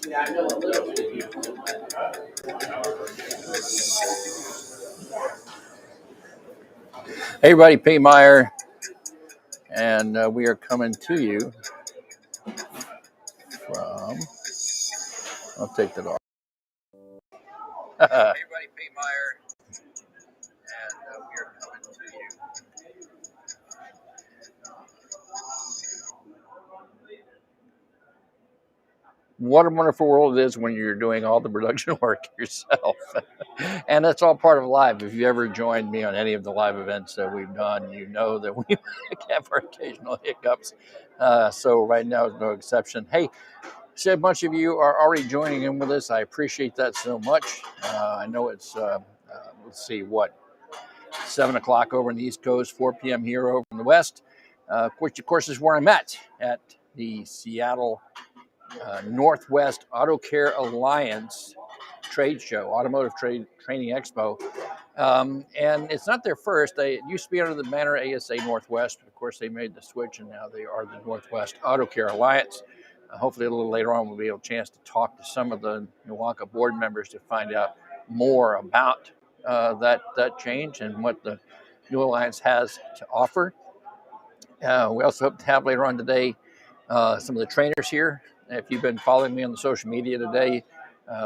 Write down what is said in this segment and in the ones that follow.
Hey everybody, P. Meyer, and we are coming to you from, I'll take that off. Hey everybody, P. Meyer, and we are coming to you. What a wonderful world it is when you're doing all the production work yourself. And that's all part of live. If you ever joined me on any of the live events that we've done, you know that we have our occasional hiccups. So right now is no exception. Hey, see, a bunch of you are already joining in with us. I appreciate that so much. I know it's, let's see, what, 7 o'clock over on the East Coast, 4 p.m. here over in the West, which, of course, is where I'm at the Seattle Northwest Auto Care Alliance trade show, Automotive Training Expo. And it's not their first. It used to be under the banner ASA Northwest, but of course they made the switch and now they are the Northwest Auto Care Alliance. Hopefully a little later on we'll be able to chance to talk to some of the NWACA board members to find out more about that change and what the new alliance has to offer. We also hope to have later on today some of the trainers here. If you've been following me on the social media today,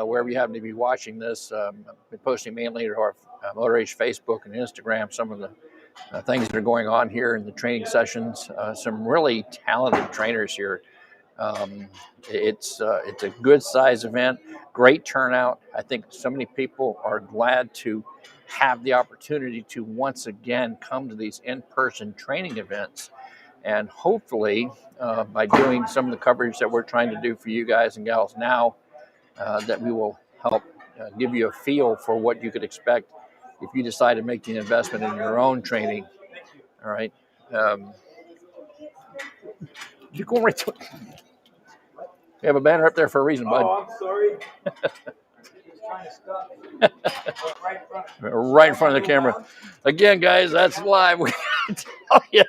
wherever you happen to be watching this, I've been posting mainly to our Motor Age Facebook and Instagram some of the things that are going on here in the training sessions. Some really talented trainers here. It's a good size event, great turnout. I think so many people are glad to have the opportunity to once again come to these in-person training events. And hopefully, by doing some of the coverage that we're trying to do for you guys and gals now, that we will help give you a feel for what you could expect if you decide to make the investment in your own training. All right. You're going right to it. We have a banner up there for a reason, bud. Oh, I'm sorry. Right in front of the camera. Again, guys, that's live. We tell you.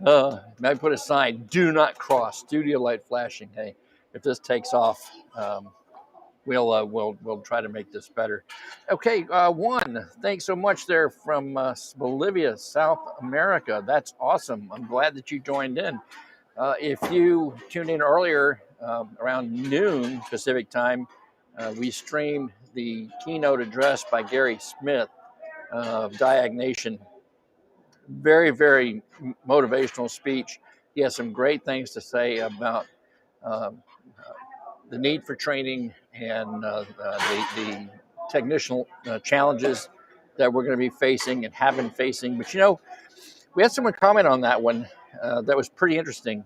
I put a sign, do not cross, studio light flashing. Hey, if this takes off, we'll try to make this better. Okay, Juan, thanks so much there from Bolivia, South America. That's awesome. I'm glad that you joined in. If you tuned in earlier around noon Pacific time, we streamed the keynote address by Gary Smith of Diagnation. Very, very motivational speech. He has some great things to say about the need for training and the technical challenges that we're going to be facing and have been facing. But, we had someone comment on that one that was pretty interesting.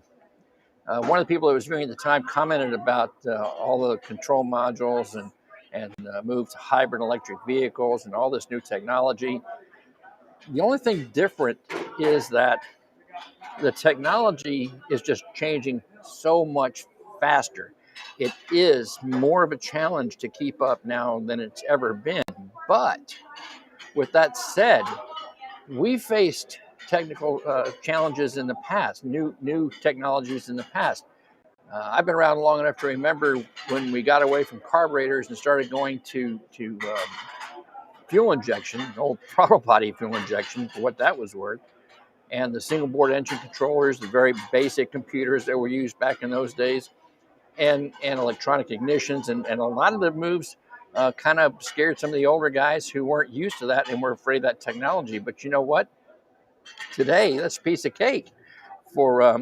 One of the people that was viewing at the time commented about all the control modules and move to hybrid electric vehicles and all this new technology. The only thing different is that the technology is just changing so much faster. It is more of a challenge to keep up now than it's ever been. But with that said, we faced technical challenges in the past, new technologies in the past. I've been around long enough to remember when we got away from carburetors and started going to fuel injection, old throttle body fuel injection, for what that was worth, and the single board engine controllers, the very basic computers that were used back in those days, and electronic ignitions, and a lot of the moves kind of scared some of the older guys who weren't used to that and were afraid of that technology. But you know what? Today, that's a piece of cake for a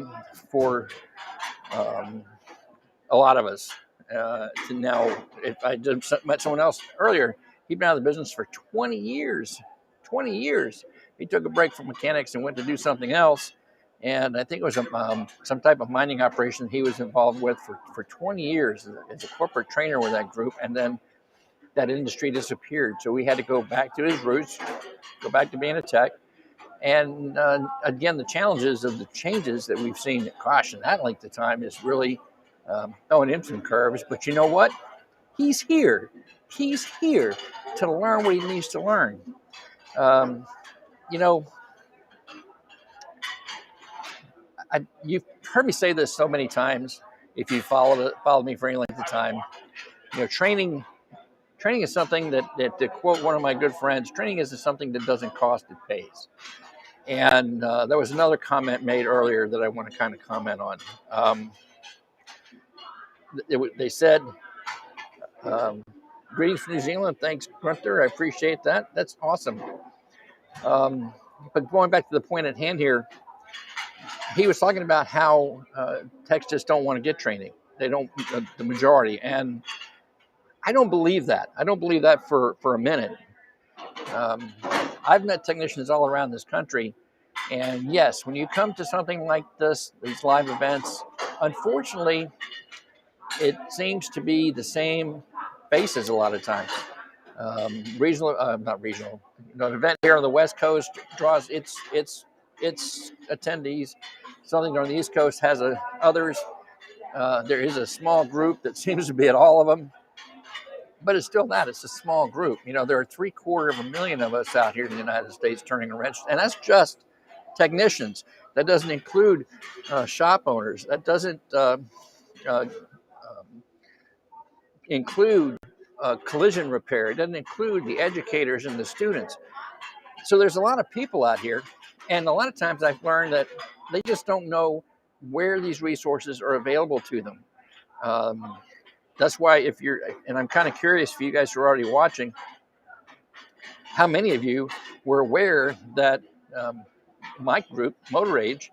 lot of us. To now, if I just met someone else earlier, he'd been out of the business for 20 years. 20 years. He took a break from mechanics and went to do something else. And I think it was some type of mining operation he was involved with for 20 years as a corporate trainer with that group. And then that industry disappeared. So we had to go back to his roots, go back to being a tech. And again, the challenges of the changes that we've seen, gosh, in that length of time is really throwing in some curves. But you know what? He's here. He's here to learn what he needs to learn. You've heard me say this so many times, if you followed me for any length of time, training is something that to quote one of my good friends, training isn't something that doesn't cost, it pays. And there was another comment made earlier that I want to kind of comment on. They said, greetings from New Zealand. Thanks, Gunther. I appreciate that. That's awesome. But going back to the point at hand here, he was talking about how techs just don't want to get training. They don't, the majority. And I don't believe that. I don't believe that for a minute. I've met technicians all around this country. And yes, when you come to something like this, these live events, unfortunately, it seems to be the same faces a lot of times. Not regional. An event here on the West Coast draws its attendees. Something on the East Coast has others. There is a small group that seems to be at all of them, but it's still that. It's a small group. There are 750,000 of us out here in the United States turning a wrench, and that's just technicians. That doesn't include shop owners. That doesn't include collision repair. It doesn't include the educators and the students. So there's a lot of people out here, and a lot of times I've learned that they just don't know where these resources are available to them. That's why and I'm kind of curious for you guys who are already watching, how many of you were aware that my group, Motor Age,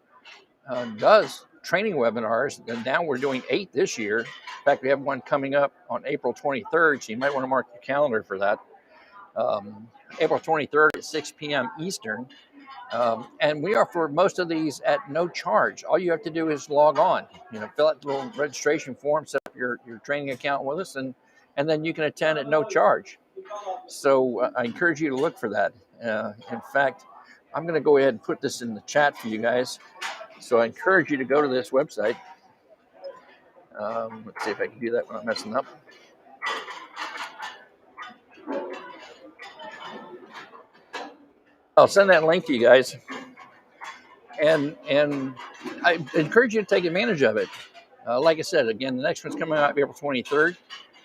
does training webinars, and now we're doing 8 this year. In fact, we have one coming up on April 23rd, so you might want to mark your calendar for that. April 23rd at 6 p.m. Eastern. And we offer most of these at no charge. All you have to do is log on, fill out the little registration form, set up your training account with us, and then you can attend at no charge. So I encourage you to look for that. In fact, I'm going to go ahead and put this in the chat for you guys. So I encourage you to go to this website. Let's see if I can do that without messing up. I'll send that link to you guys. And I encourage you to take advantage of it. Like I said, again, the next one's coming out April 23rd.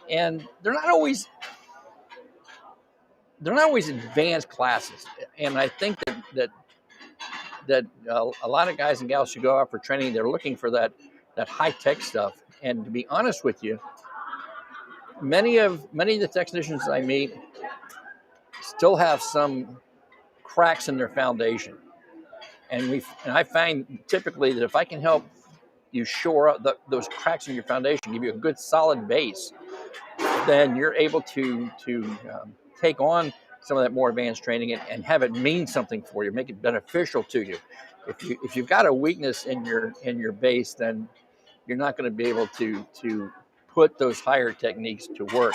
And they're not always advanced classes. And I think that a lot of guys and gals who go out for training, they're looking for that high-tech stuff. And to be honest with you, many of the technicians I meet still have some cracks in their foundation. And I find typically that if I can help you shore up those cracks in your foundation, give you a good solid base, then you're able to take on some of that more advanced training and have it mean something for you, make it beneficial to you. If you've got a weakness in your base, then you're not going to be able to put those higher techniques to work.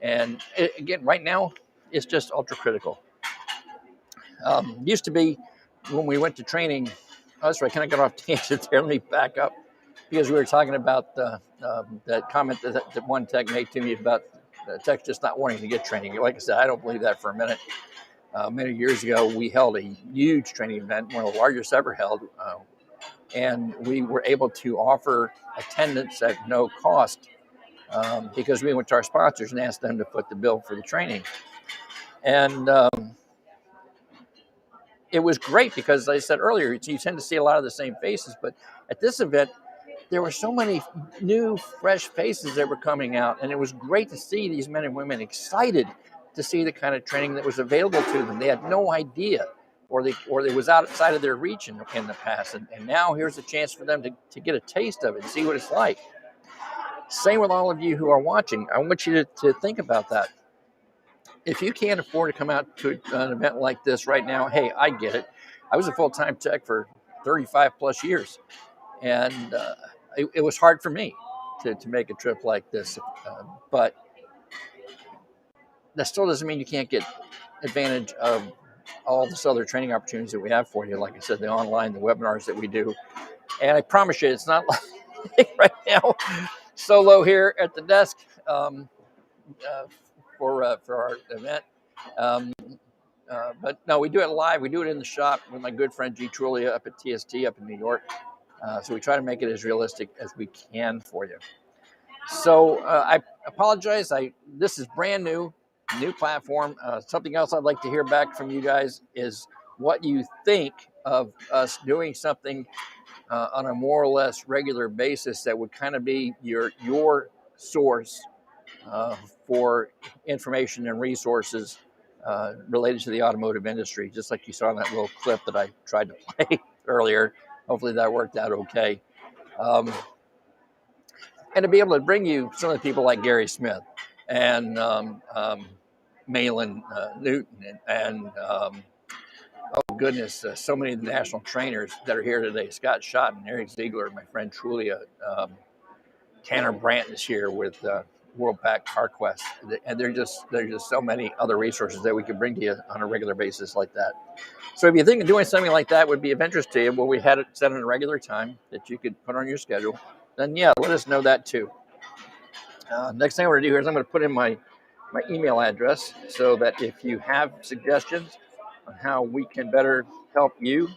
And again, right now, it's just ultra critical. Used to be when we went to training. Oh, that's right. Kind of got off tangent there. Let me back up, because we were talking about that comment that one tech made to me about the techs just not wanting to get training. Like I said, I don't believe that for a minute. Many years ago, we held a huge training event, one of the largest ever held, and we were able to offer attendance at no cost because we went to our sponsors and asked them to put the bill for the training. And it was great because, as I said earlier, you tend to see a lot of the same faces. But at this event, there were so many new, fresh faces that were coming out. And it was great to see these men and women excited to see the kind of training that was available to them. They had no idea, or it was outside of their reach in the past. And now here's a chance for them to get a taste of it and see what it's like. Same with all of you who are watching. I want you to think about that. If you can't afford to come out to an event like this right now, hey, I get it. I was a full-time tech for 35 plus years, and it was hard for me to make a trip like this. But that still doesn't mean you can't get advantage of all this other training opportunities that we have for you. Like I said, the online, the webinars that we do. And I promise you, it's not like right now, solo here at the desk. For our event. But no, we do it live. We do it in the shop with my good friend G. Trulia up at TST up in New York. So we try to make it as realistic as we can for you. So I apologize. This is brand new platform. Something else I'd like to hear back from you guys is what you think of us doing something on a more or less regular basis that would kind of be your source for information and resources related to the automotive industry, just like you saw in that little clip that I tried to play earlier. Hopefully that worked out okay. And to be able to bring you some of the people like Gary Smith and Malin Newton and oh goodness, so many of the national trainers that are here today. Scott Schott and Eric Ziegler, my friend Trulia, Tanner Brandt is here with WorldPack Carquest, and there's just so many other resources that we can bring to you on a regular basis like that. So if you think of doing something like that would be of interest to you, well, we had it set in a regular time that you could put on your schedule, then yeah, let us know that too. Next thing I'm going to do here is I'm going to put in my email address so that if you have suggestions on how we can better help you,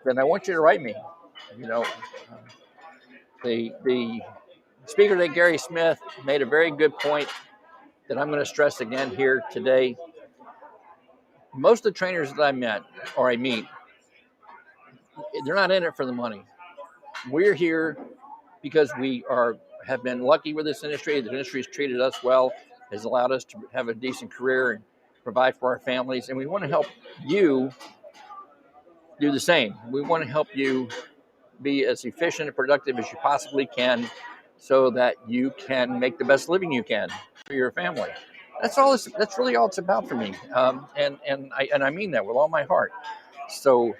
then I want you to write me. You know, the speaker today, Gary Smith, made a very good point that I'm going to stress again here today. Most of the trainers that I met or I meet, they're not in it for the money. We're here because we have been lucky with this industry. The industry has treated us well, has allowed us to have a decent career and provide for our families. And we want to help you do the same. We want to help you be as efficient and productive as you possibly can so that you can make the best living you can for your family. That's really all it's about for me. And I mean that with all my heart. So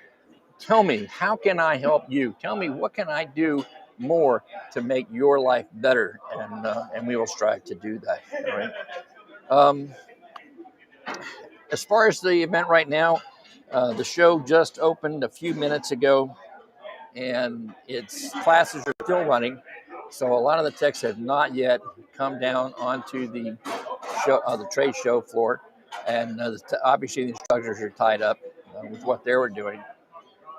tell me, how can I help you? Tell me, what can I do more to make your life better? And we will strive to do that. All right. As far as the event right now, the show just opened a few minutes ago, and its classes are still running. So a lot of the techs have not yet come down onto the show, the trade show floor, and obviously the instructors are tied up with what they were doing.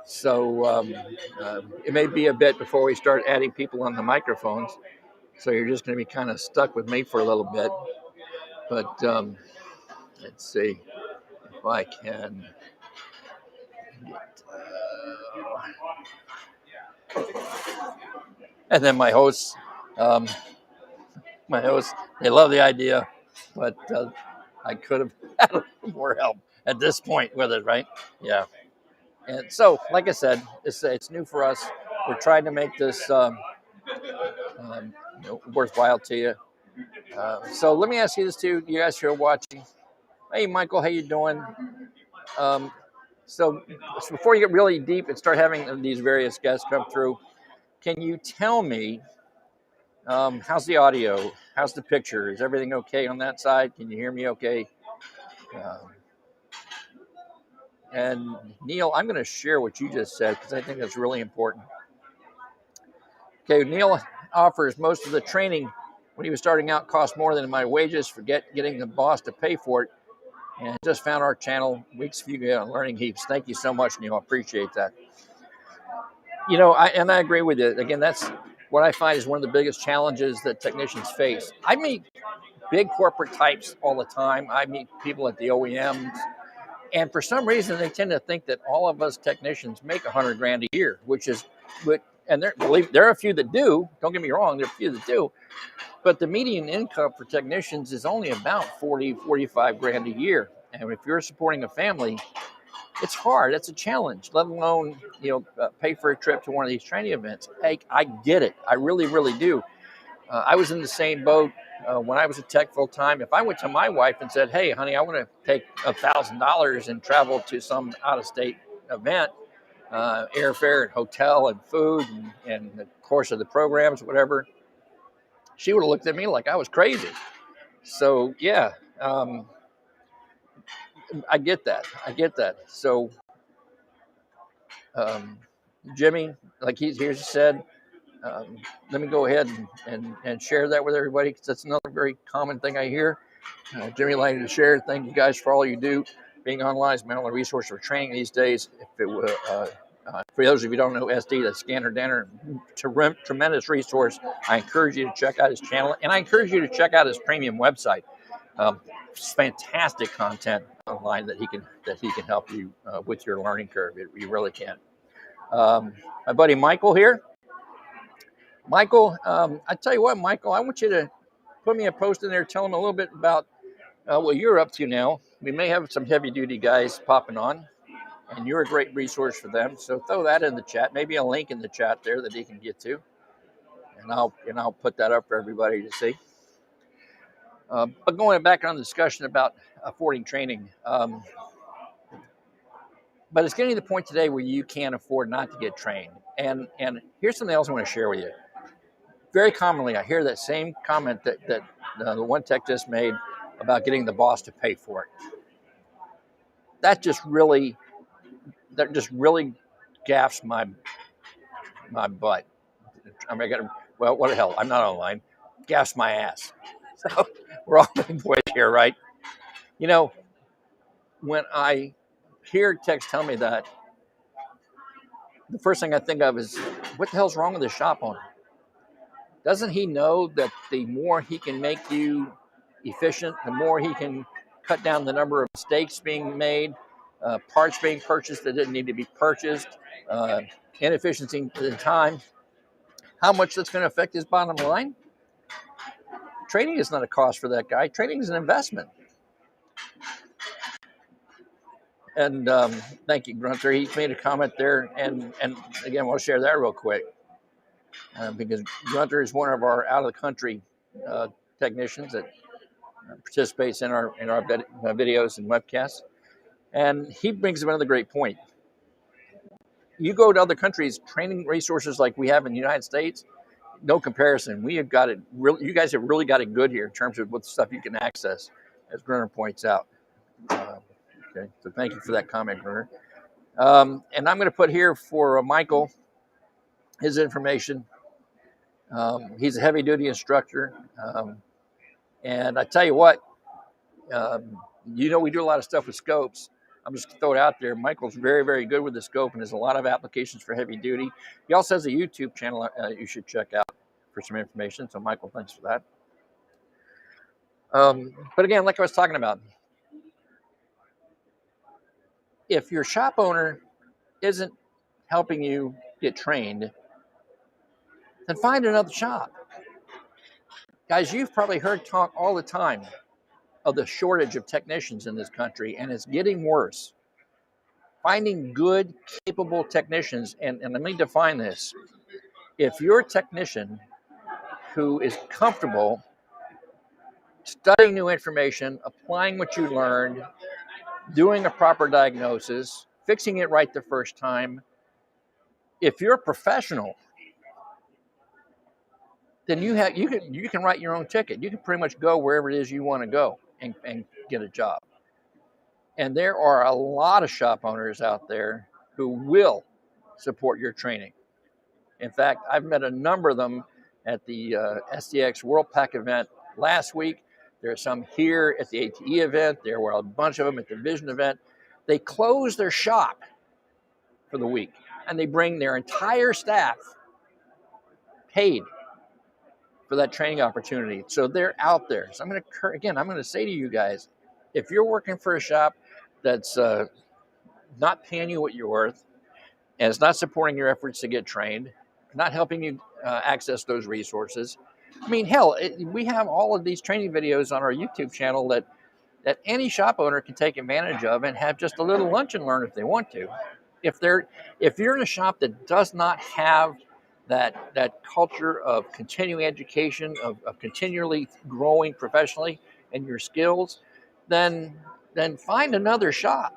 So it may be a bit before we start adding people on the microphones. So you're just going to be kind of stuck with me for a little bit. But let's see if I can get. And then my hosts, they love the idea, but I could have had a little more help at this point with it, right? Yeah. And so, like I said, it's new for us. We're trying to make this worthwhile to you. So let me ask you this too, you guys who are watching. Hey, Michael, how you doing? So before you get really deep and start having these various guests come through, can you tell me how's the audio? How's the picture? Is everything okay on that side? Can you hear me okay? And Neil, I'm going to share what you just said because I think that's really important. Okay, Neil offers most of the training when he was starting out cost more than my wages. Forget getting the boss to pay for it. And just found our channel, Weeks for You on Learning Heaps. Thank you so much, Neil. I appreciate that. You know, I agree with you. Again, that's what I find is one of the biggest challenges that technicians face. I meet big corporate types all the time. I meet people at the OEMs. And for some reason, they tend to think that all of us technicians make $100,000 a year, and there are a few that do. Don't get me wrong, there are a few that do. But the median income for technicians is only about $45,000 a year. And if you're supporting a family, it's hard. It's a challenge, let alone, pay for a trip to one of these training events. Hey, I get it. I really, really do. I was in the same boat when I was a tech full time. If I went to my wife and said, hey, honey, I want to take $1,000 and travel to some out-of-state event, airfare and hotel and food and the course of the programs, whatever, she would have looked at me like I was crazy. So, yeah, I get that. So, Jimmy, like he said, let me go ahead and share that with everybody because that's another very common thing I hear. Jimmy, like to share. Thank you guys for all you do. being online is my only resource for training these days. If it were, for those of you who don't know SD, that's Scanner Danner, tremendous resource. I encourage you to check out his channel, and I encourage you to check out his premium website. Fantastic content online that he can help you with your learning curve. You really can. My buddy Michael here. Michael, I tell you what, Michael, I want you to put me a post in there, tell him a little bit about what you're up to now. We may have some heavy duty guys popping on, and you're a great resource for them. So throw that in the chat, maybe a link in the chat there that he can get to, and I'll put that up for everybody to see. But going back on the discussion about affording training, but it's getting to the point today where you can't afford not to get trained. And here's something else I want to share with you. Very commonly, I hear that same comment that the one tech just made about getting the boss to pay for it. That just really gaffes my butt. I mean, what the hell? I'm not online. Gaffes my ass. So we're all employees here, right? You know, when I hear techs tell me that, the first thing I think of is, what the hell's wrong with the shop owner? Doesn't he know that the more he can make you efficient, the more he can cut down the number of mistakes being made, parts being purchased that didn't need to be purchased, inefficiency in time, how much that's going to affect his bottom line? Training is not a cost for that guy. Training is an investment. And thank you, Grunter. He made a comment there, and again, we'll share that real quick because Grunter is one of our out-of-the-country technicians that participates in our videos and webcasts, and he brings up another great point. You go to other countries, training resources like we have in the United States, no comparison. We have got it. You guys have really got it good here in terms of what stuff you can access, as Grunter points out. Okay, so thank you for that comment, Grunter. And I'm going to put here for Michael his information. He's a heavy-duty instructor, and I tell you what, we do a lot of stuff with scopes. I'm just going to throw it out there. Michael's very, very good with the scope, and there's a lot of applications for heavy duty. He also has a YouTube channel you should check out for some information. So, Michael, thanks for that. But again, like I was talking about, if your shop owner isn't helping you get trained, then find another shop. Guys, you've probably heard talk all the time of the shortage of technicians in this country, and it's getting worse. Finding good, capable technicians, and let me define this. If you're a technician who is comfortable studying new information, applying what you learned, doing a proper diagnosis, fixing it right the first time, if you're a professional, then you can write your own ticket. You can pretty much go wherever it is you want to go and get a job. And there are a lot of shop owners out there who will support your training. In fact, I've met a number of them at the SDX World Pack event last week. There are some here at the ATE event. There were a bunch of them at the Vision event. They close their shop for the week, and they bring their entire staff paid for that training opportunity. So they're out there. So I'm going to say to you guys, if you're working for a shop that's not paying you what you're worth, and it's not supporting your efforts to get trained, not helping you access those resources. I mean, hell, we have all of these training videos on our YouTube channel that any shop owner can take advantage of and have just a little lunch and learn if they want to. If you're in a shop that does not have that culture of continuing education, of continually growing professionally in your skills, then find another shop,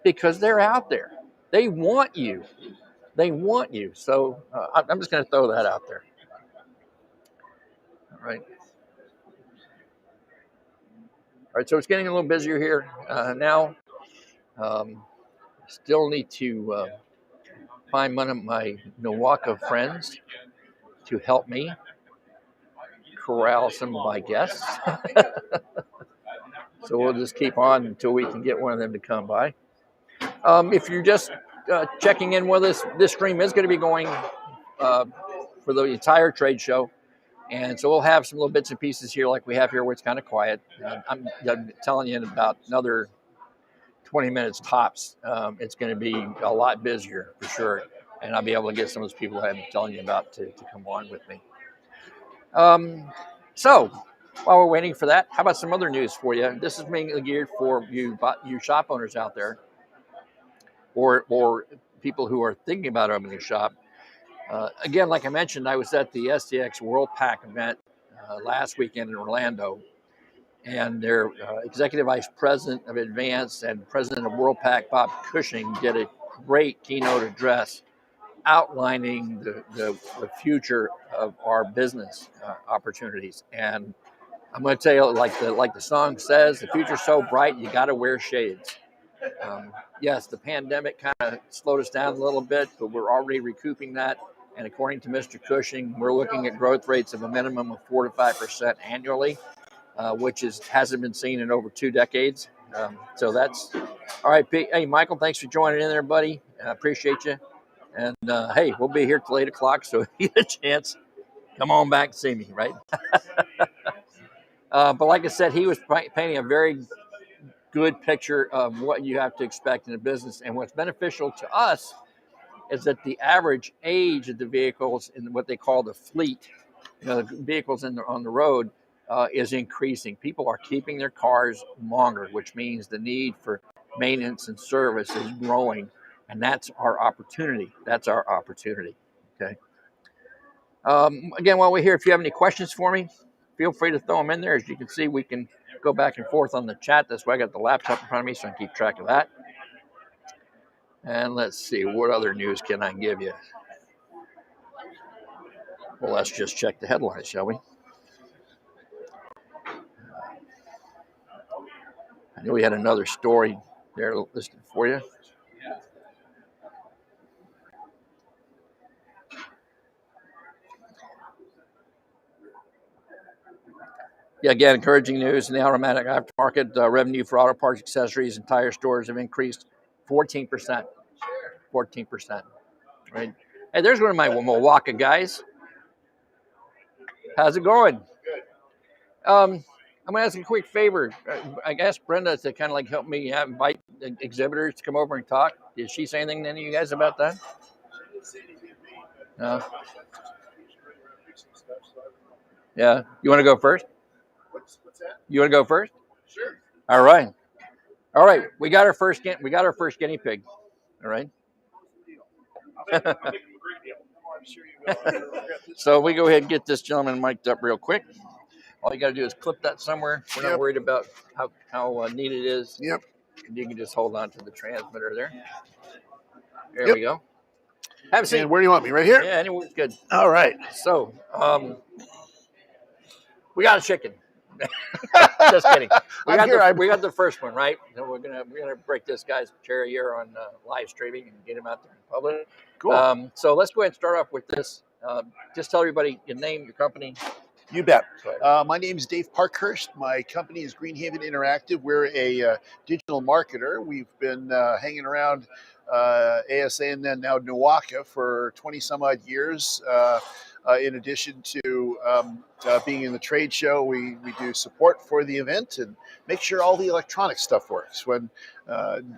because they're out there. They want you. So I'm just going to throw that out there. All right. So it's getting a little busier here now. Still need to find one of my NWACA friends to help me corral some of my guests. So we'll just keep on until we can get one of them to come by. If you're just checking in with us, this stream is going to be going for the entire trade show. And so we'll have some little bits and pieces here like we have here where it's kind of quiet. I'm telling you in about another 20 minutes tops, it's going to be a lot busier for sure. And I'll be able to get some of those people that I've been telling you about to come on with me. So while we're waiting for that, how about some other news for you? This is mainly geared for you shop owners out there, or people who are thinking about opening a shop. Again, like I mentioned, I was at the SDX World Pack event last weekend in Orlando, and their executive vice president of Advance and president of World Pack, Bob Cushing, did a great keynote address outlining the future of our business opportunities. And I'm going to tell you, like the song says, the future's so bright, you got to wear shades. Yes, the pandemic kind of slowed us down a little bit, but we're already recouping that. And according to Mr. Cushing, we're looking at growth rates of a minimum of 4 to 5% annually, which hasn't been seen in over 2 decades. So that's all right. Hey, Michael, thanks for joining in there, buddy. I appreciate you. And hey, we'll be here till 8 o'clock. So if you get a chance, come on back and see me, right? But like I said, he was painting a very good picture of what you have to expect in a business. And what's beneficial to us is that the average age of the vehicles in what they call the fleet, the vehicles on the road, is increasing. People are keeping their cars longer, which means the need for maintenance and service is growing, and that's our opportunity. Okay. Again, while we're here, if you have any questions for me, feel free to throw them in there. As you can see, we can go back and forth on the chat. That's why I got the laptop in front of me, so I can keep track of that. And let's see, what other news can I give you? Well, let's just check the headlines, shall we? I know we had another story there listed for you. Yeah, again, encouraging news in the automatic aftermarket. Revenue for auto parts, accessories, and tire stores have increased 14%. 14%, right? Hey, there's one of my NWACA guys. How's it going? I'm going to ask a quick favor. I asked Brenda to kind of like help me invite exhibitors to come over and talk. Did she say anything to any of you guys about that? No. Yeah. You want to go first? What's that? You want to go first? Sure. All right. All right. We got our first guinea pig. All right. I'll make him a great deal. I'm sure you will. So we go ahead and get this gentleman mic'd up real quick. All you got to do is clip that somewhere. We're not worried about how neat it is. Yep. You can just hold on to the transmitter there. There we go. Have a seat. And where do you want me? Right here? Yeah, anywhere's good. All right. So, we got a chicken. Just kidding. We got the first one, right? And we're gonna break this guy's cherry here on live streaming and get him out there in public. Cool. So let's go ahead and start off with this. Just tell everybody your name, your company. You bet. My name is Dave Parkhurst. My company is Greenhaven Interactive. We're a digital marketer. We've been hanging around ASA and then now NWACA for 20 some odd years. In addition to being in the trade show, we do support for the event and make sure all the electronic stuff works. When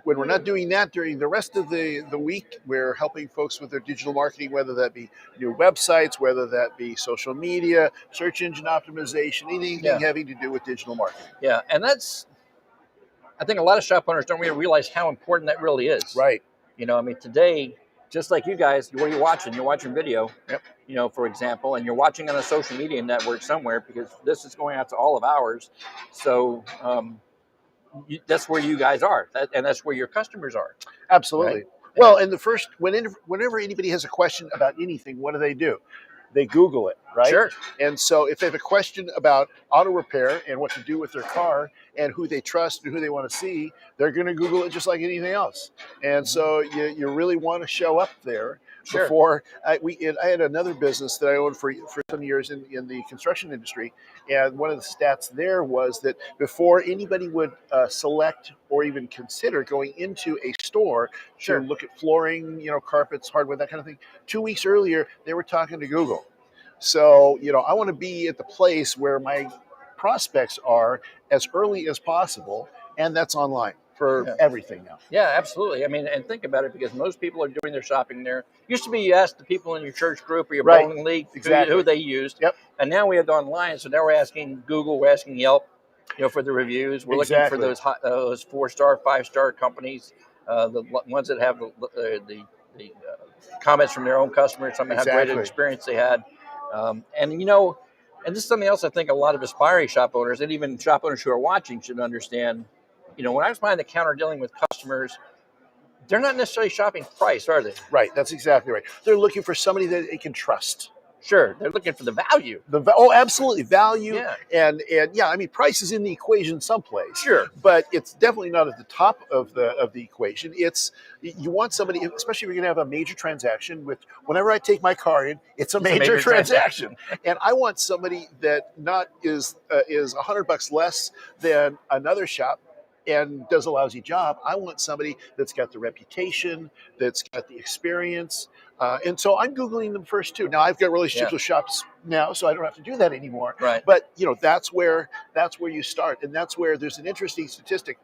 we're not doing that during the rest of the week, we're helping folks with their digital marketing, whether that be new websites, whether that be social media, search engine optimization, anything having to do with digital marketing. Yeah, and I think a lot of shop owners don't really realize how important that really is. Right. I mean, today, just like you guys, what are you watching? You're watching video. Yep. For example, and you're watching on a social media network somewhere because this is going out to all of ours. So that's where you guys are, and that's where your customers are. Absolutely. Right? Well, and whenever anybody has a question about anything, what do? They Google it, right? Sure. And so if they have a question about auto repair and what to do with their car, and who they trust and who they want to see, they're going to Google it just like anything else. And so you really want to show up there. Sure. Before I had another business that I owned for some years in the construction industry, and one of the stats there was that before anybody would select or even consider going into a store Sure. to look at flooring, carpets, hardware, that kind of thing, 2 weeks earlier they were talking to Google. So I want to be at the place where my prospects are as early as possible, and that's online for everything now. Yeah, absolutely. I mean, and think about it, because most people are doing their shopping there. Used to be you asked the people in your church group or your bowling league who they used. Yep. And now we have online, so now we're asking Google, we're asking Yelp, for the reviews. We're looking for those 4-star, 5-star companies, the ones that have the comments from their own customers, some have great experience they had. And this is something else I think a lot of aspiring shop owners and even shop owners who are watching should understand. When I was behind the counter dealing with customers, they're not necessarily shopping price, are they? Right. That's exactly right. They're looking for somebody that they can trust. Sure. They're looking for the value. Absolutely. Value. Yeah. And I mean, price is in the equation someplace. Sure. But it's definitely not at the top of the equation. You want somebody, especially if you're going to have a major transaction, which whenever I take my car in, it's a major transaction. And I want somebody that is $100 less than another shop and does a lousy job. I want somebody that's got the reputation, that's got the experience. And so I'm Googling them first too. Now I've got relationships with shops now, so I don't have to do that anymore. Right. But that's where you start. And that's where there's an interesting statistic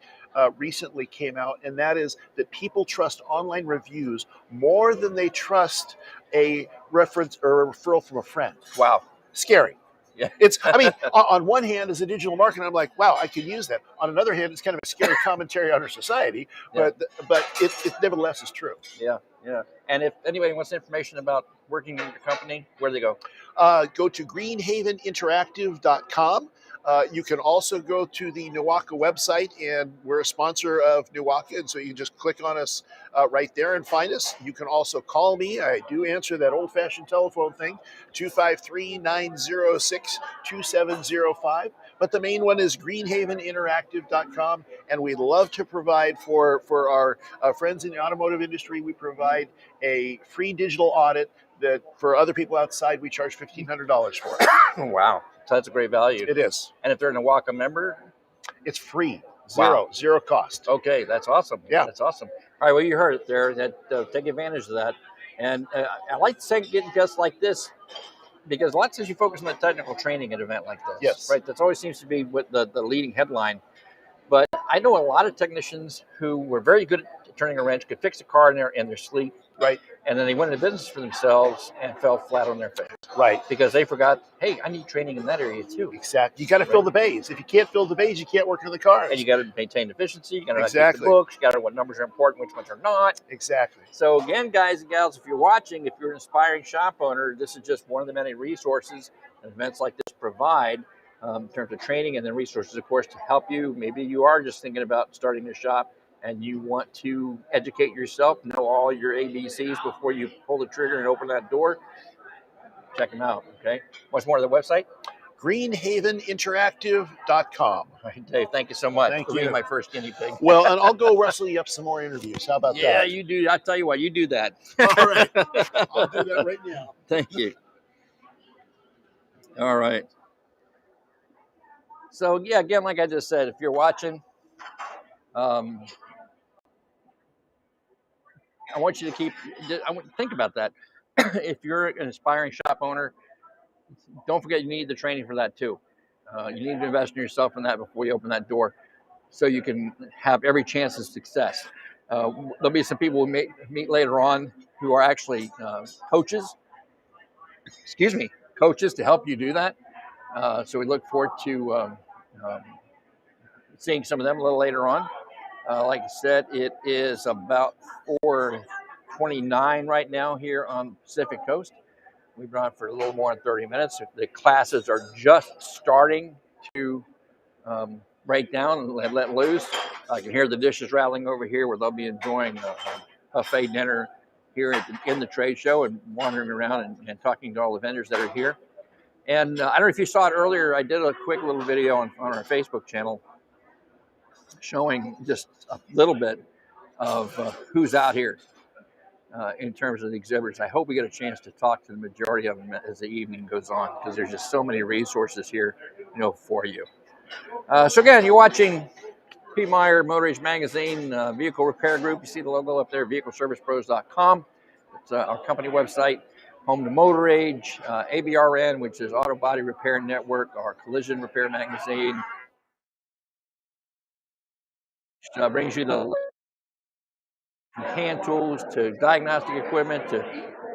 recently came out, and that is that people trust online reviews more than they trust a reference or a referral from a friend. Wow. Scary. Yeah. On one hand, as a digital marketer, I'm like, wow, I can use that. On another hand, it's kind of a scary commentary on our society, but it nevertheless is true. Yeah, yeah. And if anybody wants information about working in your company, where do they go? Go to greenhaveninteractive.com. You can also go to the NWACA website, and we're a sponsor of NWACA, and so you can just click on us right there and find us. You can also call me. I do answer that old-fashioned telephone thing, 253-906-2705. But the main one is greenhaveninteractive.com, and we'd love to provide for our friends in the automotive industry. We provide a free digital audit that for other people outside we charge $1,500 for. Wow. So that's a great value. It is. And if they're a NWACA member? It's free. Zero cost. Okay, that's awesome. Yeah. That's awesome. All right, well, you heard it there. Take advantage of that. And I like to get guests like this, because a lot of times you focus on the technical training at an event like this. Yes. Right? That always seems to be with the leading headline. But I know a lot of technicians who were very good at turning a wrench, could fix a car in their sleep. Right. And then they went into business for themselves and fell flat on their face. Right. Because they forgot, hey, I need training in that area too. Exactly. You got to fill the bays. If you can't fill the bays, you can't work on the cars. And you got to maintain efficiency. You got to get the books. You got to know what numbers are important, which ones are not. Exactly. So again, guys and gals, if you're watching, if you're an aspiring shop owner, this is just one of the many resources that events like this provide in terms of training, and then resources, of course, to help you. Maybe you are just thinking about starting a shop and you want to educate yourself, know all your ABCs before you pull the trigger and open that door. Check them out, okay? What's more, the website? greenhaveninteractive.com. All right, Dave, thank you so much for being my first guinea pig. Well, and I'll go wrestle you up some more interviews. How about that? Yeah, you do. I'll tell you what, you do that. All right. I'll do that right now. Thank you. All right. So, yeah, again, like I just said, if you're watching, I want you to think about that. If you're an aspiring shop owner, don't forget you need the training for that too. You need to invest in yourself in that before you open that door, so you can have every chance of success. There'll be some people we meet later on who are actually coaches to help you do that. So we look forward to seeing some of them a little later on. Like I said, it is about 4:29 right now here on the Pacific Coast. We've been on for a little more than 30 minutes. The classes are just starting to break down and let loose. I can hear the dishes rattling over here, where they'll be enjoying a buffet dinner here in the trade show and wandering around and talking to all the vendors that are here. And I don't know if you saw it earlier. I did a quick little video on our Facebook channel showing just a little bit of who's out here in terms of the exhibitors. I hope we get a chance to talk to the majority of them as the evening goes on, because there's just so many resources here, for you. So again, you're watching P. Meyer Motor Age Magazine, Vehicle Repair Group. You see the logo up there, vehicleservicepros.com. It's our company website. Home to Motor Age, ABRN, which is Auto Body Repair Network, our collision repair magazine, which brings you the hand tools to diagnostic equipment to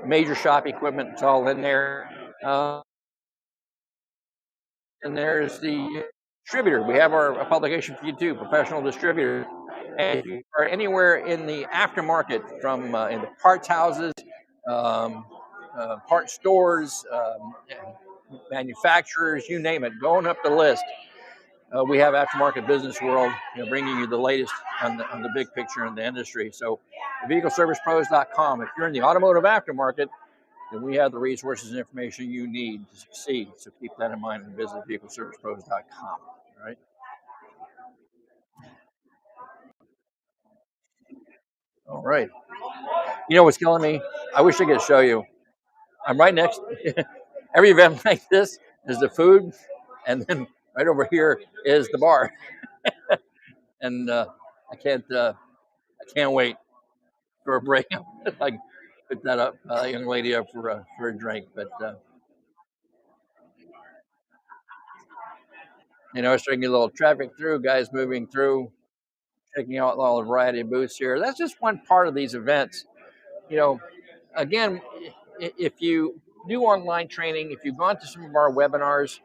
major shop equipment. It's all in there. And there's the distributor. We have our publication for you too, Professional Distributor. And if you are anywhere in the aftermarket, from in the parts houses, part stores, manufacturers, you name it, going up the list. We have Aftermarket Business World, bringing you the latest on the big picture in the industry. So, vehicleservicepros.com. If you're in the automotive aftermarket, then we have the resources and information you need to succeed. So keep that in mind and visit vehicleservicepros.com. All right. All right. You know what's killing me? I wish I could show you. I'm right next. Every event like this is the food, and then right over here is the bar. And I can't wait for a break. Like, put that up, young lady up for a drink. But it's taking a little traffic through, guys moving through, checking out all the variety of booths here. That's just one part of these events. Again, if you do online training, if you've gone to some of our webinars,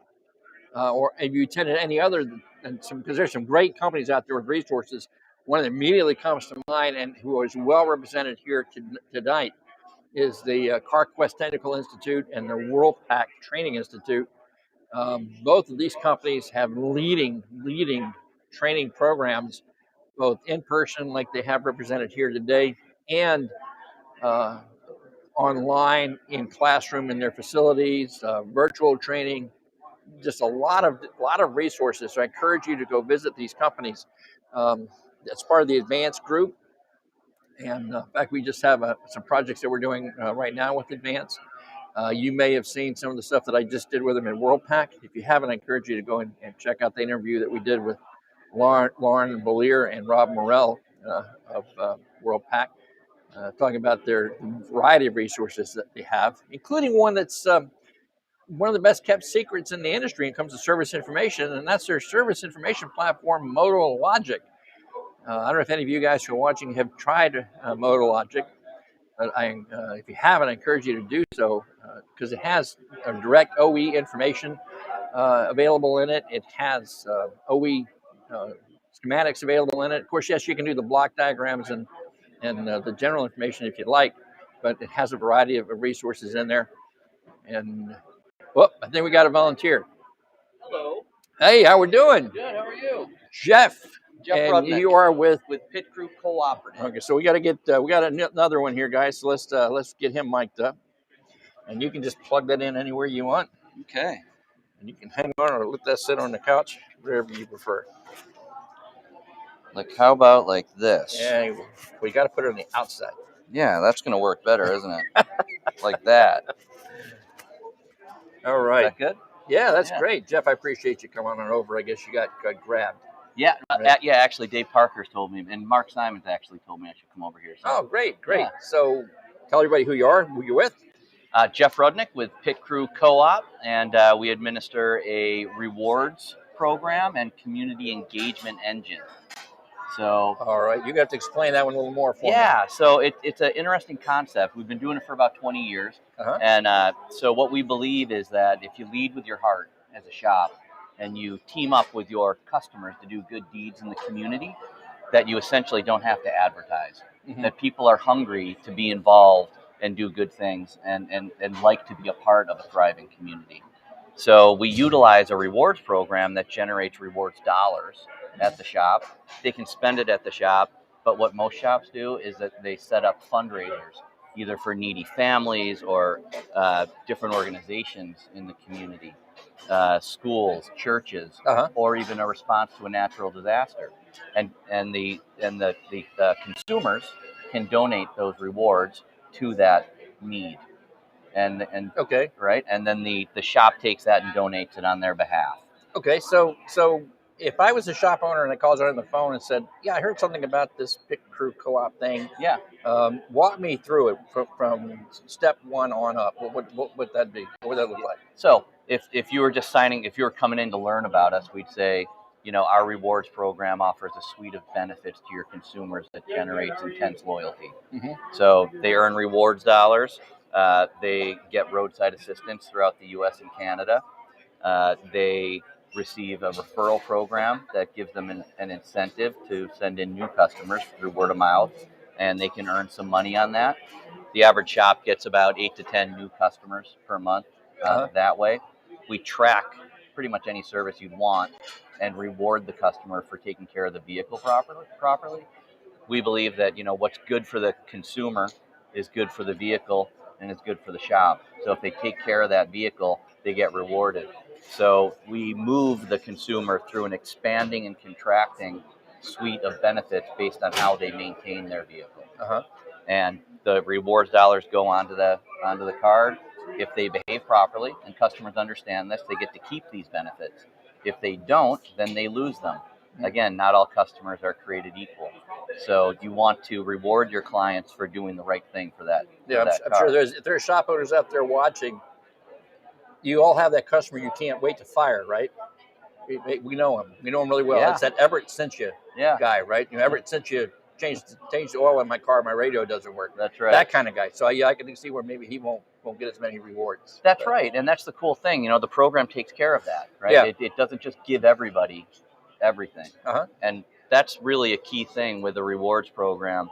or if you attended any other, because there's some great companies out there with resources. One that immediately comes to mind, and who is well represented here tonight, is the Carquest Technical Institute and the WorldPac Training Institute. Both of these companies have leading training programs, both in person, like they have represented here today, and online in classroom in their facilities, virtual training, just a lot of resources. So I encourage you to go visit these companies. That's part of the advanced group. And in fact, we just have some projects that we're doing right now with Advance. You may have seen some of the stuff that I just did with them in WorldPac. If you haven't, I encourage you to go and check out the interview that we did with Lauren Bolier and Rob Morell of WorldPac, talking about their variety of resources that they have, including one that's one of the best kept secrets in the industry when it comes to service information, and that's their service information platform, MotoLogic. I don't know if any of you guys who are watching have tried MotoLogic, but if you haven't, I encourage you to do so, because it has direct OE information available in it. It has OE schematics available in it. Of course, yes, you can do the block diagrams and the general information if you'd like, but it has a variety of resources in there. And I think we got a volunteer. Hello. Hey, how we doing? Good. How are you? Jeff. Jeff And Rudnick you are with Pit Crew Cooperative. Okay, so we got another one here, guys. So let's get him mic'd up, and you can just plug that in anywhere you want. Okay. And you can hang on or let that sit on the couch, wherever you prefer. Like, how about like this? Yeah, we got to put it on the outside. Yeah, that's going to work better, isn't it? Like that. All right. Is that good? Yeah, that's great. Jeff, I appreciate you coming on over. I guess you got grabbed. Yeah, right? yeah. Actually, Dave Parker's told me, and Mark Simons actually told me I should come over here. So. Oh, great. Yeah. So tell everybody who you are, who you're with. Jeff Rudnick with Pit Crew Co-op, and we administer a rewards program and community engagement engine. So, all right, you got to explain that one a little more for me. Yeah, so it's an interesting concept. We've been doing it for about 20 years. And so what we believe is that if you lead with your heart as a shop and you team up with your customers to do good deeds in the community, that you essentially don't have to advertise, that people are hungry to be involved and do good things and like to be a part of a thriving community. So we utilize a rewards program that generates rewards dollars at the shop. They can spend it at the shop, but what most shops do is that they set up fundraisers either for needy families or different organizations in the community, schools, churches, or even a response to a natural disaster. And the consumers can donate those rewards to that need. And okay, right, and then the shop takes that and donates it on their behalf. Okay, so if I was a shop owner and I called you on the phone and said, "Yeah, I heard something about this Pit Crew Co-op thing," Yeah, walk me through it from step one on up. What would that be? What would that look like? So if you were just signing, if you were coming in to learn about us, we'd say, our rewards program offers a suite of benefits to your consumers that generates intense loyalty. Mm-hmm. So they earn rewards dollars. They get roadside assistance throughout the U.S. and Canada. They receive a referral program that gives them an incentive to send in new customers through word of mouth, and they can earn some money on that. The average shop gets about 8 to 10 new customers per month that way. We track pretty much any service you'd want and reward the customer for taking care of the vehicle properly. We believe that what's good for the consumer is good for the vehicle and it's good for the shop. So if they take care of that vehicle, they get rewarded. So we move the consumer through an expanding and contracting suite of benefits based on how they maintain their vehicle. And the rewards dollars go onto the card. If they behave properly and customers understand this, they get to keep these benefits. If they don't, then they lose them. Again, not all customers are created equal. So you want to reward your clients for doing the right thing for that. Yeah, I'm sure if there are shop owners out there watching, you all have that customer you can't wait to fire, right? We know him. We know him really well. Yeah. It's that Everett sent you guy, right? Everett sent you changed the oil in my car. My radio doesn't work. That's right. That kind of guy. So I can see where maybe he won't get as many rewards. That's right, and that's the cool thing. The program takes care of that, right? Yeah. It doesn't just give everybody everything, and that's really a key thing with the rewards program.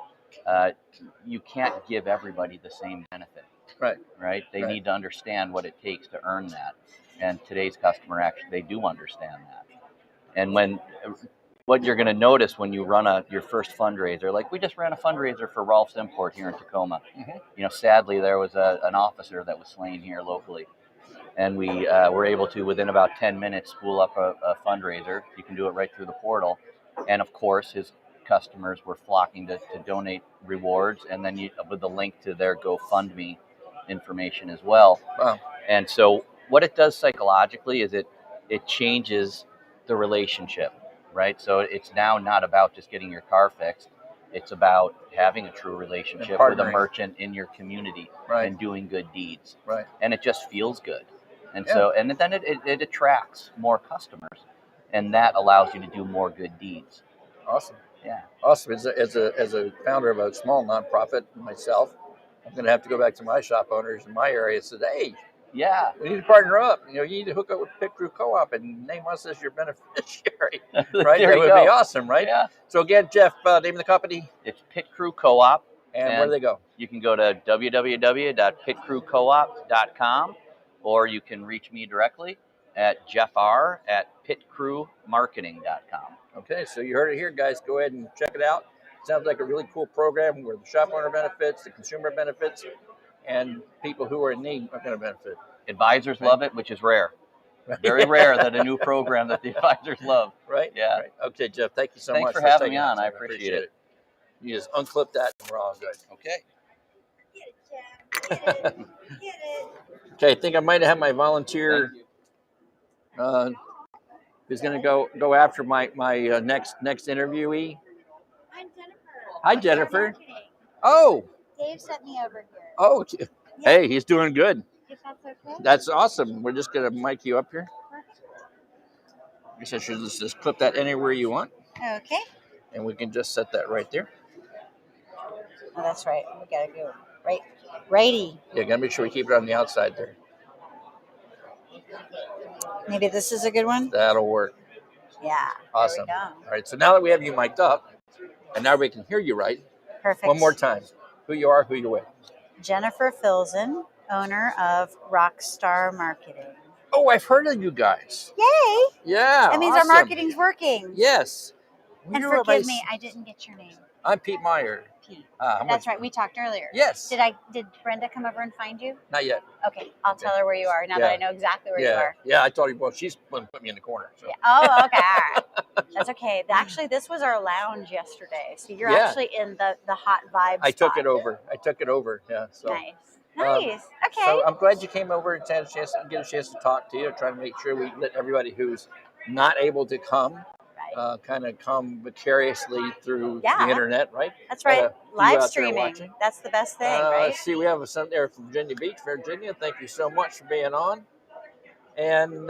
You can't give everybody the same benefit. Right? They need to understand what it takes to earn that. And today's customer, actually, they do understand that. And what you're going to notice when you run your first fundraiser, like we just ran a fundraiser for Rolf's Import here in Tacoma. Sadly, there was an officer that was slain here locally. And we were able to, within about 10 minutes, spool up a fundraiser. You can do it right through the portal. And of course, his customers were flocking to donate rewards, and then with the link to their GoFundMe information as well. Wow. And so what it does psychologically is it changes the relationship, right? So it's now not about just getting your car fixed. It's about having a true relationship with a merchant in your community and doing good deeds. Right. And it just feels good. And so, and then it attracts more customers, and that allows you to do more good deeds. Awesome. Yeah. Awesome. As a founder of a small nonprofit myself, I'm going to have to go back to my shop owners in my area and say, hey, we need to partner up. You need to hook up with Pit Crew Co-op and name us as your beneficiary. Right? That would be awesome, right? Yeah. So again, Jeff, name of the company? It's Pit Crew Co-op. And where do they go? You can go to www.pitcrewcoop.com, or you can reach me directly at jeffr@pitcrewmarketing.com. Okay, so you heard it here, guys. Go ahead and check it out. Sounds like a really cool program where the shop owner benefits, the consumer benefits, and people who are in need are going to benefit. Advisors love it, which is rare. Very rare that a new program that the advisors love. Right? Yeah. Right. Okay, Jeff, thank you so much. Thanks for having me on. I appreciate it. You just unclip that and we're all good. Okay. Get it, Jeff. Get it. Get it. Okay, I think I might have my volunteer who's going to go after my next interviewee. I'm Jennifer. Hi, Jennifer. Oh. Dave sent me over here. Oh, hey, he's doing good. If that's okay. That's awesome. We're just going to mic you up here. I guess I should just clip that anywhere you want. Okay. And we can just set that right there. Oh, that's right. We got to go righty. Yeah, got to make sure we keep it on the outside there. Maybe this is a good one? That'll work. Yeah. Awesome. There we go. All right, so now that we have you mic'd up, and now we can hear you right. Perfect. One more time. Who you are, who you're with. Jennifer Filzen, owner of Rockstar Marketing. Oh, I've heard of you guys. Yay! Yeah, That means awesome. our marketing's working. Yes. And forgive me, I didn't get your name. I'm Pete Meyer. Pete. I'm That's with right. We talked earlier. Yes. Did Brenda come over and find you? Not yet. Okay, I'll tell her where you are now that I know exactly where you are. Yeah, I told you. Well, she's going to put me in the corner. So. Yeah. Oh, okay. All right. That's okay. Actually, this was our lounge yesterday. So you're actually in the hot vibe I spot. took it over. Yeah. So. Nice. Okay. So I'm glad you came over and get a chance to talk to you. Try to make sure we let everybody who's not able to come kind of come vicariously through the internet, right? That's right. Live streaming. That's the best thing, right? Let's see, we have a son there from Virginia Beach, Virginia. Thank you so much for being on. And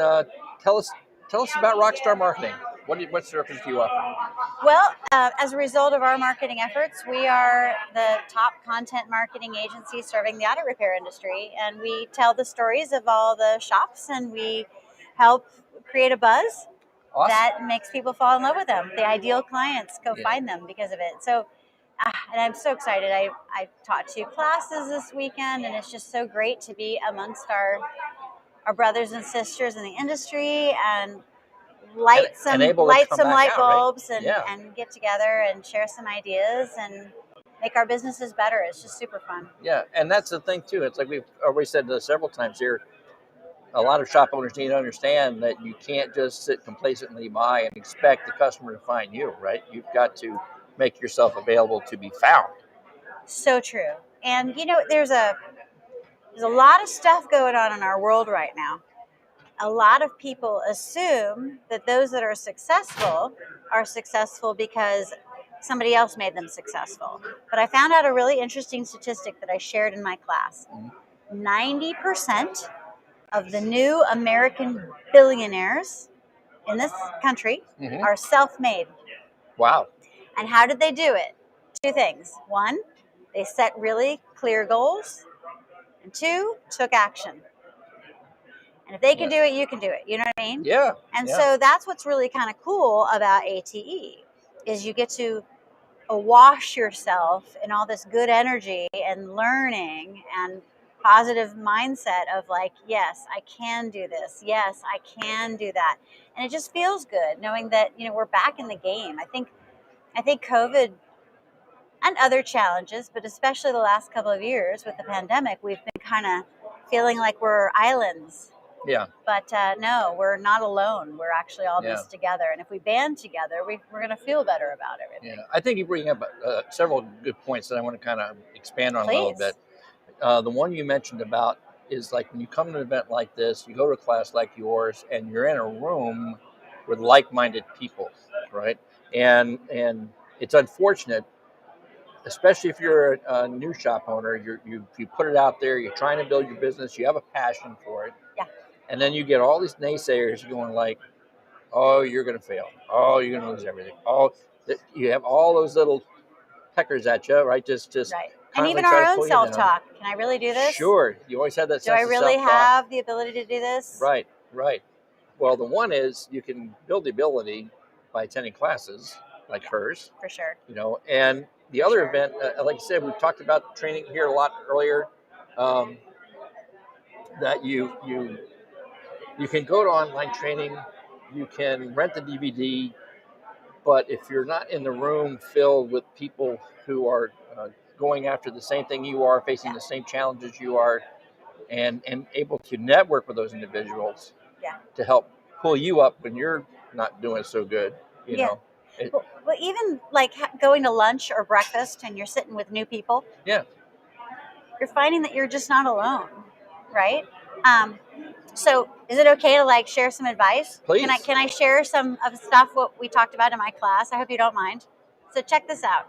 tell us about Rockstar Marketing. What service do you offer? Well, as a result of our marketing efforts, we are the top content marketing agency serving the auto repair industry, and we tell the stories of all the shops, and we help create a buzz that makes people fall in love with them. The ideal clients go find them because of it. So, and I'm so excited. I taught 2 classes this weekend, and it's just so great to be amongst our brothers and sisters in the industry and light some light bulbs and get together and share some ideas and make our businesses better. It's just super fun. Yeah, and that's the thing too. It's like we've already said several times here. A lot of shop owners need to understand that you can't just sit complacently by and expect the customer to find you, right? You've got to make yourself available to be found. So true. And there's a lot of stuff going on in our world right now. A lot of people assume that those that are successful because somebody else made them successful. But I found out a really interesting statistic that I shared in my class. 90% of the new American billionaires in this country are self-made. Wow. And how did they do it? 2 things. 1, they set really clear goals. And 2, took action. And if they can do it, you can do it. You know what I mean? Yeah. And so that's what's really kind of cool about ATE is you get to awash yourself in all this good energy and learning and positive mindset of like, yes, I can do this. Yes, I can do that. And it just feels good knowing that, we're back in the game. I think COVID and other challenges, but especially the last couple of years with the pandemic, we've been kind of feeling like we're islands. Yeah. But no, we're not alone. We're actually all this together. And if we band together, we're going to feel better about everything. Yeah, I think you bring up several good points that I want to kind of expand on a little bit. The one you mentioned about is like when you come to an event like this, you go to a class like yours, and you're in a room with like-minded people, right? And it's unfortunate, especially if you're a new shop owner, you put it out there, you're trying to build your business, you have a passion for it. Yeah. And then you get all these naysayers going like, oh, you're going to fail. Oh, you're going to lose everything. Oh, you have all those little peckers at you, right? Just right. And even our own self-talk. Can I really do this? Sure. You always have that sense of self-talk. Do I really have the ability to do this? Right. Well, the one is you can build the ability by attending classes like hers. For sure. And the other event, like I said, we've talked about training here a lot earlier, that you can go to online training, you can rent the DVD, but if you're not in the room filled with people who are going after the same thing you are, facing the same challenges you are, and able to network with those individuals to help pull you up when you're not doing so good, you know. Well, even like going to lunch or breakfast and you're sitting with new people. Yeah. You're finding that you're just not alone, right? So is it okay to like share some advice? Please. Can I share some of stuff what we talked about in my class? I hope you don't mind. So check this out.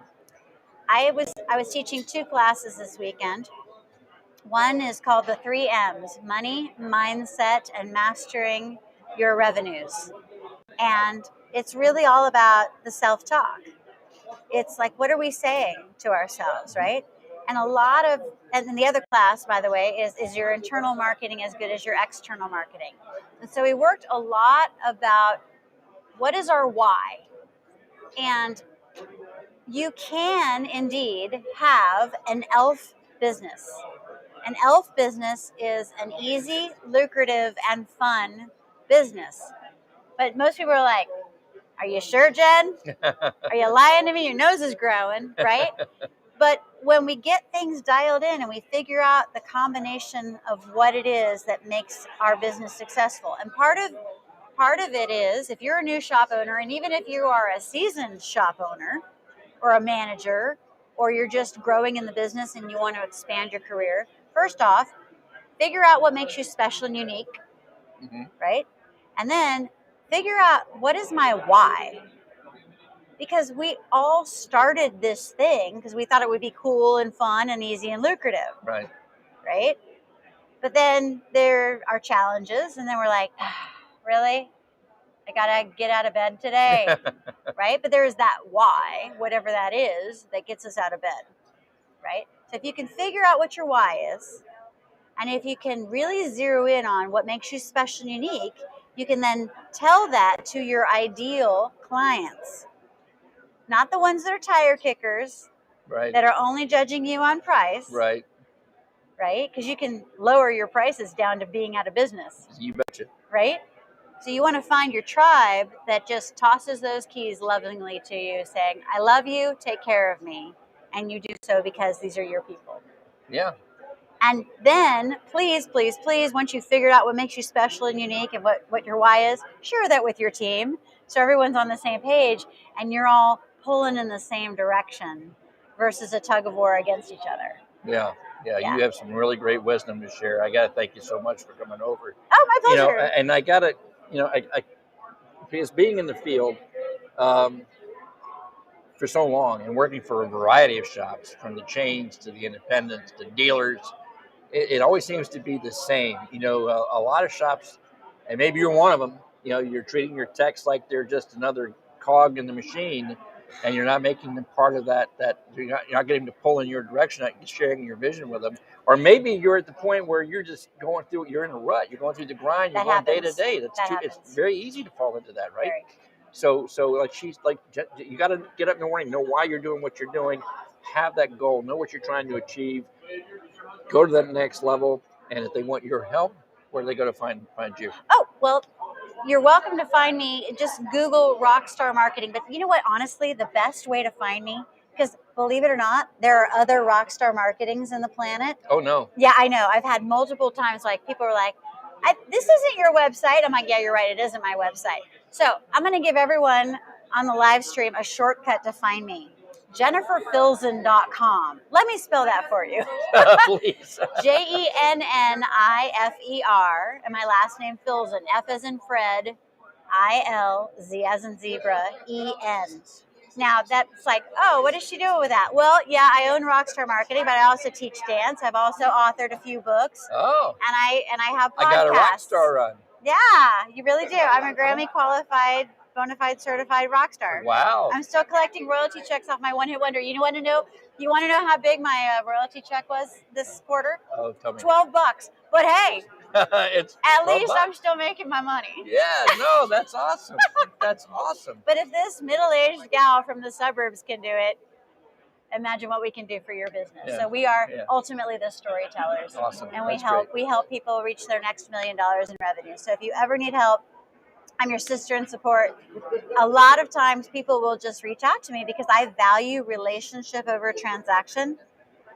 I was teaching 2 classes this weekend. One is called the 3 M's: money, mindset, and mastering your revenues. And it's really all about the self-talk. It's like, what are we saying to ourselves, right? And and the other class, by the way, is your internal marketing as good as your external marketing? And so we worked a lot about what is our why? And you can indeed have an ELF business. An ELF business is an easy, lucrative, and fun business. But most people are like, are you sure, Jen? Are you lying to me? Your nose is growing, right? But when we get things dialed in and we figure out the combination of what it is that makes our business successful, and part of it is, if you're a new shop owner, and even if you are a seasoned shop owner or a manager, or you're just growing in the business and you want to expand your career, first off, figure out what makes you special and unique, right? And then figure out, what is my why? Because we all started this thing because we thought it would be cool and fun and easy and lucrative. Right. Right? But then there are challenges, and then we're like, really? I gotta get out of bed today. Right? But there's that why, whatever that is, that gets us out of bed. Right? So if you can figure out what your why is, and if you can really zero in on what makes you special and unique, you can then tell that to your ideal clients. Not the ones that are tire kickers, right, that are only judging you on price. Right. Right? Because you can lower your prices down to being out of business. You betcha. Right? So you want to find your tribe that just tosses those keys lovingly to you, saying, I love you, take care of me. And you do so because these are your people. Yeah. And then, please, please, please, once you've figured out what makes you special and unique and what your why is, share that with your team so everyone's on the same page and you're all pulling in the same direction versus a tug of war against each other. Yeah. You have some really great wisdom to share. I got to thank you so much for coming over. Oh, my pleasure. And I got to, I because being in the field for so long and working for a variety of shops, from the chains to the independents to dealers, it always seems to be the same. A lot of shops, and maybe you're one of them, you're treating your techs like they're just another cog in the machine, and you're not making them part of that you're not getting to pull in your direction, not sharing your vision with them. Or maybe you're at the point where you're just going through, you're in a rut, you're going through the grind, you're going day to day. It's very easy to fall into that, right? Very. So like she's like, you got to get up in the morning, know why you're doing what you're doing, have that goal, know what you're trying to achieve, go to that next level, and if they want your help, where do they go to find you? Oh, well, you're welcome to find me. Just Google Rockstar Marketing. But you know what? Honestly, the best way to find me, because believe it or not, there are other Rockstar Marketings in the planet. Oh, no. Yeah, I know. I've had multiple times, like, people are like, this isn't your website. I'm like, yeah, you're right. It isn't my website. So I'm going to give everyone on the live stream a shortcut to find me. JenniferFilzen.com. Let me spell that for you. Please. JenniFer, and my last name Filzen. F as in Fred, IL, Z as in zebra, EN. Now that's like, oh, what is she doing with that? Well, yeah, I own Rockstar Marketing, but I also teach dance. I've also authored a few books. Oh. And I have podcasts. I got a Rockstar run. Yeah, you really do. I'm a Grammy qualified, bona fide certified rock star. Wow. I'm still collecting royalty checks off my one hit wonder. You want to know how big my royalty check was this quarter? Oh, tell me. $12. But hey, it's at least $12. I'm still making my money. Yeah, no, that's awesome. That's awesome. But if this middle-aged gal from the suburbs can do it, imagine what we can do for your business. Yeah. So we are ultimately the storytellers. Awesome. And we help people reach their next $1 million in revenue. So if you ever need help, I'm your sister in support. A lot of times people will just reach out to me because I value relationship over transaction.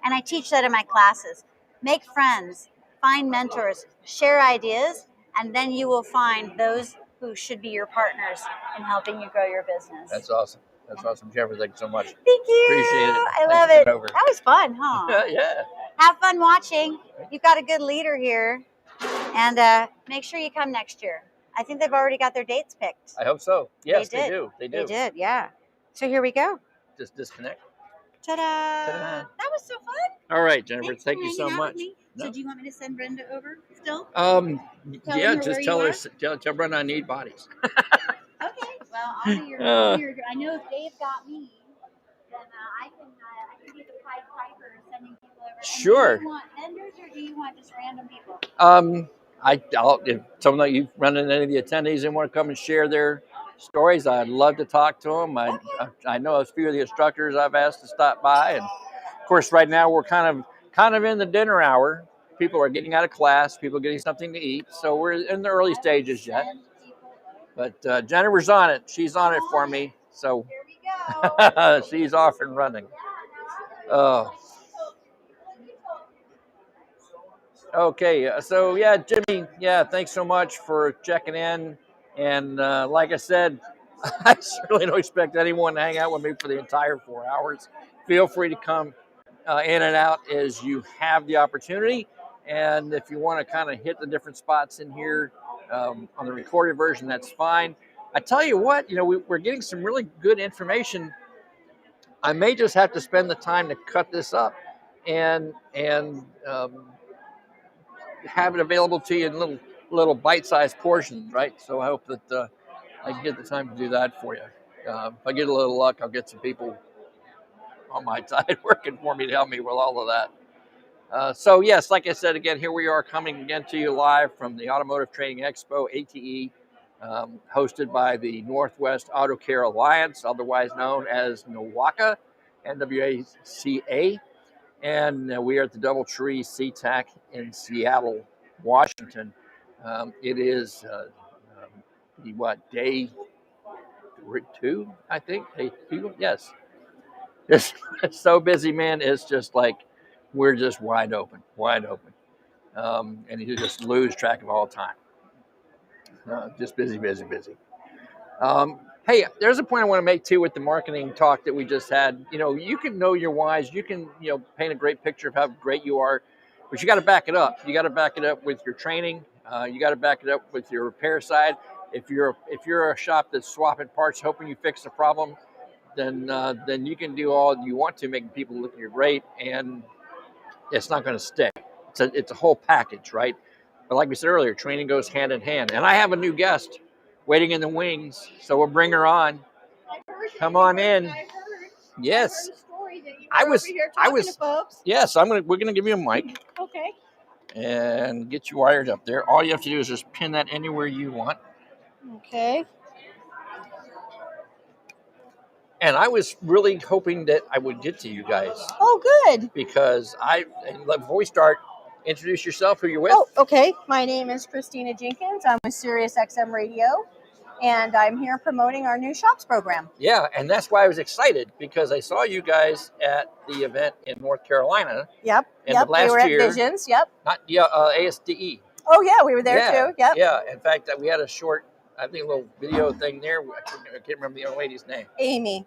And I teach that in my classes. Make friends, find mentors, share ideas, and then you will find those who should be your partners in helping you grow your business. That's awesome. That's awesome. Jennifer, thank you so much. Thank you. Appreciate it. I love it. That was fun, huh? Yeah. Have fun watching. You've got a good leader here. And make sure you come next year. I think they've already got their dates picked. I hope so. Yes, they do. They did, yeah. So here we go. Just disconnect. Ta-da. Ta-da. That was so fun. All right, Jennifer, thank you so much. No. So do you want me to send Brenda over still? Just tell her Brenda I need bodies. Okay. Well, I'll be your I know if Dave got me, then I can be the Pied Piper sending people over. Sure. Do you want vendors or do you want just random people? If some of you run into any of the attendees and want to come and share their stories, I'd love to talk to them. I know a few of the instructors I've asked to stop by, and of course, right now we're kind of in the dinner hour. People are getting out of class, people getting something to eat, so we're in the early stages yet. But Jennifer's on it. She's on it for me, so here we go. she's off and running. Uh, okay, so yeah, Jimmy, yeah, thanks so much for checking in. And like I said, I certainly don't expect anyone to hang out with me for the entire 4 hours. Feel free to come in and out as you have the opportunity. And if you want to kind of hit the different spots in here on the recorded version, that's fine. I tell you what, we're getting some really good information. I may just have to spend the time to cut this up and have it available to you in little bite-sized portions, right? So I hope that I can get the time to do that for you. If I get a little luck, I'll get some people on my side working for me to help me with all of that. So yes, like I said, again, here we are coming again to you live from the Automotive Training Expo, ATE, hosted by the Northwest Auto Care Alliance, otherwise known as NWACA, NWACA. And we are at the Doubletree SeaTac in Seattle, Washington. It is day 2, I think. Day 2, yes. It's so busy, man. It's just like we're just wide open, and you just lose track of all time. Just busy. Hey, there's a point I want to make too with the marketing talk that we just had. You can know your whys. You can, paint a great picture of how great you are, but you got to back it up. You got to back it up with your training. You got to back it up with your repair side. If you're a shop that's swapping parts, hoping you fix the problem, then you can do all you want to, making people look you're great, and it's not going to stick. It's a whole package, right? But like we said earlier, training goes hand in hand. And I have a new guest waiting in the wings, so we'll bring her on. Come on in. Yes. I was. Yes, we're gonna give you a mic. Okay. And get you wired up there. All you have to do is just pin that anywhere you want. Okay. And I was really hoping that I would get to you guys. Oh, good. Because before we start, introduce yourself, who you're with. Oh, okay. My name is Christina Jenkins. I'm with Siriusxm Radio, and I'm here promoting our new shops program. Yeah, and that's why I was excited, because I saw you guys at the event in North Carolina. Yep. Last we were year, at Visions. Yep. ASDE. Oh, yeah, we were there too. Yep. Yeah. In fact, we had a short, I think, a little video thing there. I can't remember the young lady's name. Amy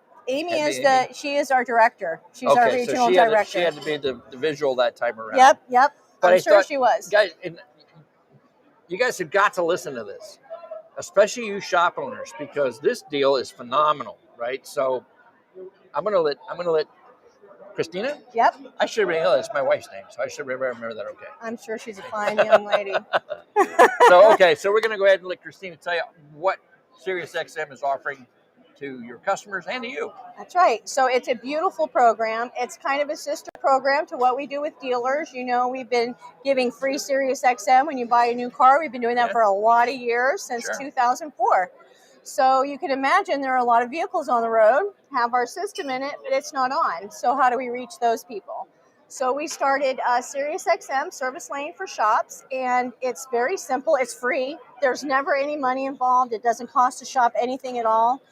she is our director. She's our regional so director. She had to be the visual that time around. Yep. But I'm sure she was. Guys, you guys have got to listen to this, especially you shop owners, because this deal is phenomenal, right? So I'm gonna let Christina. Yep. I should remember that's my wife's name, so I should remember that. Okay. I'm sure she's a fine young lady. So we're gonna go ahead and let Christina tell you what Siriusxm is offering to your customers and to you. That's right. So it's a beautiful program. It's kind of a sister program to what we do with dealers. We've been giving free Siriusxm when you buy a new car. We've been doing that for a lot of years, since 2004. So you can imagine there are a lot of vehicles on the road, have our system in it, but it's not on. So how do we reach those people? So we started Siriusxm Service Lane for shops, and it's very simple. It's free. There's never any money involved. It doesn't cost a shop anything at all.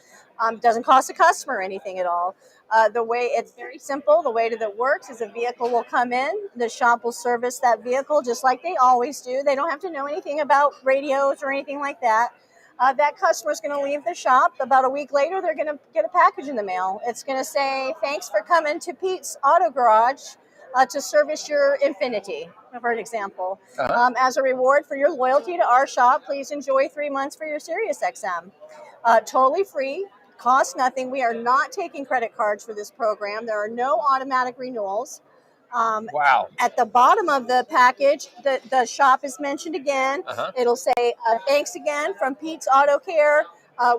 Doesn't cost a customer anything at all. It's very simple. The way that it works is a vehicle will come in, the shop will service that vehicle just like they always do. They don't have to know anything about radios or anything like that. That customer is going to leave the shop. About a week later, they're going to get a package in the mail. It's going to say, thanks for coming to Pete's Auto Garage to service your Infiniti, for an example. As a reward for your loyalty to our shop, please enjoy 3 months for your Siriusxm. Totally free. Costs nothing. We are not taking credit cards for this program. There are no automatic renewals. Wow. At the bottom of the package, the shop is mentioned again. It'll say, thanks again from Pete's Auto Care.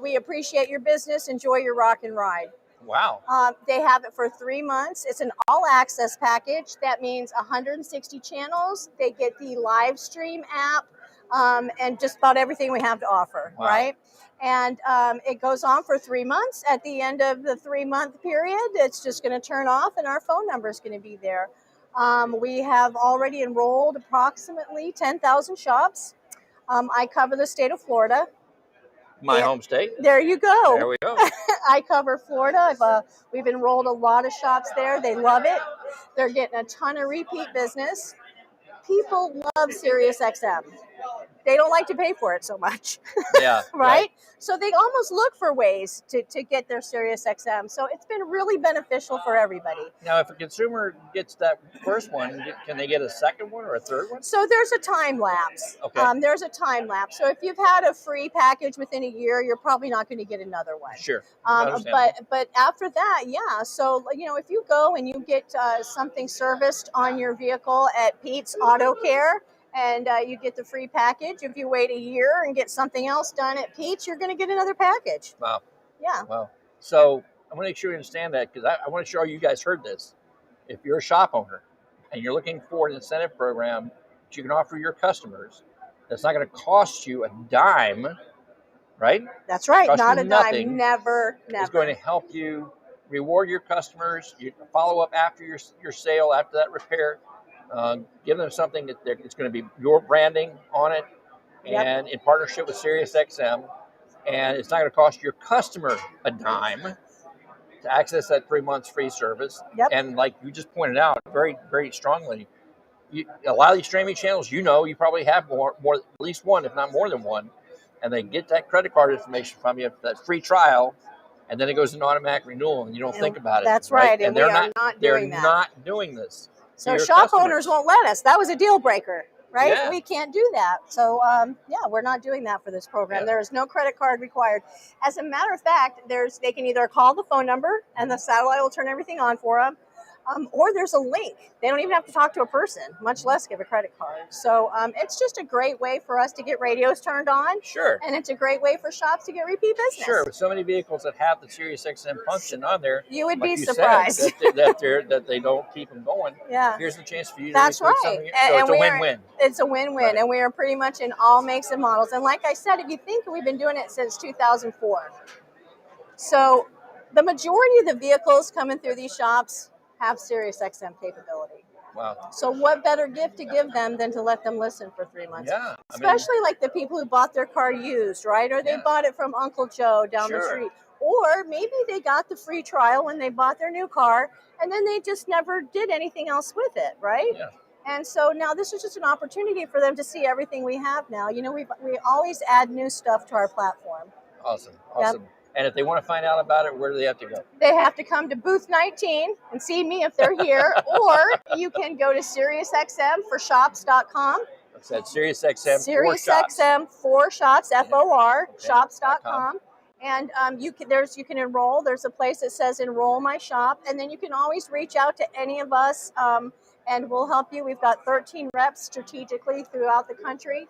We appreciate your business. Enjoy your rock and ride. Wow. They have it for 3 months. It's an all-access package. That means 160 channels. They get the live stream app and just about everything we have to offer, right? And it goes on for 3 months. At the end of the 3-month period, it's just going to turn off and our phone number is going to be there. We have already enrolled approximately 10,000 shops. I cover the state of Florida. My home state. There you go. There we go. I cover Florida. We've enrolled a lot of shops there. They love it. They're getting a ton of repeat business. People love Siriusxm. They don't like to pay for it so much. Yeah. Right? So they almost look for ways to get their Siriusxm. So it's been really beneficial for everybody. Now, if a consumer gets that first one, can they get a second one or a third one? So there's a time lapse. Okay. There's a time lapse. So if you've had a free package within a year, you're probably not going to get another one. Sure. But after that, yeah. So, you know, if you go and you get something serviced on your vehicle at Pete's Auto Care, and you get the free package. If you wait a year and get something else done at Pete's, you're going to get another package. Wow. Yeah. Wow. So I want to make sure you understand that, because I want to show you guys heard this. If you're a shop owner and you're looking for an incentive program that you can offer your customers, that's not going to cost you a dime, right? That's right. Cost Not you a nothing. dime. Never. It's going to help you reward your customers. You follow up after your sale, after that repair. Give them something that it's going to be your branding on it, and in partnership with Siriusxm, and it's not going to cost your customer a dime to access that 3 months free service. And like you just pointed out very, very strongly, a lot of these streaming channels, you probably have more at least one, if not more than one, and they get that credit card information from you, that free trial, and then it goes into automatic renewal, and you don't think about it. That's right. And they're not doing that. They're not doing this. So shop owners won't let us. That was a deal breaker, right? Yeah. We can't do that. So, we're not doing that for this program. There is no credit card required. As a matter of fact, they can either call the phone number and the satellite will turn everything on for them, or there's a link. They don't even have to talk to a person, much less give a credit card. So it's just a great way for us to get radios turned on. Sure. And it's a great way for shops to get repeat business. Sure. With so many vehicles that have the Siriusxm function on there, you would like be surprised that they don't keep them going. Yeah. Here's the chance for you to That's right. So it's a win-win. It's a win-win, and we are pretty much in all makes and models. And like I said, if you think, we've been doing it since 2004. So the majority of the vehicles coming through these shops have Siriusxm capability. Wow. So what better gift to give them than to let them listen for 3 months? Yeah. Especially like the people who bought their car used, right? Or they bought it from Uncle Joe down the street. Or maybe they got the free trial when they bought their new car, and then they just never did anything else with it, right? Yeah. And so now this is just an opportunity for them to see everything we have now. You know, we always add new stuff to our platform. Awesome. Awesome. Yep. And if they want to find out about it, where do they have to go? They have to come to booth 19 and see me if they're here, or you can go to SiriusXM4shops.com. That's that Siriusxm for shops, FOR, shops.com. And you can enroll. There's a place that says enroll my shop, and then you can always reach out to any of us, and we'll help you. We've got 13 reps strategically throughout the country.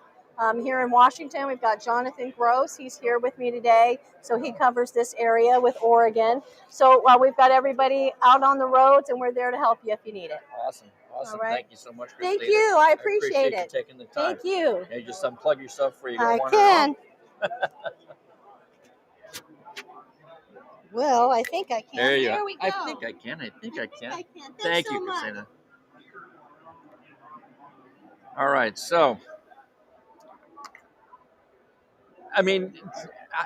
Here in Washington, we've got Jonathan Gross. He's here with me today. So he covers this area with Oregon. So we've got everybody out on the roads, and we're there to help you if you need it. Awesome. Awesome. All right. Thank you so much, Christina. Thank you. I appreciate it. You taking the time. Thank you. You just unplug yourself before you go I on. can. Well, I think I can. There we go. I think I can. I think I can. Thank you, so much. Christina. All right. So, I mean,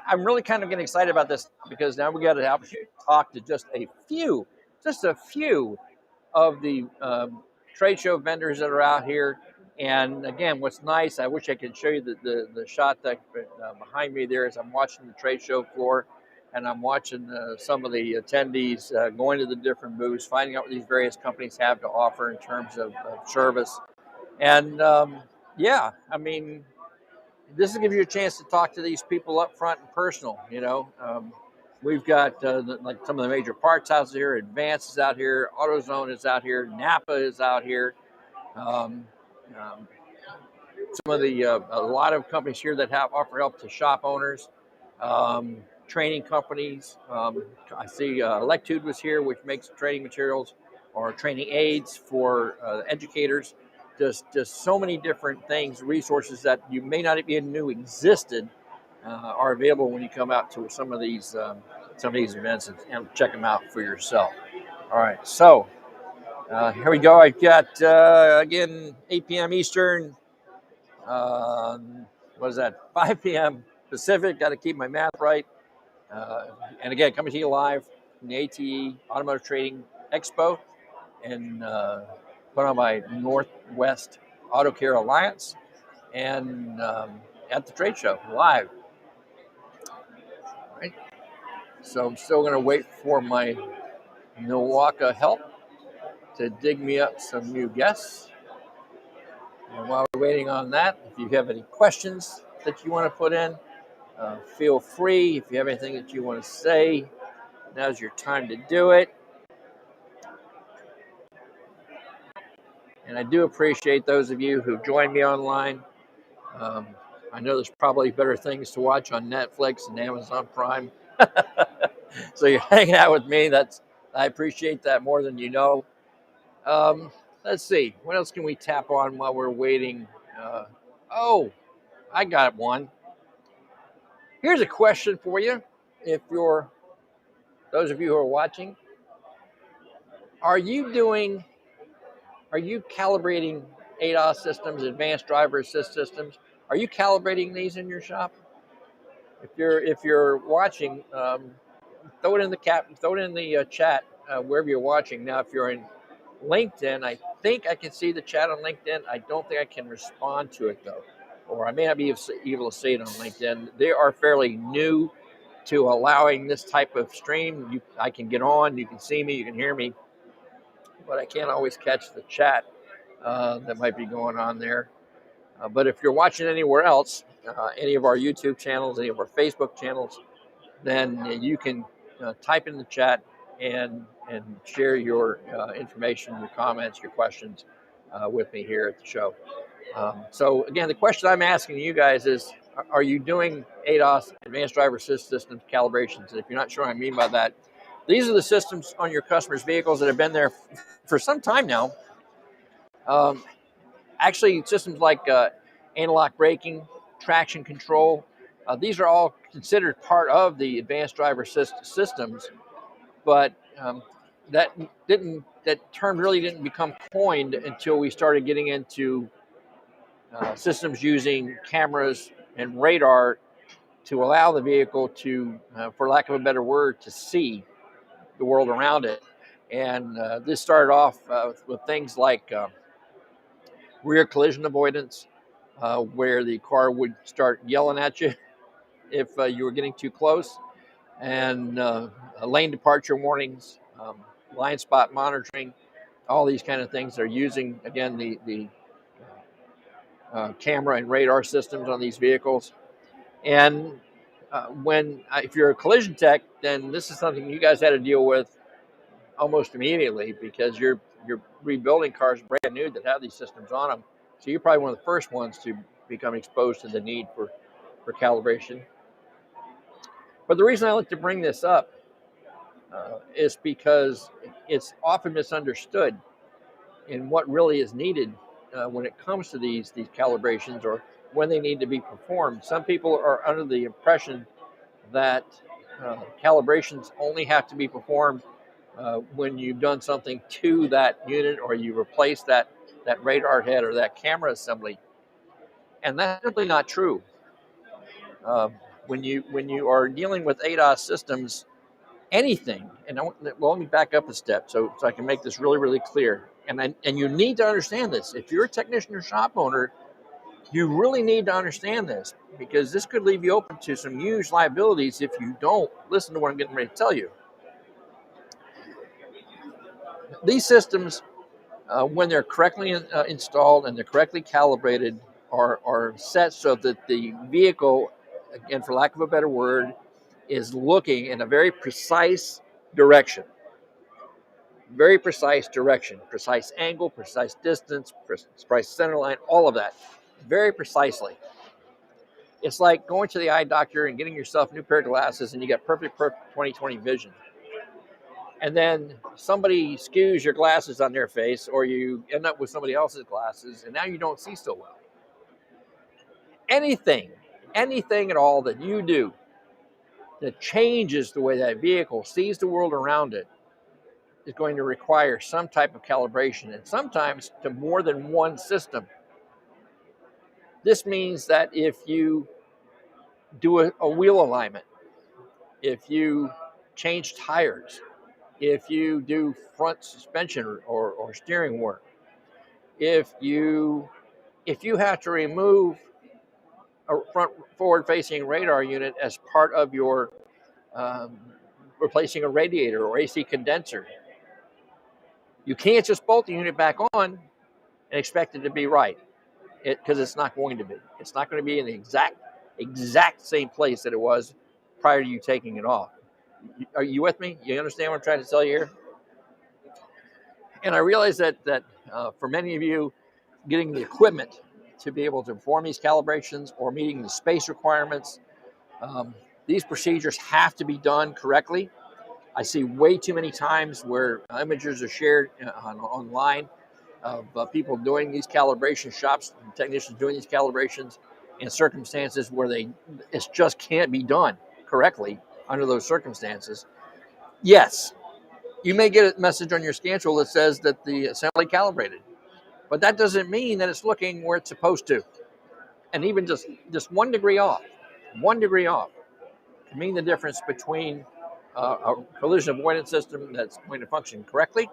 I'm really kind of getting excited about this, because now we got to talk to just a few of the trade show vendors that are out here. And again, what's nice, I wish I could show you the shot that behind me there, as I'm watching the trade show floor, and I'm watching some of the attendees going to the different booths, finding out what these various companies have to offer in terms of service. And I mean, this will give you a chance to talk to these people up front and personal. You know, we've got like some of the major parts houses here. Advance is out here. AutoZone is out here. NAPA is out here. Some of the a lot of companies here that offer help to shop owners, training companies. I see Electude was here, which makes training materials or training aids for educators. Just so many different things, resources that you may not even knew existed are available when you come out to some of these events and check them out for yourself. All right, so here we go. I've got again 8 p.m. Eastern. What is that? 5 p.m. Pacific. Got to keep my math right. And again, coming to you live from the ATE Automotive Trading Expo. and put on my Northwest Auto Care Alliance and at the trade show live. Right? So I'm still going to wait for my NWACA help to dig me up some new guests. And while we're waiting on that, if you have any questions that you want to put in, feel free. If you have anything that you want to say, now's your time to do it. And I do appreciate those of you who joined me online. I know there's probably better things to watch on Netflix and Amazon Prime. So you're hanging out with me. I appreciate that more than you know. Let's see. What else can we tap on while we're waiting? I got one. Here's a question for you. Those of you who are watching, are you calibrating ADAS systems, advanced driver assist systems? Are you calibrating these in your shop? If you're watching, throw it in the chat wherever you're watching. Now, if you're in LinkedIn, I think I can see the chat on LinkedIn. I don't think I can respond to it though, or I may not be able to see it on LinkedIn. They are fairly new to allowing this type of stream. I can get on, you can see me, you can hear me, but I can't always catch the chat that might be going on there. But if you're watching anywhere else, any of our YouTube channels, any of our Facebook channels, then you can type in the chat and share your information, your comments, your questions with me here at the show. So again, the question I'm asking you guys is, are you doing ADAS, Advanced Driver Assist Systems calibrations? And if you're not sure what I mean by that, these are the systems on your customers' vehicles that have been there for some time now. Actually, systems like anti-lock braking, traction control, these are all considered part of the advanced driver systems, but that term really didn't become coined until we started getting into systems using cameras and radar to allow the vehicle to, for lack of a better word, to see the world around it. And this started off with things like rear collision avoidance, where the car would start yelling at you if you were getting too close, and lane departure warnings, blind spot monitoring, all these kind of things are using, again, the camera and radar systems on these vehicles. And if you're a collision tech, then this is something you guys had to deal with almost immediately, because you're rebuilding cars brand new that have these systems on them. So you're probably one of the first ones to become exposed to the need for calibration. But the reason I like to bring this up is because it's often misunderstood in what really is needed when it comes to these calibrations, or when they need to be performed. Some people are under the impression that calibrations only have to be performed when you've done something to that unit, or you replace that radar head or that camera assembly, and that's simply not true. When you are dealing with ADAS systems, anything, and let me back up a step so I can make this really, really clear. And you need to understand this. If you're a technician or shop owner, you really need to understand this, because this could leave you open to some huge liabilities if you don't listen to what I'm getting ready to tell you. These systems, when they're correctly installed and they're correctly calibrated, are set so that the vehicle, again, for lack of a better word, is looking in a very precise direction. Very precise direction, precise angle, precise distance, precise center line, all of that, very precisely. It's like going to the eye doctor and getting yourself a new pair of glasses, and you got perfect 20/20 vision. And then somebody skews your glasses on their face, or you end up with somebody else's glasses, and now you don't see so well. Anything at all that you do that changes the way that vehicle sees the world around it is going to require some type of calibration, and sometimes to more than one system. This means that if you do a wheel alignment, if you change tires, if you do front suspension or steering work, if you have to remove a front forward-facing radar unit as part of your replacing a radiator or AC condenser, you can't just bolt the unit back on and expect it to be right, because it's not going to be. It's not going to be in the exact same place that it was prior to you taking it off. Are you with me? You understand what I'm trying to tell you here? And I realize that for many of you, getting the equipment to be able to perform these calibrations or meeting the space requirements, these procedures have to be done correctly. I see way too many times where images are shared online of people doing these calibration shops, technicians doing these calibrations in circumstances where it just can't be done correctly under those circumstances. Yes, you may get a message on your scan tool that says that the assembly calibrated, but that doesn't mean that it's looking where it's supposed to. And even just 1 degree off can mean the difference between a collision avoidance system that's going to function correctly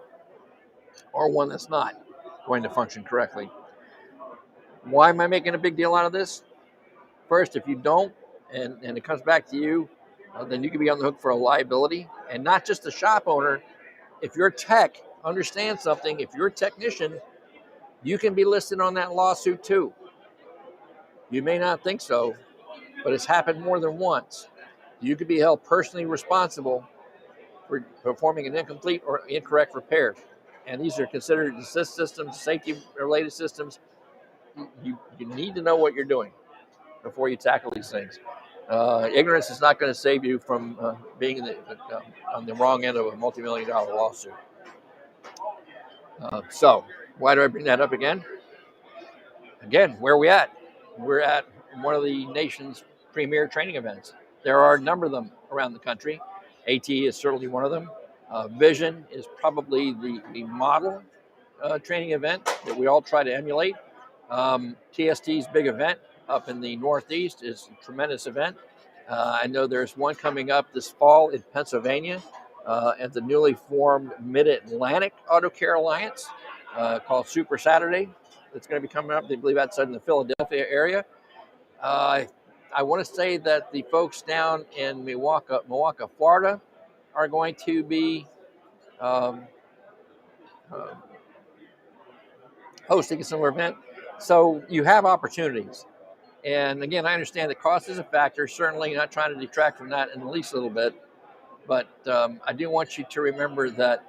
or one that's not going to function correctly. Why am I making a big deal out of this? First, if you don't, and it comes back to you, then you can be on the hook for a liability. And not just the shop owner. If your tech understands something, if you're a technician, you can be listed on that lawsuit too. You may not think so, but it's happened more than once. You could be held personally responsible for performing an incomplete or incorrect repair. And these are considered assist systems, safety-related systems. You need to know what you're doing before you tackle these things. Ignorance is not going to save you from being on the wrong end of a multi-million-dollar lawsuit. So why do I bring that up again? Again, where are we at? We're at one of the nation's premier training events. There are a number of them around the country. AT is certainly one of them. Vision is probably the model training event that we all try to emulate. TST's big event up in the Northeast is a tremendous event. I know there's one coming up this fall in Pennsylvania at the newly formed Mid-Atlantic Auto Care Alliance called Super Saturday. That's going to be coming up. They believe outside in the Philadelphia area. I want to say that the folks down in NWACA, Florida, are going to be hosting a similar event. So you have opportunities. And again, I understand that cost is a factor. Certainly not trying to detract from that in the least little bit. But I do want you to remember that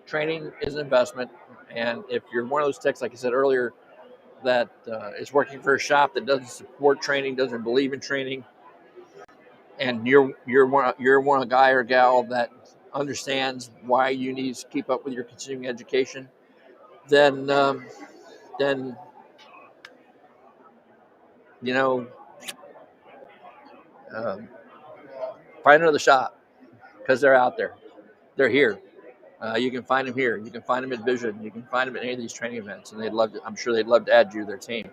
training is an investment. And if you're one of those techs, like I said earlier, that is working for a shop that doesn't support training, doesn't believe in training, and you're one a guy or gal that understands why you need to keep up with your continuing education, then find another shop, because they're out there, they're here. You can find them here. You can find them at Vision. You can find them at any of these training events, and I'm sure they'd love to add you to their team.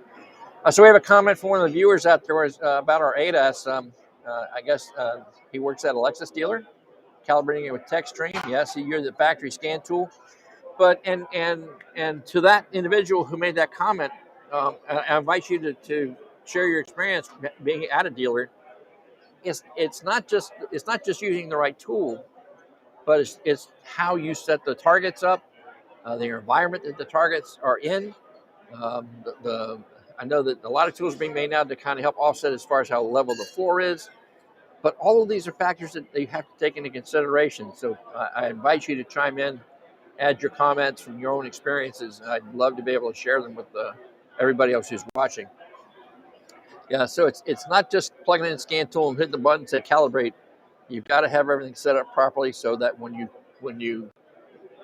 So we have a comment from one of the viewers out there about our ADAS. I guess he works at a Lexus dealer, calibrating it with TechStream. Yes, he used the factory scan tool. But and to that individual who made that comment, I invite you to share your experience being at a dealer. It's not just using the right tool, but it's how you set the targets up, the environment that the targets are in. I know that a lot of tools are being made now to kind of help offset as far as how level the floor is, but all of these are factors that you have to take into consideration. So I invite you to chime in, add your comments from your own experiences. I'd love to be able to share them with everybody else who's watching. Yeah, so it's not just plugging in a scan tool and hitting the button to calibrate. You've got to have everything set up properly so that when you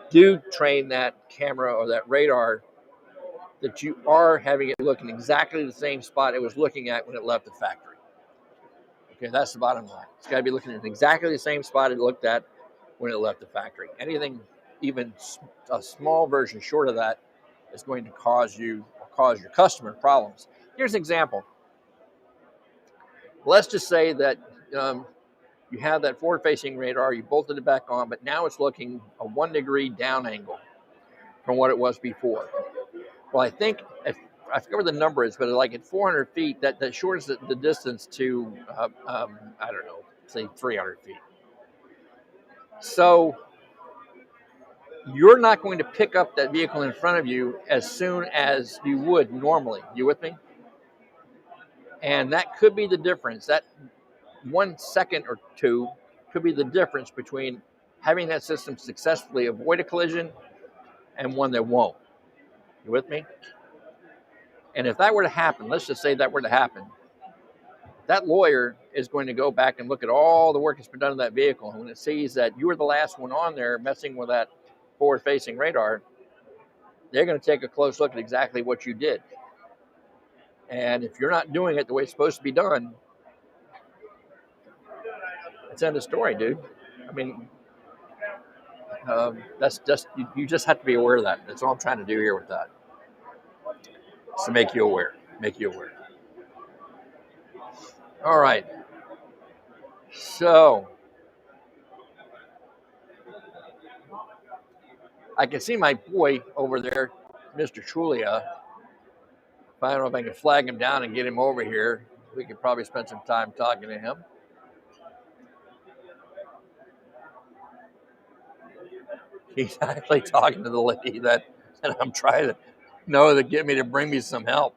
do train that camera or that radar, that you are having it look in exactly the same spot it was looking at when it left the factory. Okay, that's the bottom line. It's got to be looking at exactly the same spot it looked at when it left the factory. Anything, even a small version short of that, is going to cause your customer problems. Here's an example. Let's just say that You have that forward-facing radar, you bolted it back on, but now it's looking a 1 degree down angle from what it was before. Well, I think, I forget what the number is, but like at 400 feet, that shortens the distance to, I don't know, say 300 feet. So you're not going to pick up that vehicle in front of you as soon as you would normally. You with me? And that could be the difference. That 1 second or two could be the difference between having that system successfully avoid a collision and one that won't. You with me? And if that were to happen, let's just say that were to happen, that lawyer is going to go back and look at all the work that's been done in that vehicle. And when it sees that you were the last one on there messing with that forward-facing radar, they're going to take a close look at exactly what you did. And if you're not doing it the way it's supposed to be done, it's end of story, dude. I mean, that's just, you just have to be aware of that. That's all I'm trying to do here with that. It's to make you aware. Make you aware. All right. So I can see my boy over there, Mr. Trulia. I don't know if I can flag him down and get him over here. We could probably spend some time talking to him. He's actually talking to the lady that I'm trying to know to get me to bring me some help.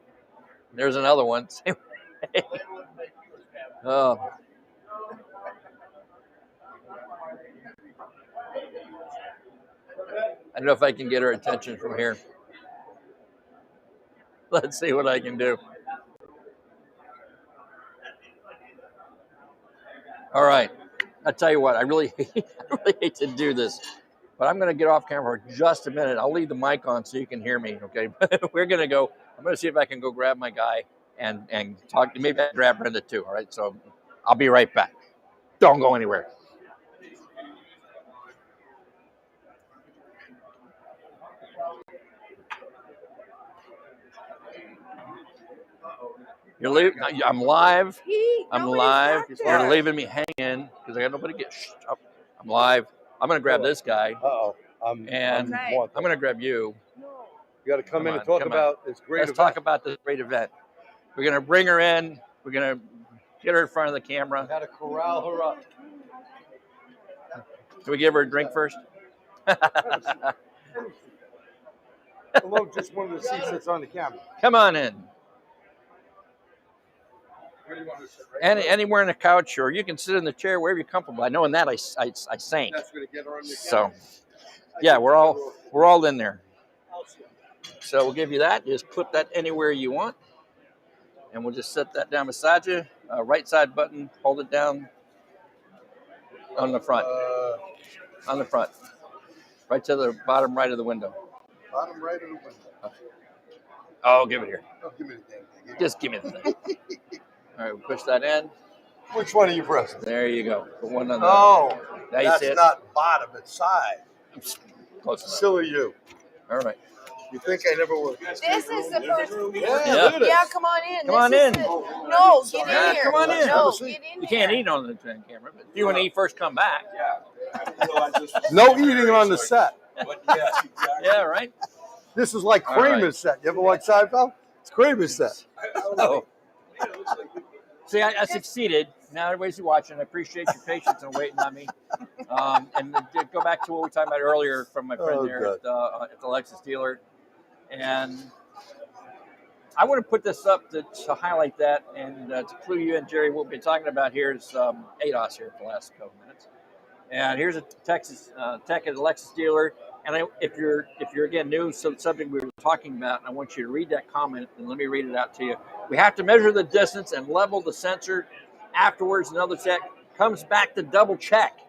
There's another one. Oh. I don't know if I can get her attention from here. Let's see what I can do. All right. I'll tell you what, I really hate to do this, but I'm going to get off camera for just a minute. I'll leave the mic on so you can hear me, okay? We're going to go. I'm going to see if I can go grab my guy and talk to, maybe I can grab Brenda too, all right? So I'll be right back. Don't go anywhere. You're leaving. I'm live. I'm live. You're leaving me hanging because I got nobody to get. I'm live. I'm going to grab this guy. I'm going to grab you. You got to come in and talk about this great event. Let's talk about this great event. We're going to bring her in. We're going to get her in front of the camera. Got to corral her up. Can we give her a drink first? Hello, just one of the seats that's on the camera. Come on in. Anywhere on the couch, or you can sit in the chair wherever you're comfortable. I know in that I sank. So, yeah, we're all in there. So we'll give you that. Just put that anywhere you want, and we'll just set that down beside you. Right side button, hold it down on the front. On the front, right to the bottom right of the window. Bottom right of the window. Oh, give it here. Oh, give me the thing. Just give me the thing. All right, we'll push that in. Which one are you pressing? There you go. The one on the. Oh, now that's not bottom, it's side. Close enough. Silly you. All right. You think I never will? This is the first. Yeah, Come on in. Come on in. No, get in here. Come on in. No, get in You can't eat on the camera, but if you want to eat first, come back. No eating on the set. Yeah, right. This is like Kramer's set. You ever watch Seinfeld? It's Kramer's set. Oh. See, I succeeded. Now everybody's watching. I appreciate your patience and waiting on me. And go back to what we were talking about earlier from my friend there at the Lexus dealer. And I want to put this up to highlight that and to clue you in, Jerry. What we've been talking about here is ADAS here for the last couple minutes. And here's a Texas tech at a Lexus dealer. And if you're again new to the subject we were talking about, I want you to read that comment and let me read it out to you. We have to measure the distance and level the sensor. Afterwards, another tech comes back to double check.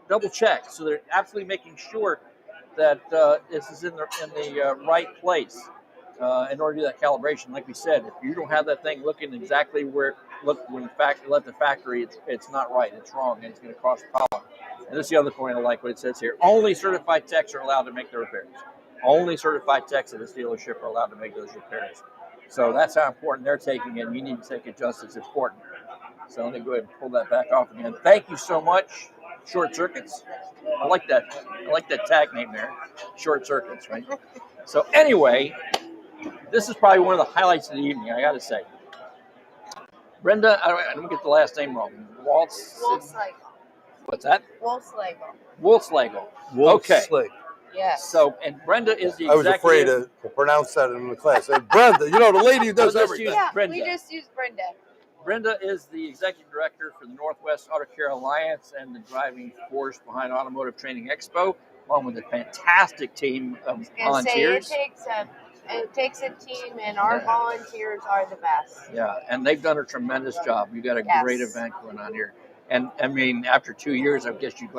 So they're absolutely making sure that this is in the right place in order to do that calibration. Like we said, if you don't have that thing looking exactly where let the factory, it's not right. It's wrong, and it's going to cause a problem. And this is the other point I like what it says here. Only certified techs are allowed to make the repairs. Only certified techs at this dealership are allowed to make those repairs. So that's how important they're taking it. You need to take it just as important. So let me go ahead and pull that back off again. Thank you so much, Short Circuits. I like that. I like that tag name there, Short Circuits, right? So anyway, this is probably one of the highlights of the evening, I got to say. Brenda, I don't get the last name wrong. Wolfslegel. What's that? Wolfslegel. Wolfslegel. Okay. Yes. So, and Brenda is the I was afraid executive. to pronounce that in the class. Brenda, you know, the lady who does Let's everything. use Yeah, Brenda. we just use Brenda. Brenda is the executive director for the Northwest Auto Care Alliance and the driving force behind Automotive Training Expo, along with a fantastic team of volunteers. It takes a team, and our volunteers are the best. Yeah, and they've done a tremendous job. You got a great event going on here. And I mean, after 2 years, I guess you're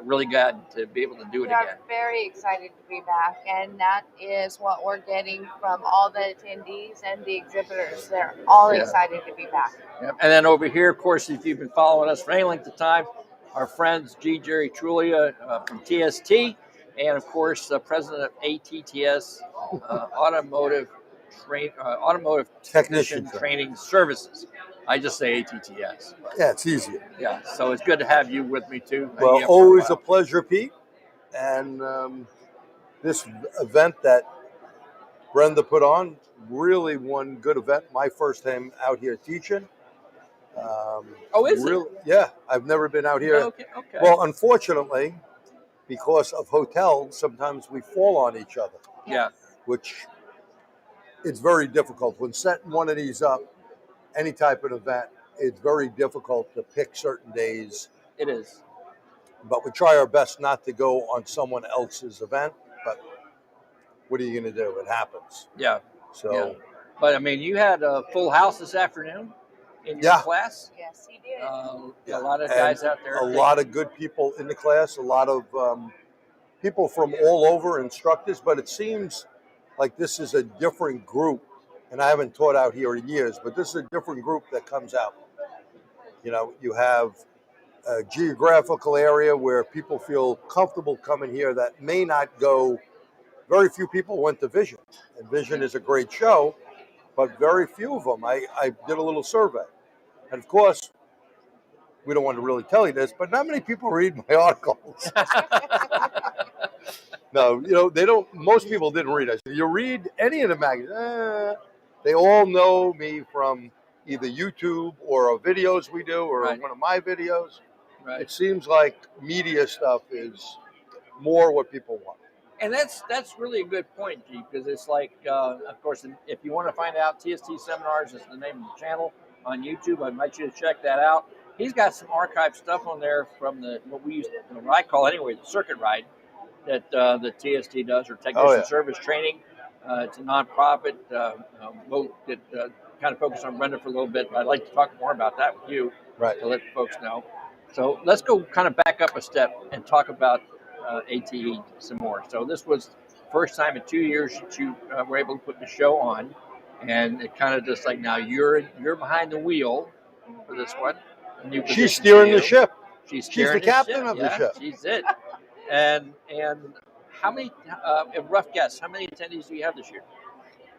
really glad to be able to do it again. We are very excited to be back, and that is what we're getting from all the attendees and the exhibitors. They're all excited to be back. Yep. And then over here, of course, if you've been following us for any length of time, our friends Jerry Trulia from TST, and of course, the president of ATTS, Automotive Technician Training Services. I just say ATTS. Yeah, it's easier. Yeah, so it's good to have you with me too. Well, always a pleasure, Pete. And this event that Brenda put on, really one good event. My first time out here teaching. Is it? Yeah, I've never been out here. Okay. Well, unfortunately, because of hotels, sometimes we fall on each other. Yeah. Which it's very difficult. When setting one of these up, any type of event, it's very difficult to pick certain days. It is. But we try our best not to go on someone else's event. But what are you going to do? It happens. Yeah. So. Yeah. But I mean, you had a full house this afternoon in your class. Yes, he did. A lot of guys out there. A lot of good people in the class. A lot of people from all over, instructors. But it seems like this is a different group. And I haven't taught out here in years, but this is a different group that comes out. You know, you have a geographical area where people feel comfortable coming here that may not go. Very few people went to Vision, and Vision is a great show, but very few of them. I did a little survey, and of course, we don't want to really tell you this, but not many people read my articles. No, you know, they don't. Most people didn't read it. You read any of the magazines. They all know me from either YouTube or videos we do or one of my videos. Right. It seems like media stuff is more what people want. And that's really a good point, G, because it's like, of course, if you want to find out, TST Seminars is the name of the channel on YouTube. I invite you to check that out. He's got some archived stuff on there from what I call anyway, the circuit ride that the TST does, or Technician Service Training. It's a nonprofit vote that kind of focused on Brenda for a little bit, but I'd like to talk more about that with you to let folks know. So let's go kind of back up a step and talk about ATE some more. So this was the first time in 2 years that you were able to put the show on, and it kind of just like now you're behind the wheel for this one. She's steering the ship. She's the captain of the ship. She's it. And how many, a rough guess, how many attendees do you have this year?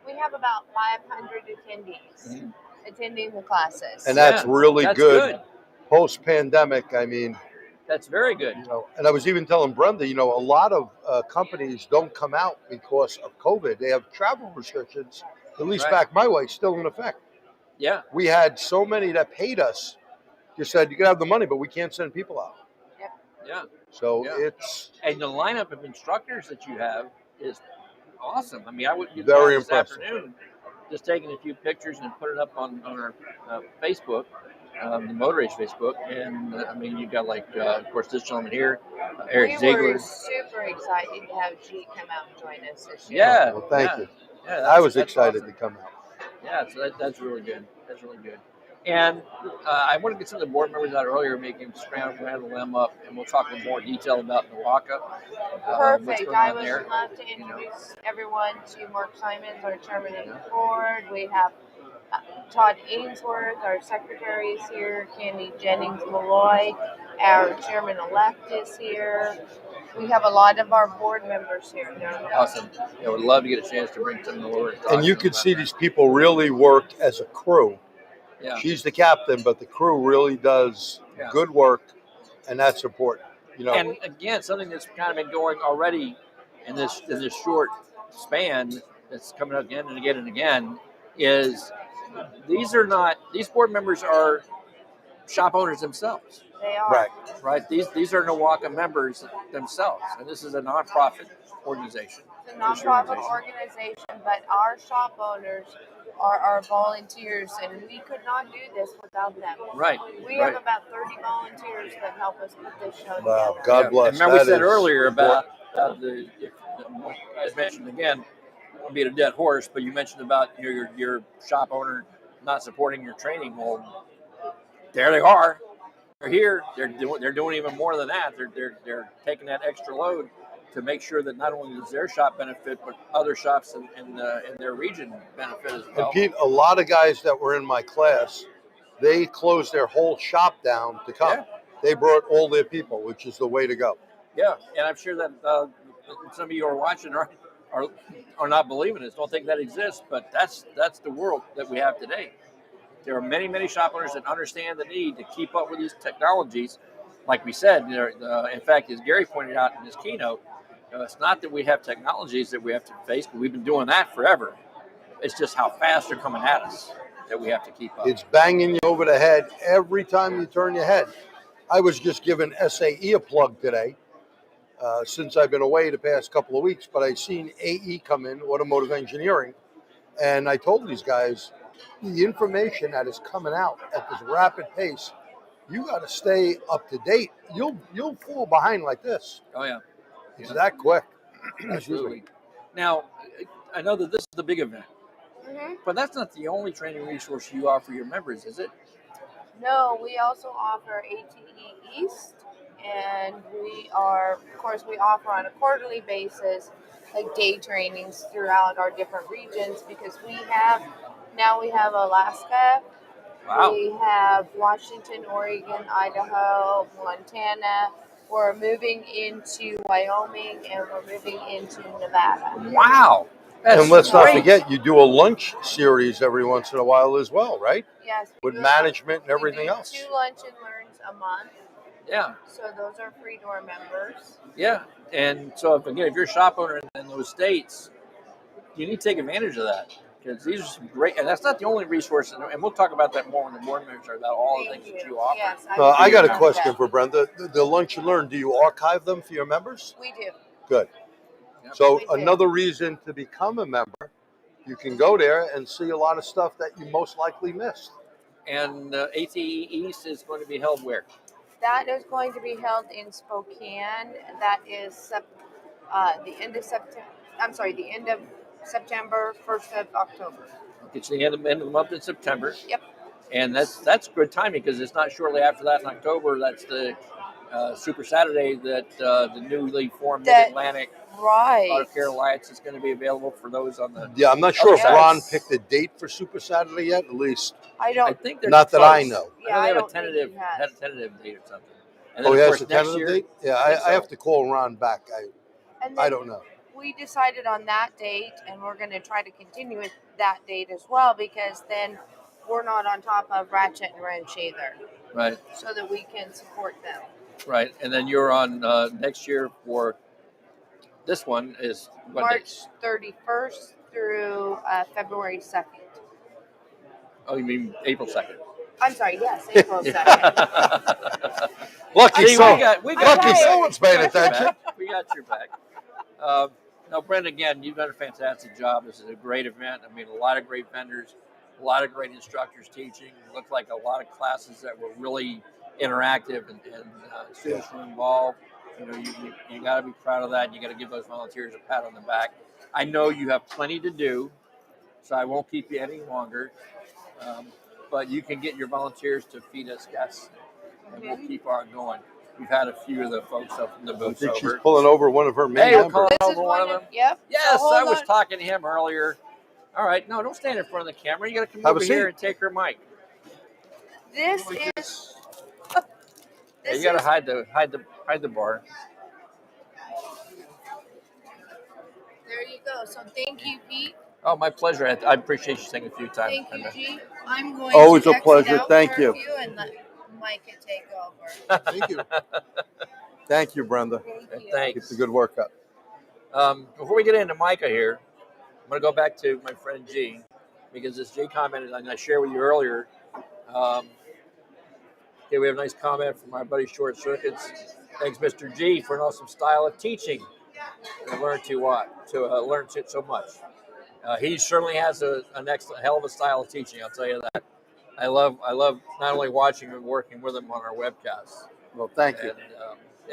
We have about 500 attendees attending the classes. And that's really good. Post-pandemic, I mean. That's very good. You know, and I was even telling Brenda, you know, a lot of companies don't come out because of COVID. They have travel restrictions, at least back my way, still in effect. Yeah. We had so many that paid us, just said, you can have the money, but we can't send people out. Yep. Yeah. So it's. And the lineup of instructors that you have is awesome. I mean, I wouldn't get very this impressive. Afternoon just taking a few pictures and put it up on our Facebook, the Motor Race Facebook. And I mean, you got like, of course, this gentleman here, Eric Ziegler. We were super excited to have G come out and join us this year. Yeah. Well, thank you. Yeah, I was excited awesome to come out. Yeah, so that's really good. That's really good. And I want to get some of the board members out earlier, making rattle them up, and we'll talk in more detail about NWACA. Perfect. I would love to introduce everyone to Mark Simons, our chairman of the board. We have Todd Ainsworth, our secretary, is here. Candy Jennings-Malloy, our chairman-elect, is here. We have a lot of our board members here. Awesome. Yeah, we'd love to get a chance to bring some of the Lord. And you can see these people really work as a crew. Yeah. She's the captain, but the crew really does good work, and that's important. You know. And again, something that's kind of been going already in this short span that's coming up again and again and again is these board members are shop owners themselves. They are. Right. These are NWACA members themselves, and this is a nonprofit organization. It's a nonprofit organization, but our shop owners are our volunteers, and we could not do this without them. Right. We have about 30 volunteers that help us put this show Wow, together. God bless. And remember we said earlier about as mentioned again, I'll beat a dead horse, but you mentioned about your shop owner not supporting your training. Well, there they are. They're here. They're doing even more than that. They're taking that extra load to make sure that not only does their shop benefit, but other shops in their region benefit as well. And Pete, a lot of guys that were in my class, they closed their whole shop down to come. Yeah. They brought all their people, which is the way to go. Yeah, and I'm sure that some of you are watching are not believing this. Don't think that exists, but that's the world that we have today. There are many shop owners that understand the need to keep up with these technologies. Like we said, in fact, as Gary pointed out in his keynote, it's not that we have technologies that we have to face, but we've been doing that forever. It's just how fast they're coming at us that we have to keep up. It's banging you over the head every time you turn your head. I was just giving SAE a plug today since I've been away the past couple of weeks, but I seen AE come in, Automotive Engineering, and I told these guys, the information that is coming out at this rapid pace, you got to stay up to date. You'll fall behind like this. Oh yeah, it's that quick. Absolutely. Now, I know that this is the big event, Mm-hmm. but that's not the only training resource you offer your members, is it? No, we also offer ATE East, and we offer on a quarterly basis like day trainings throughout our different regions because we have Alaska, Wow. we have Washington, Oregon, Idaho, Montana. We're moving into Wyoming, and we're moving into Nevada. Wow. And let's not forget, you do a lunch series every once in a while as well, right? Yes. With management and everything else. 2 lunch and learns a month. Yeah. So those are free to our members. Yeah. And so, if you're a shop owner in those states, you need to take advantage of that because these are some great, and that's not the only resource. And we'll talk about that more when the board members are about all the things that you offer. Yes, I got a question for Brenda. The lunch and learn, do you archive them for your members? We do. Good. Yep. So another reason to become a member, you can go there and see a lot of stuff that you most likely missed. And ATE East is going to be held where? That is going to be held in Spokane. That is the end of September. I'm sorry, the end of September, 1st of October. It's the end of the month in September. Yep. And that's good timing because it's not shortly after that in October. That's the Super Saturday that the newly formed Mid-Atlantic Auto Care Alliance is going to be available for those on the. Yeah, I'm not sure if Ron picked a date for Super Saturday yet. At least I think they're not close. that I know. Yeah, I know they have a tentative date or something. And then, he of has course, a tentative date? Yeah, I have to call Ron back. I don't know. We decided on that date, and we're going to try to continue with that date as well because then we're not on top of Ratchet and Wrench either. Right. So that we can support them. Right. And then you're on next year for this one is what March date? 31st through February 2nd. Oh, you mean April 2nd? I'm sorry, yes, April 2nd. Lucky Okay. someone's paying attention. We got your back. No, Brent, again, you've done a fantastic job. This is a great event. I mean, a lot of great vendors, a lot of great instructors teaching. It looked like a lot of classes that were really interactive and students were involved. You know, you got to be proud of that. You got to give those volunteers a pat on the back. I know you have plenty to do, so I won't keep you any longer. But you can get your volunteers to feed us guests, and we'll keep on going. We've had a few of the folks up in the booths. I think she's pulling over one of her main Hey, we're members. calling over one of them. Yep. Yes, so I was talking to him earlier. All right, no, don't stand in front of the camera. You got to come over here and take her mic. This is. You got to hide the bar. There you go. So thank you, Pete. Oh, my pleasure. I appreciate you taking a few time. Thank you, G. I'm going Always to a exit pleasure. out Thank for you. a few and let Mike take over. Thank you. Thank you, Brenda. Thank you. Thanks. Keep the good work up. Before we get into Micah here, I'm going to go back to my friend G, because as G commented, and I shared with you earlier, okay, we have a nice comment from our buddy Short Circuits. Thanks, Mr. G, for an awesome style of teaching. I learned learn so much. He certainly has an excellent, hell of a style of teaching. I'll tell you that. I love not only watching but working with him on our webcasts. Well, thank you.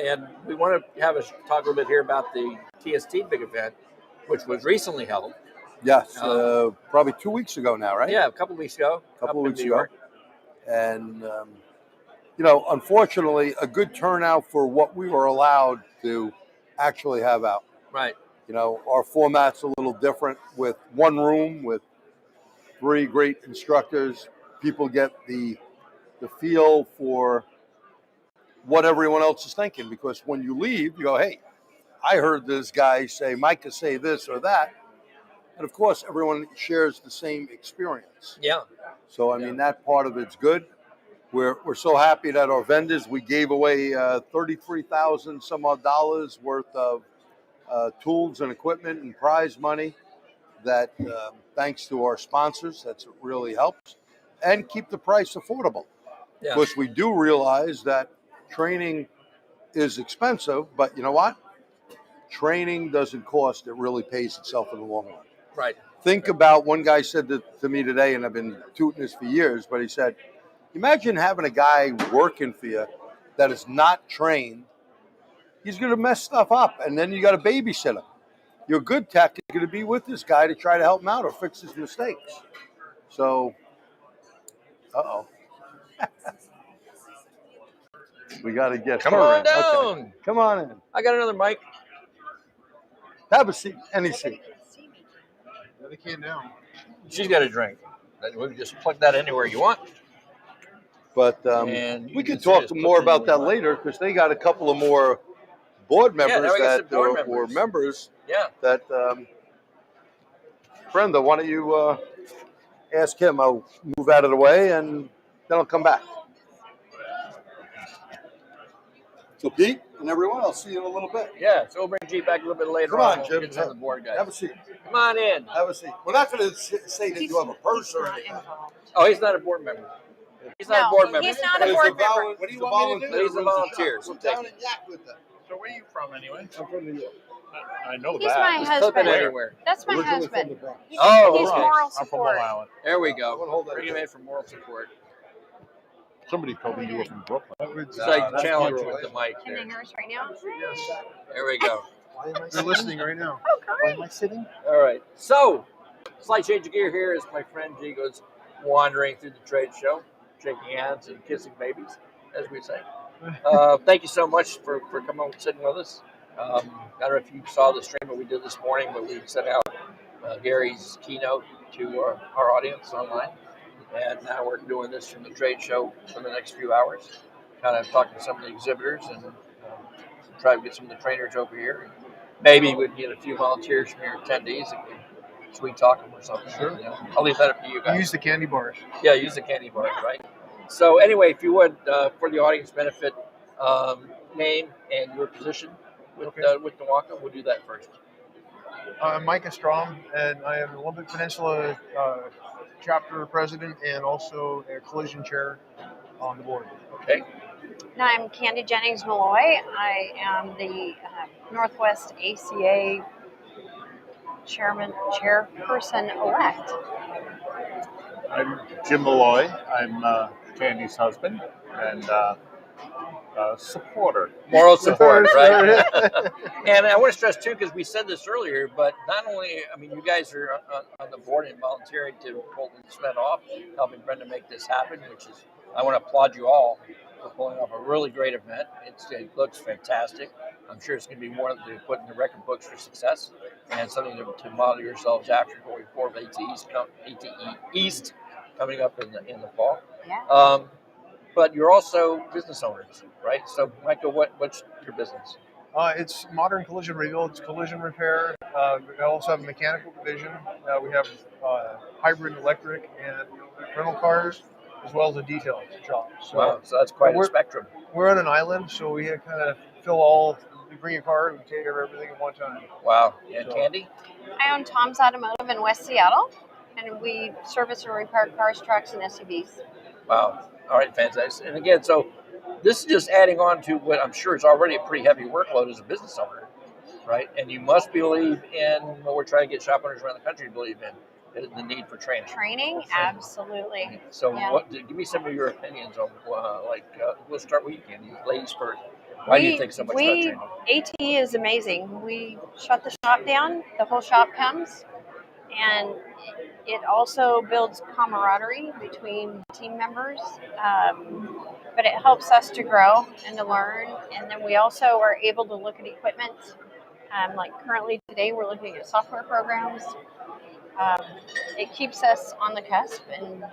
And we want to talk a little bit here about the TST big event, which was recently held. Yes, probably 2 weeks ago now, right? Yeah, a couple of weeks ago. A couple up of weeks in New ago. York. And, unfortunately, a good turnout for what we were allowed to actually have out. Right. Our format's a little different with one room with 3 great instructors. People get the feel for what everyone else is thinking, because when you leave, you go, hey, I heard this guy say, Micah say this or that. And of course, everyone shares the same experience. Yeah. So, I mean, that part of it's good. We're so happy that our vendors, we gave away $33,000 some odd dollars worth of tools and equipment and prize money. That thanks to our sponsors, that's what really helps, and keep the price affordable. Yeah. Because we do realize that training is expensive, but you know what? Training doesn't cost; it really pays itself in the long run. Right. Think about, one guy said to me today, and I've been tooting this for years, but he said, imagine having a guy working for you that is not trained. He's going to mess stuff up, and then you got to babysit him. Your good tech is going to be with this guy to try to help him out or fix his mistakes. So, we got to get Come her on in. down. Okay. Come on in. I got another mic. Have a seat. Any seat. They can't now. She's got a drink. We can just plug that anywhere you want. But And we can talk more about that later, because they got a couple of more board members or members Yeah. that Brenda, why don't you ask him? I'll move out of the way and then I'll come back. So Pete and everyone, I'll see you in a little bit. Yeah, so we'll bring G back a little bit later. Come on, We'll Jim. get some of the board guys. Have a seat. Come on in. Have a seat. We're not going to say that you have a purse or anything. Oh, he's not a board member. He's not a board member. He's not a board member. What do you want me to do? He's a volunteer. Go down and yak with them. So where are you from anyway? I'm from New York. I know He's that. my Clip it husband. anywhere. That's my Originally from husband. the Bronx. Oh, He's okay. moral I'm from support. Long Island. There we go. Hold that Bring him in for moral support. Somebody told me you were from Brooklyn. It's like challenge with the mic Can there. they hear us right now? There we go. They're listening right now. Oh, Why great. am I sitting? All right. So, slight change of gear here as my friend G goes wandering through the trade show, shaking hands and kissing babies, as we say. Thank you so much for coming and sitting with us. I don't know if you saw the stream that we did this morning, but we sent out Gary's keynote to our audience online. And now we're doing this from the trade show for the next few hours, kind of talking to some of the exhibitors and try to get some of the trainers over here. Maybe we'd get a few volunteers from your attendees and sweet talk them or something. Sure. I'll leave that up to you guys. Use the candy bars. Yeah, use the candy bars, right? So anyway, if you would, for the audience benefit, name and your position with NWACA, we'll do that first. I'm Micah Strom, and I am the Olympic Peninsula chapter president and also a collision chair on the board. Okay. And I'm Candy Jennings Malloy. I am the Northwest ACA chairperson elect. I'm Jim Malloy. I'm Candy's husband and supporter. Moral support, right? And I want to stress too, because we said this earlier, but not only, I mean, you guys are on the board and volunteering to pull this event off, helping Brenda make this happen, which is, I want to applaud you all for pulling off a really great event. It looks fantastic. I'm sure it's going to be one to put in the record books for success and something to model yourselves after going forward with ATE East coming up in the fall. Yeah. But you're also business owners, right? So, Michael, what's your business? It's modern collision rebuild. It's collision repair. We also have a mechanical division. We have hybrid electric and rental cars, as well as a detail shop. So that's quite a spectrum. We're on an island, so we kind of fill all. We bring a car and we take care of everything at one time. Wow. And Candy? I own Tom's Automotive in West Seattle, and we service and repair cars, trucks, and SUVs. Wow. All right, fantastic. And again, so this is just adding on to what I'm sure is already a pretty heavy workload as a business owner, right? And you must believe in what we're trying to get shop owners around the country to believe in, the need for training. Training, absolutely. So give me some of your opinions on, we'll start with you, Candy, ladies first. Why do you think so much about training? AT is amazing. We shut the shop down, the whole shop comes, and it also builds camaraderie between team members, but it helps us to grow and to learn. And then we also are able to look at equipment. Like currently today, we're looking at software programs. It keeps us on the cusp and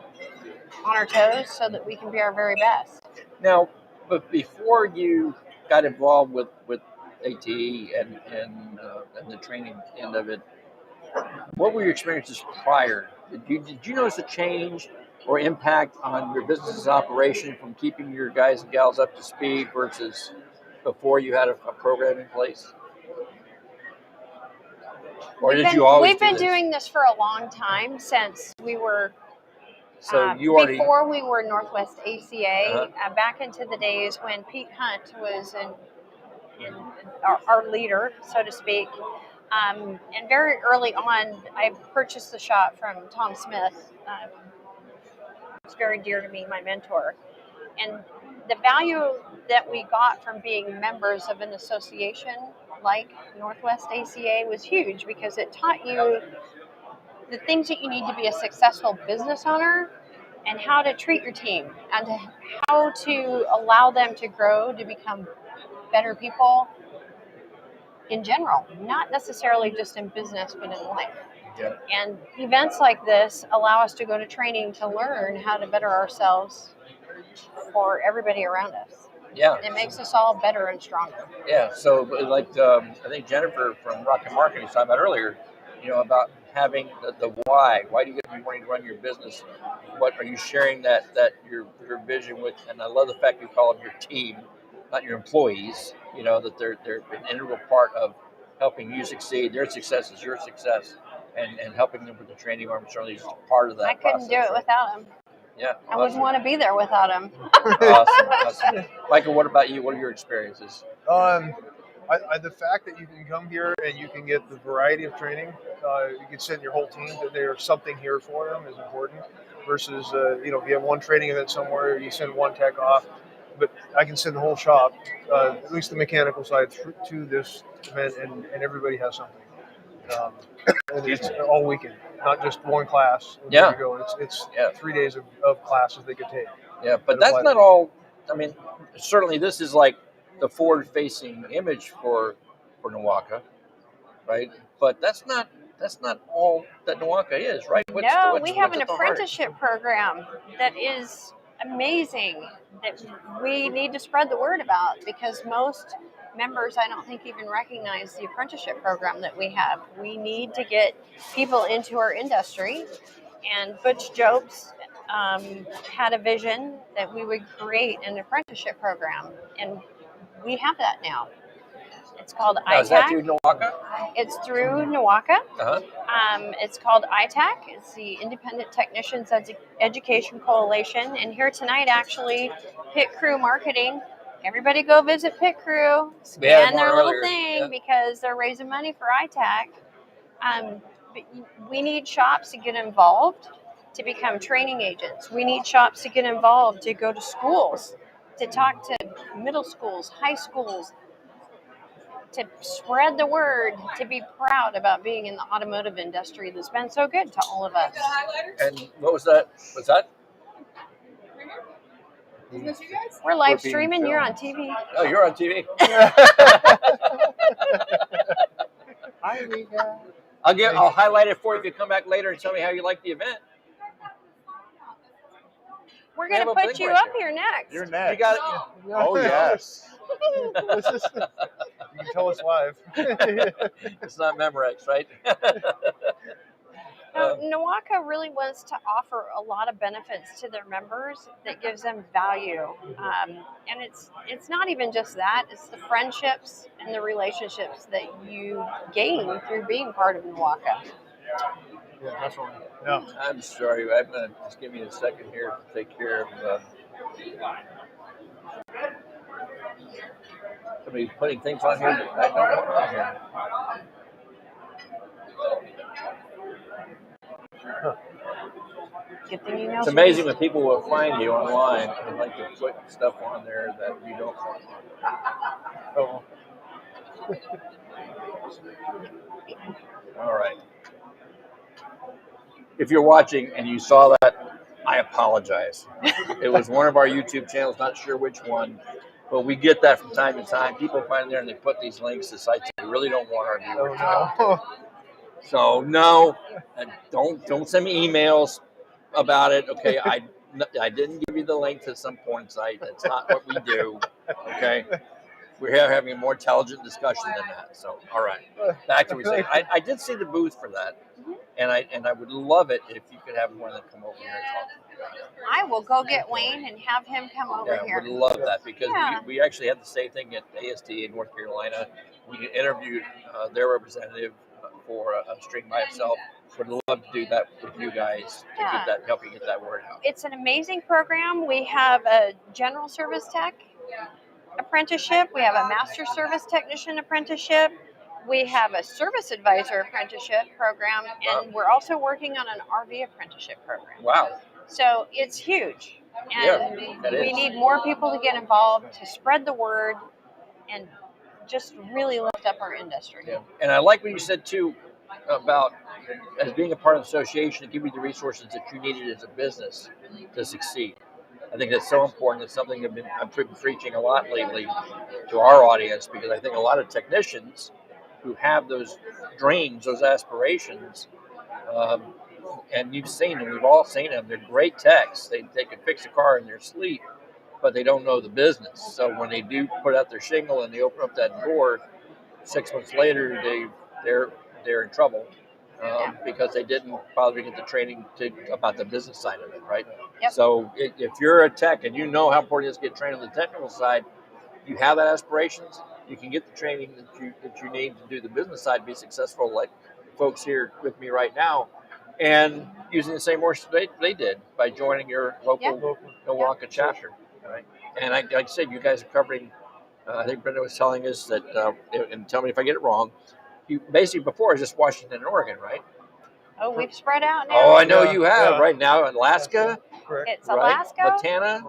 on our toes so that we can be our very best. Now, but before you got involved with AT and the training end of it, what were your experiences prior? Did you notice a change or impact on your business's operation from keeping your guys and gals up to speed versus before you had a program in place? Or did you always We've been doing this for a long time, since we were before we were Northwest ACA, back into the days when Pete Hunt was in our leader, so to speak. And very early on, I purchased the shop from Tom Smith. It's very dear to me, my mentor. And the value that we got from being members of an association like Northwest ACA was huge, because it taught you the things that you need to be a successful business owner, and how to treat your team, and how to allow them to grow to become better people in general, not necessarily just in business, but in life. Yeah. And events like this allow us to go to training to learn how to better ourselves for everybody around us. Yeah. It makes us all better and stronger. Yeah. So, like, I think Jennifer from Rocket Marketing was talking about earlier, about having the why. Why do you get wanting to run your business? What are you sharing that your vision with? And I love the fact you call them your team, not your employees. That they're an integral part of helping you succeed. Their success is your success, and helping them with the training arm certainly is part of that. I couldn't do it without them. Yeah, I wouldn't want to be there without them. Awesome. Michael, what about you? What are your experiences? The fact that you can come here and you can get the variety of training, you can send your whole team, that there's something here for them is important, versus, if you have one training event somewhere, you send one tech off. But I can send the whole shop, at least the mechanical side, to this event, and everybody has something. And it's all weekend, not just one class. Yeah. There you go. It's 3 days of classes they could take. Yeah, but that's not all. I mean, certainly this is like the forward-facing image for NWACA, right? But that's not all that NWACA is, right? We have an apprenticeship program that is amazing, that we need to spread the word about, because most members, I don't think, even recognize the apprenticeship program that we have. We need to get people into our industry, and Butch Jobs had a vision that we would create an apprenticeship program, and we have that now. It's called ITAC. Is that through NWACA? It's through NWACA. Uh-huh. It's called ITAC. It's the Independent Technicians Education Coalition. And here tonight, actually, Pit Crew Marketing. Everybody go visit Pit Crew. Scan their little thing, because they're raising money for ITAC. But we need shops to get involved to become training agents. We need shops to get involved to go to schools, to talk to middle schools, high schools, to spread the word, to be proud about being in the automotive industry that's been so good to all of us. And what was that? What's that? We're live streaming. You're on TV. Oh, you're on TV. Hi, Rita. I'll highlight it for you if you come back later and tell me how you like the event. We're going to put you up here next. You're next. You got it. Oh, yes. You tell us live. It's not Memorex, right? NWACA really wants to offer a lot of benefits to their members that gives them value, and it's not even just that; it's the friendships and the relationships that you gain through being part of NWACA. Yeah, definitely. Yeah. I'm sorry, I'm gonna just give me a second here to take care of. Somebody's putting things on here that I don't want on here. It's amazing when people will find you online and like to put stuff on there that you don't want. Oh. All right. If you're watching and you saw that, I apologize. It was one of our YouTube channels, not sure which one, but we get that from time to time. People find there and they put these links to sites that we really don't want our viewers to. So no, don't send me emails about it. Okay, I didn't give you the link to some porn site. That's not what we do. Okay, we're here having a more intelligent discussion than that. So all right, back to what we say. I did see the booth for that, and I would love it if you could have one of them come over here and talk to me about it. I will go get Wayne and have him come over here. I would love that because we actually had the same thing at ASD in North Carolina. We interviewed their representative for a string by itself. Would love to do that with you guys to get that, help you get that word out. It's an amazing program. We have a general service tech apprenticeship. We have a master service technician apprenticeship. We have a service advisor apprenticeship program, and we're also working on an RV apprenticeship program. Wow. So it's huge. And we need more people to get involved, to spread the word, and just really lift up our industry. Yeah. And I like what you said, too, about as being a part of the association to give you the resources that you needed as a business to succeed. I think that's so important. It's something I'm preaching a lot lately to our audience because I think a lot of technicians who have those dreams, those aspirations, and you've seen them, we've all seen them, they're great techs. They can fix a car in their sleep, but they don't know the business. So when they do put out their shingle and they open up that door, 6 months later, they're in trouble because they didn't bother to get the training about the business side of it, right? Yep. So if you're a tech and you know how important it is to get trained on the technical side, you have that aspirations, you can get the training that you need to do the business side, be successful, like folks here with me right now, and using the same words they did by joining your local NWACA chapter, right? And like I said, you guys are covering. I think Brenda was telling us that, and tell me if I get it wrong. You basically before is just Washington and Oregon, right? Oh, we've spread out now. Oh, I know you have right now. Alaska. It's Alaska, Montana,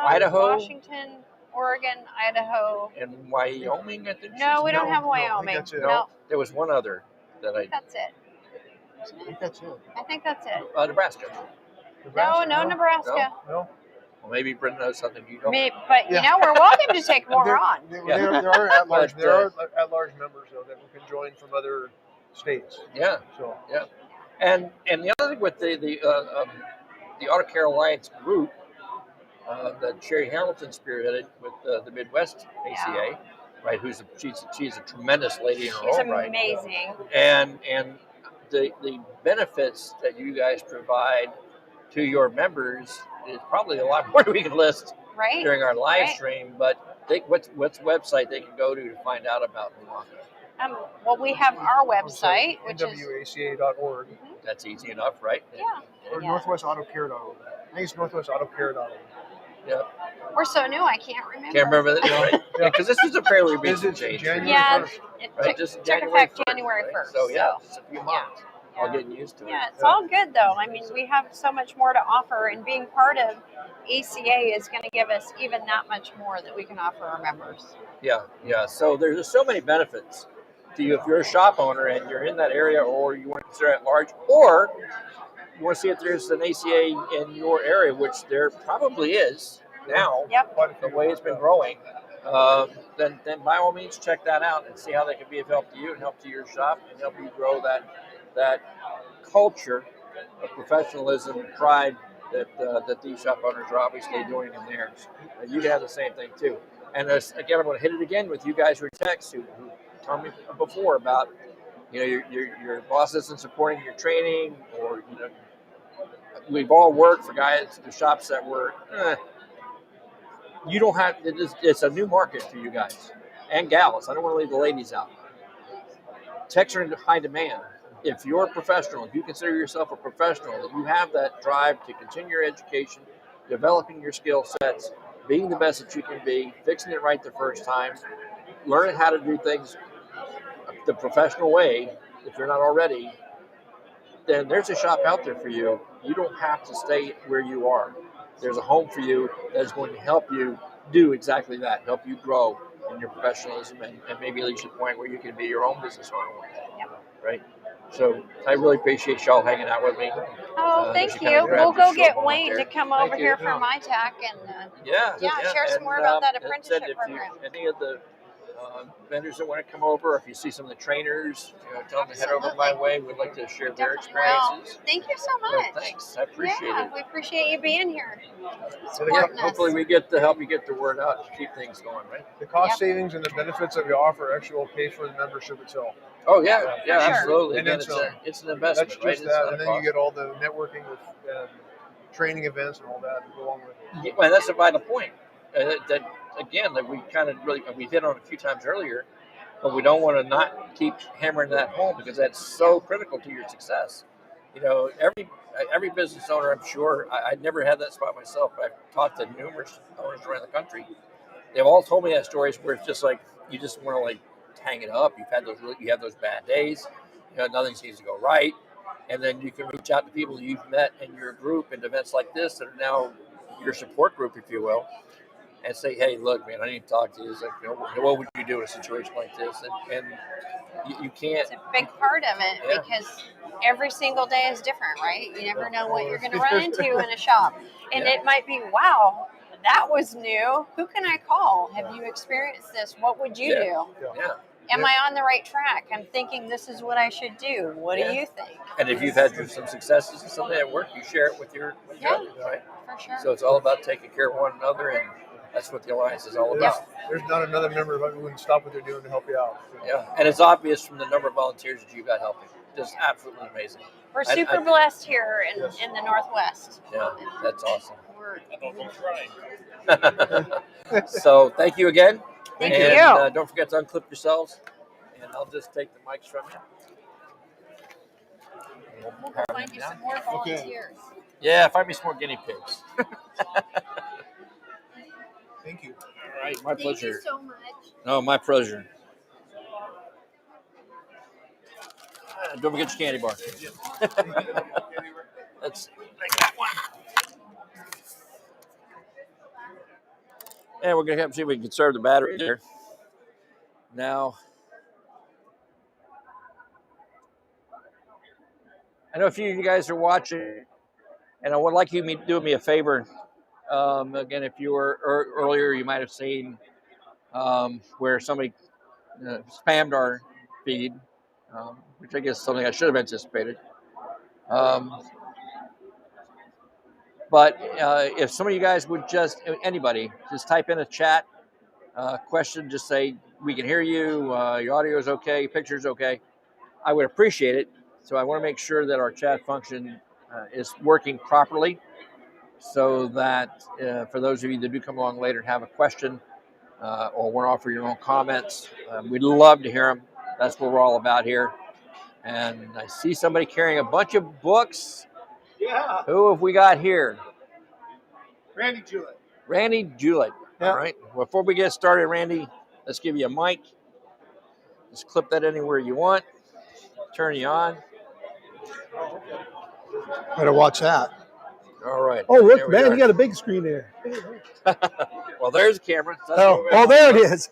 Idaho, Washington, Oregon, Idaho, and Wyoming. I think. No, we don't have Wyoming. No, there was one other that I. That's it. I think that's it. Nebraska. No, Nebraska. No. Well, maybe Brenda knows something you don't. But you know, we're welcome to take more on. There are at-large members though that can join from other states. Yeah. So and the other thing with the Auto Care Alliance group that Sherry Hamilton spearheaded with the Midwest ACA, right? She's a tremendous lady in her own right. She's amazing. And the benefits that you guys provide to your members is probably a lot more than we can list during our live stream. But what's website they can go to find out about NWACA? Well, we have our website, which is NWACA.org. That's easy enough, right? Yeah. Or NorthwestAutoCare.org. I think it's NorthwestAutoCare.org. Yeah. We're so new, I can't remember. Can't remember that, right? Because this is a fairly recent change. Yeah, it took effect January 1st. So just a few months. All getting used to it. Yeah, it's all good though. I mean, we have so much more to offer, and being part of ACA is going to give us even that much more that we can offer our members. Yeah. So there's just so many benefits to you if you're a shop owner and you're in that area, or you want to consider it large, or you want to see if there's an ACA in your area, which there probably is now. Yep. The way it's been growing, then by all means check that out and see how they can be of help to you and help to your shop and help you grow that culture of professionalism and pride that these shop owners are obviously doing in theirs. And you have the same thing too. And again, I'm going to hit it again with you guys who are techs who told me before about, your boss isn't supporting your training, or, we've all worked for guys in shops that were, you don't have, it's a new market for you guys and gals. I don't want to leave the ladies out. Techs are in high demand. If you're a professional, if you consider yourself a professional, that you have that drive to continue your education, developing your skill sets, being the best that you can be, fixing it right the first time, learning how to do things the professional way, if you're not already, then there's a shop out there for you. You don't have to stay where you are. There's a home for you that is going to help you do exactly that, help you grow in your professionalism, and maybe reach a point where you can be your own business owner. Yep. Right? So I really appreciate y'all hanging out with me. Oh, thank you. We'll go get Wayne to come over here for my tech and share some more about that apprenticeship program. Any of the vendors that want to come over, if you see some of the trainers, tell them to head over my way. We'd like to share their experiences. Well, thank you so much. So thanks. I appreciate it. We appreciate you being here. Hopefully we get to help you get the word out and keep things going, right? The cost savings and the benefits that we offer actually will pay for the membership itself. Oh, yeah, absolutely. And Again, it's an investment, that's right? just that. And then you get all the networking with training events and all that to go along with it. Well, that's a vital point. That we kind of we hit on a few times earlier, but we don't want to not keep hammering that home, because that's so critical to your success. Every business owner, I'm sure, I never had that spot myself, but I've talked to numerous owners around the country. They've all told me that stories where it's just like you just want to hang it up. You have those bad days. Nothing seems to go right, and then you can reach out to people you've met in your group and events like this that are now your support group, if you will, and say, hey, look, man, I need to talk to you. It's like, what would you do in a situation like this? And you can't. It's a big part of it because every single day is different, right? You never know what you're going to run into in a shop. And it might be, wow, that was new. Who can I call? Have you experienced this? What would you do? Am I on the right track? I'm thinking this is what I should do. What do you think? And if you've had some successes and something at work, you share it with your others, right? For sure. So it's all about taking care of one another, and that's what the Alliance is all about. There's not another member who wouldn't stop what they're doing to help you out. Yeah, and it's obvious from the number of volunteers that you've got helping. Just absolutely amazing. We're super blessed here in the Northwest. Yeah, that's awesome. So thank you again. Thank you. Don't forget to unclip yourselves. And I'll just take the mics from you. We'll go find you some more volunteers. Yeah, find me some more guinea pigs. Thank you. All right, my pleasure. Thank you so much. No, my pleasure. Don't forget your candy bar. Let's make that one. And we're going to see if we can conserve the battery there. Now, I know a few of you guys are watching, and I would like you to do me a favor. Again, if you were earlier, you might have seen where somebody spammed our feed, which I guess is something I should have anticipated. But if some of you guys would anybody, just type in a chat question, just say, we can hear you, your audio is okay, your picture is okay. I would appreciate it. So I want to make sure that our chat function is working properly, so that for those of you that do come along later and have a question or want to offer your own comments, we'd love to hear them. That's what we're all about here. And I see somebody carrying a bunch of books. Yeah. Who have we got here? Randy Jewett. Randy Jewett. Yeah. All right. Before we get started, Randy, let's give you a mic. Just clip that anywhere you want. Turn you on. Better watch that. All right. Oh, look, man, you got a big screen there. Well, there's a camera. Oh, there it is.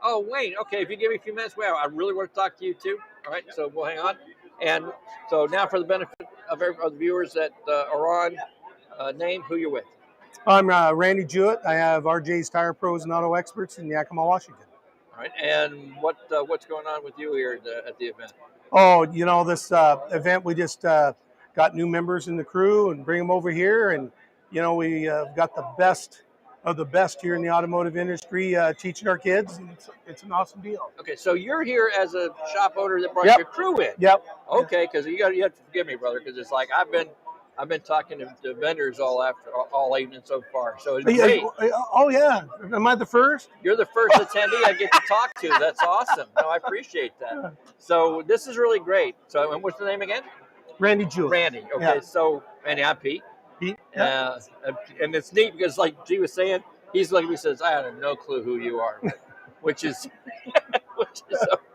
Oh, Wayne. Okay, if you give me a few minutes, well, I really want to talk to you too. All right, so we'll hang on. And so now, for the benefit of the viewers that are on, name who you're with. I'm Randy Jewett. I have RJ's Tire Pros and Auto Experts in Yakima, Washington. All right, and what's going on with you here at the event? Oh, this event, we just got new members in the crew and bring them over here, and we got the best of the best here in the automotive industry, teaching our kids. And it's an awesome deal. Okay, so you're here as a shop owner that brought your crew in. Yep. Okay, because you have to forgive me, brother, because it's like I've been talking to vendors all evening so far. So it's great. Oh yeah, am I the first? You're the first attendee I get to talk to. That's awesome. No, I appreciate that. So this is really great. So, and what's the name again? Randy Jewett. Randy. Okay, so Randy, I'm Pete. Pete. And it's neat because, like G was saying, he's like he says, I have no clue who you are, which is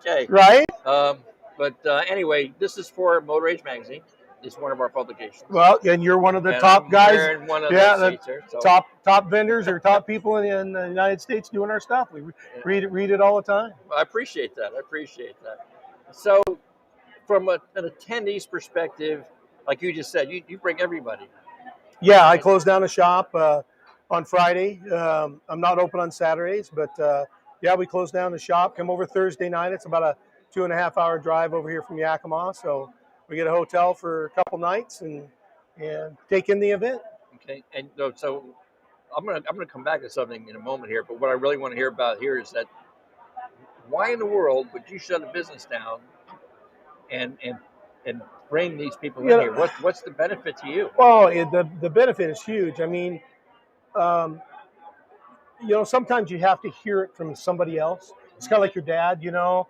okay. Right. But anyway, this is for Motor Age Magazine. It's one of our publications. Well, and you're one of the top guys. One of the seats here, so. top vendors or top people in the United States doing our stuff. We read it all the time. I appreciate that. So, from an attendee's perspective, like you just said, you bring everybody. Yeah, I close down the shop on Friday. I'm not open on Saturdays, but yeah, we close down the shop. Come over Thursday night. It's about a 2.5 hour drive over here from Yakima. So we get a hotel for a couple nights and take in the event. Okay, and so I'm gonna come back to something in a moment here. But what I really want to hear about here is that why in the world would you shut a business down and bring these people in here? What's the benefit to you? Well, the benefit is huge. I mean, sometimes you have to hear it from somebody else. It's kind of like your dad. Your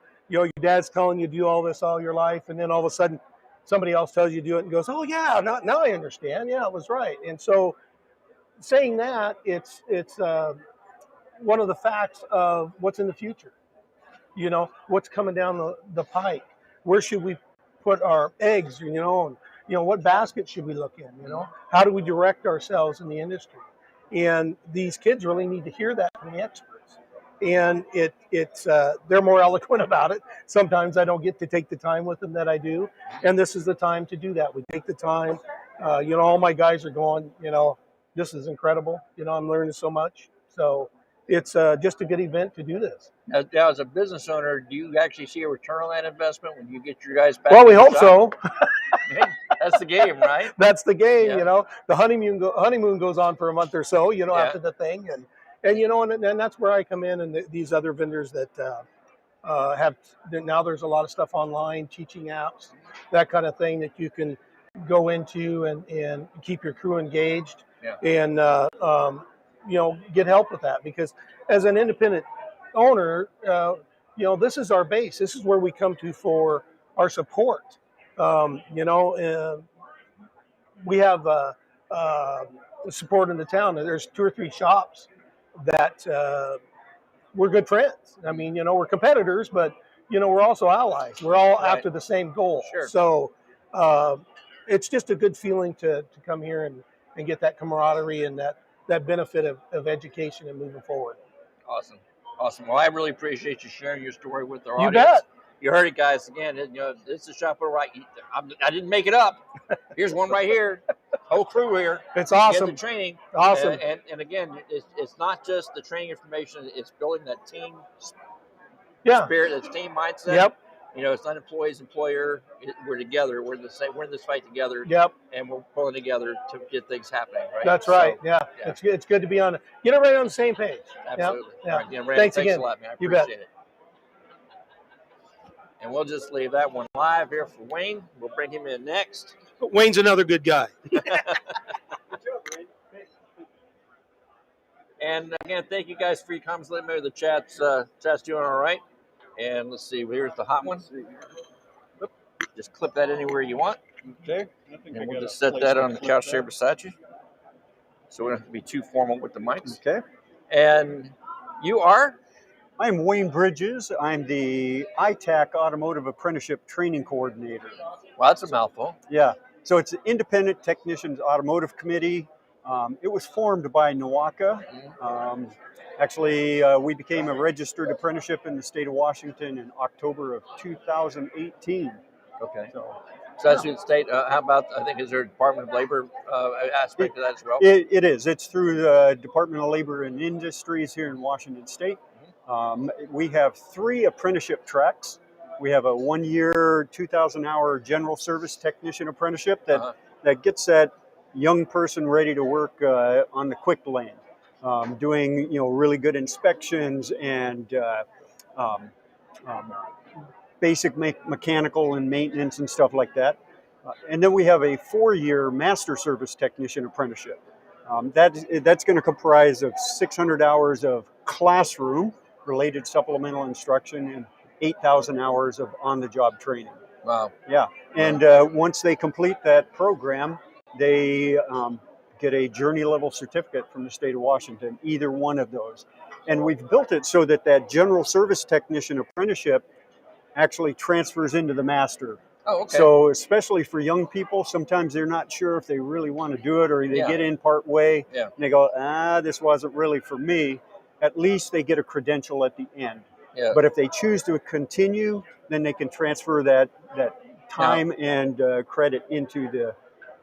dad's telling you to do all this all your life, and then all of a sudden somebody else tells you to do it and goes, oh yeah, now I understand. Yeah, it was right. And so saying that, it's one of the facts of what's in the future. What's coming down the pike. Where should we put our eggs? And, what basket should we look in? How do we direct ourselves in the industry? And these kids really need to hear that from the experts. And it's they're more eloquent about it. Sometimes I don't get to take the time with them that I do, and this is the time to do that. We take the time. All my guys are going. This is incredible. I'm learning so much. So it's just a good event to do this. Now, as a business owner, do you actually see a return on that investment when you get your guys back? Well, we hope so. That's the game, right? That's the game. Yeah. The honeymoon goes on for a month or so. After the thing, and that's where I come in, and these other vendors that have now. There's a lot of stuff online, teaching apps, that kind of thing that you can go into and keep your crew engaged, and get help with that. Because as an independent owner, this is our base. This is where we come to for our support. We have support in the town. There's 2 or 3 shops that we're good friends. I mean, we're competitors, but we're also allies. We're all after the same goal. Sure. So it's just a good feeling to come here and get that camaraderie and that benefit of education and moving forward. Awesome. Well, I really appreciate you sharing your story with our audience. You bet. You heard it, guys. Again, it's a shop right. I didn't make it up. Here's one right here. Whole crew here. It's awesome. Get the training. Awesome. And again, it's not just the training information. It's building that team spirit, that team mindset. Yep. It's not employees, employer. We're together. We're the same. We're in this fight together. Yep. And we're pulling together to get things happening. Right. That's right. So, yeah. It's good to be on. Get everybody on the same page. Absolutely. Yeah. All right. Yeah, Randy, thanks again. A lot, man. I you appreciate bet. it. And we'll just leave that one live here for Wayne. We'll bring him in next. Wayne's another good guy. And again, thank you guys for your comments. Let me know the chat's doing all right. And let's see, here's the hot one. Just clip that anywhere you want. Okay. And we'll just set that on the couch there beside you. So we don't have to be too formal with the mics. Okay. And you are? I'm Wayne Bridges. I'm the ITAC Automotive Apprenticeship Training Coordinator. Well, that's a mouthful. Yeah. So it's an Independent Technicians Automotive Committee. It was formed by NWACA. Actually, we became a registered apprenticeship in the state of Washington in October of 2018. Okay. So that's the state. How about, I think, is there a Department of Labor aspect to that as well? It is. It's through the Department of Labor and Industries here in Washington State. We have 3 apprenticeship tracks. We have a 1-year, 2,000-hour general service technician apprenticeship that gets that young person ready to work on the quick lane. doing really good inspections and um, um, basic mechanical and maintenance and stuff like that. And then we have a 4-year Master Service Technician apprenticeship. That's going to comprise of 600 hours of classroom related supplemental instruction and 8,000 hours of on-the-job training. Wow. Yeah. And once they complete that program, they get a journey level certificate from the state of Washington, either one of those. And we've built it so that general service technician apprenticeship actually transfers into the master. Oh, okay. So especially for young people, sometimes they're not sure if they really want to do it, or they get in part way and they go, this wasn't really for me. At least they get a credential at the end. Yeah. But if they choose to continue, then they can transfer that time and credit into the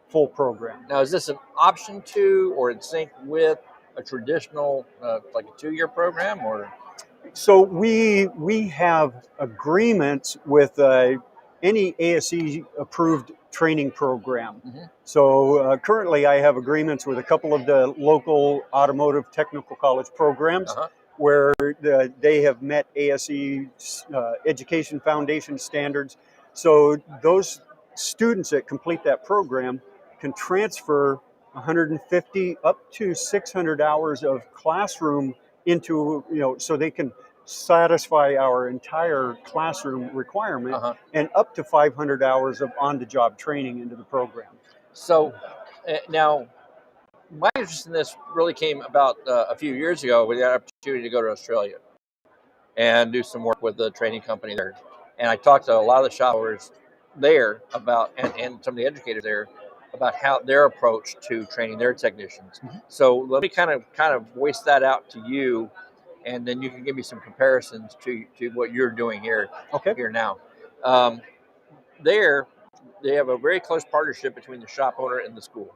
full program. Now, is this an option to or in sync with a traditional, like a 2-year program, or? So we have agreements with any ASE approved training program. Mm-hmm. So currently I have agreements with a couple of the local automotive technical college programs where they have met ASE education foundation standards. So those students that complete that program can transfer 150 up to 600 hours of classroom into, so they can satisfy our entire classroom requirement and up to 500 hours of on-the-job training into the program. So now, my interest in this really came about a few years ago. We had an opportunity to go to Australia and do some work with the training company there. And I talked to a lot of the shop owners there about, and some of the educators there, about how their approach to training their technicians. Mm-hmm. So let me kind of voice that out to you, and then you can give me some comparisons to what you're doing here now. There, they have a very close partnership between the shop owner and the school,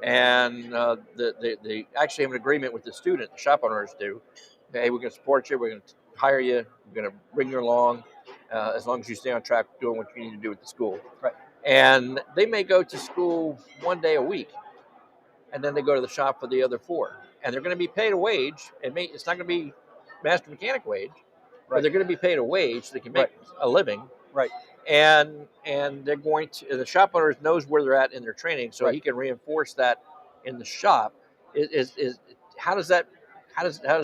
and they actually have an agreement with the student. The shop owners do. Hey, we're going to support you. We're going to hire you. We're going to bring you along, as long as you stay on track doing what you need to do with the school. Right. And they may go to school 1 day a week, and then they go to the shop for the other 4. And they're going to be paid a wage. It's not going to be master mechanic wage, but they're going to be paid a wage so they can make a living. Right. And they're going to, the shop owner knows where they're at in their training, so he can reinforce that in the shop. How does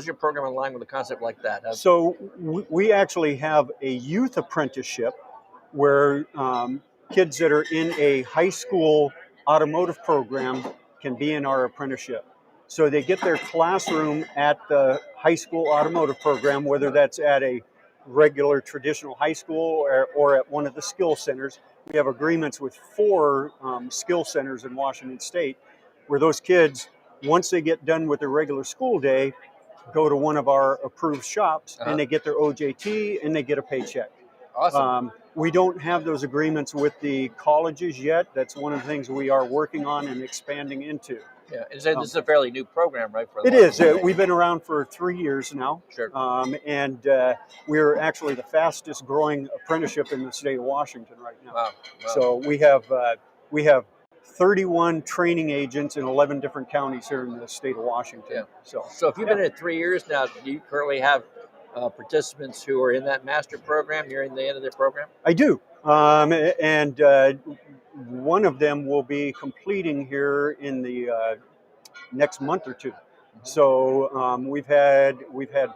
your program align with a concept like that? So we actually have a youth apprenticeship where kids that are in a high school automotive program can be in our apprenticeship. So they get their classroom at the high school automotive program, whether that's at a regular traditional high school or at one of the skill centers. We have agreements with 4 skill centers in Washington State where those kids, once they get done with their regular school day, go to one of our approved shops and they get their OJT and they get a paycheck. Awesome. We don't have those agreements with the colleges yet. That's one of the things we are working on and expanding into. Yeah, and so this is a fairly new program, right? It is. We've been around for 3 years now. Sure. And we're actually the fastest growing apprenticeship in the state of Washington right now. Wow. So we have 31 training agents in 11 different counties here in the state of Washington. Yeah. So if you've been in 3 years now, do you currently have participants who are in that master program nearing the end of their program? I do. And one of them will be completing here in the next month or 2. Mm-hmm. So we've had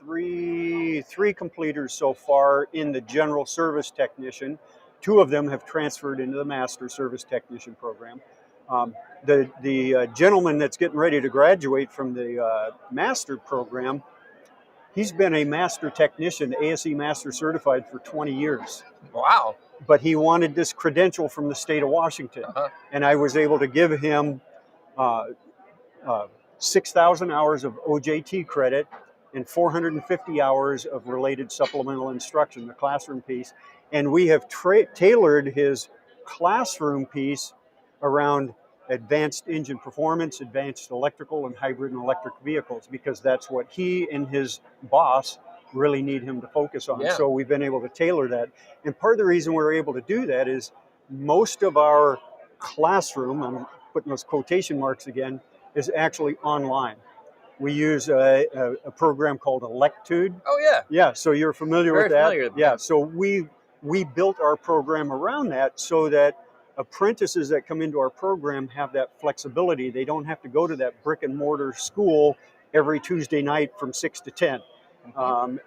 three completers so far in the general service technician. 2 of them have transferred into the master service technician program. The gentleman that's getting ready to graduate from the master program, he's been a master technician, ASE master certified for 20 years. Wow. But he wanted this credential from the state of Washington. And I was able to give him 6,000 hours of OJT credit and 450 hours of related supplemental instruction, the classroom piece. And we have tailored his classroom piece around advanced engine performance, advanced electrical and hybrid and electric vehicles, because that's what he and his boss really need him to focus on. Yeah. So we've been able to tailor that. And part of the reason we're able to do that is most of our classroom, I'm putting those quotation marks again, is actually online. We use a program called Electude. Oh yeah. Yeah, so you're familiar Very with that? familiar. Yeah, so we built our program around that so that apprentices that come into our program have that flexibility. They don't have to go to that brick and mortar school every Tuesday night from 6 to 10.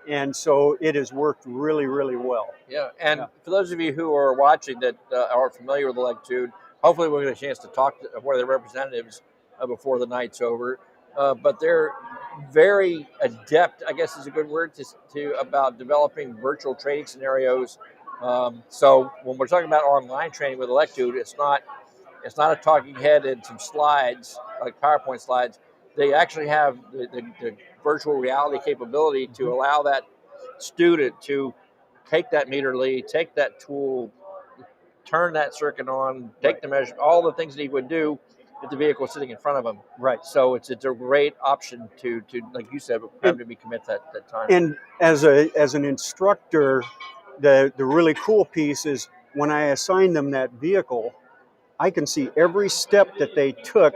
And so it has worked really, really well. Yeah, and for those of you who are watching that are familiar with Electude, hopefully we'll get a chance to talk to one of the representatives before the night's over. But they're very adept, I guess is a good word, to about developing virtual training scenarios. So when we're talking about online training with Electude, it's not a talking head and some slides, like PowerPoint slides. They actually have the virtual reality capability to allow that student to take that meter lead, take that tool, turn that circuit on, take the measure, all the things that he would do if the vehicle is sitting in front of him. Right. So it's a great option to like you said, have to be commit that time. And as an instructor, the really cool piece is when I assign them that vehicle, I can see every step that they took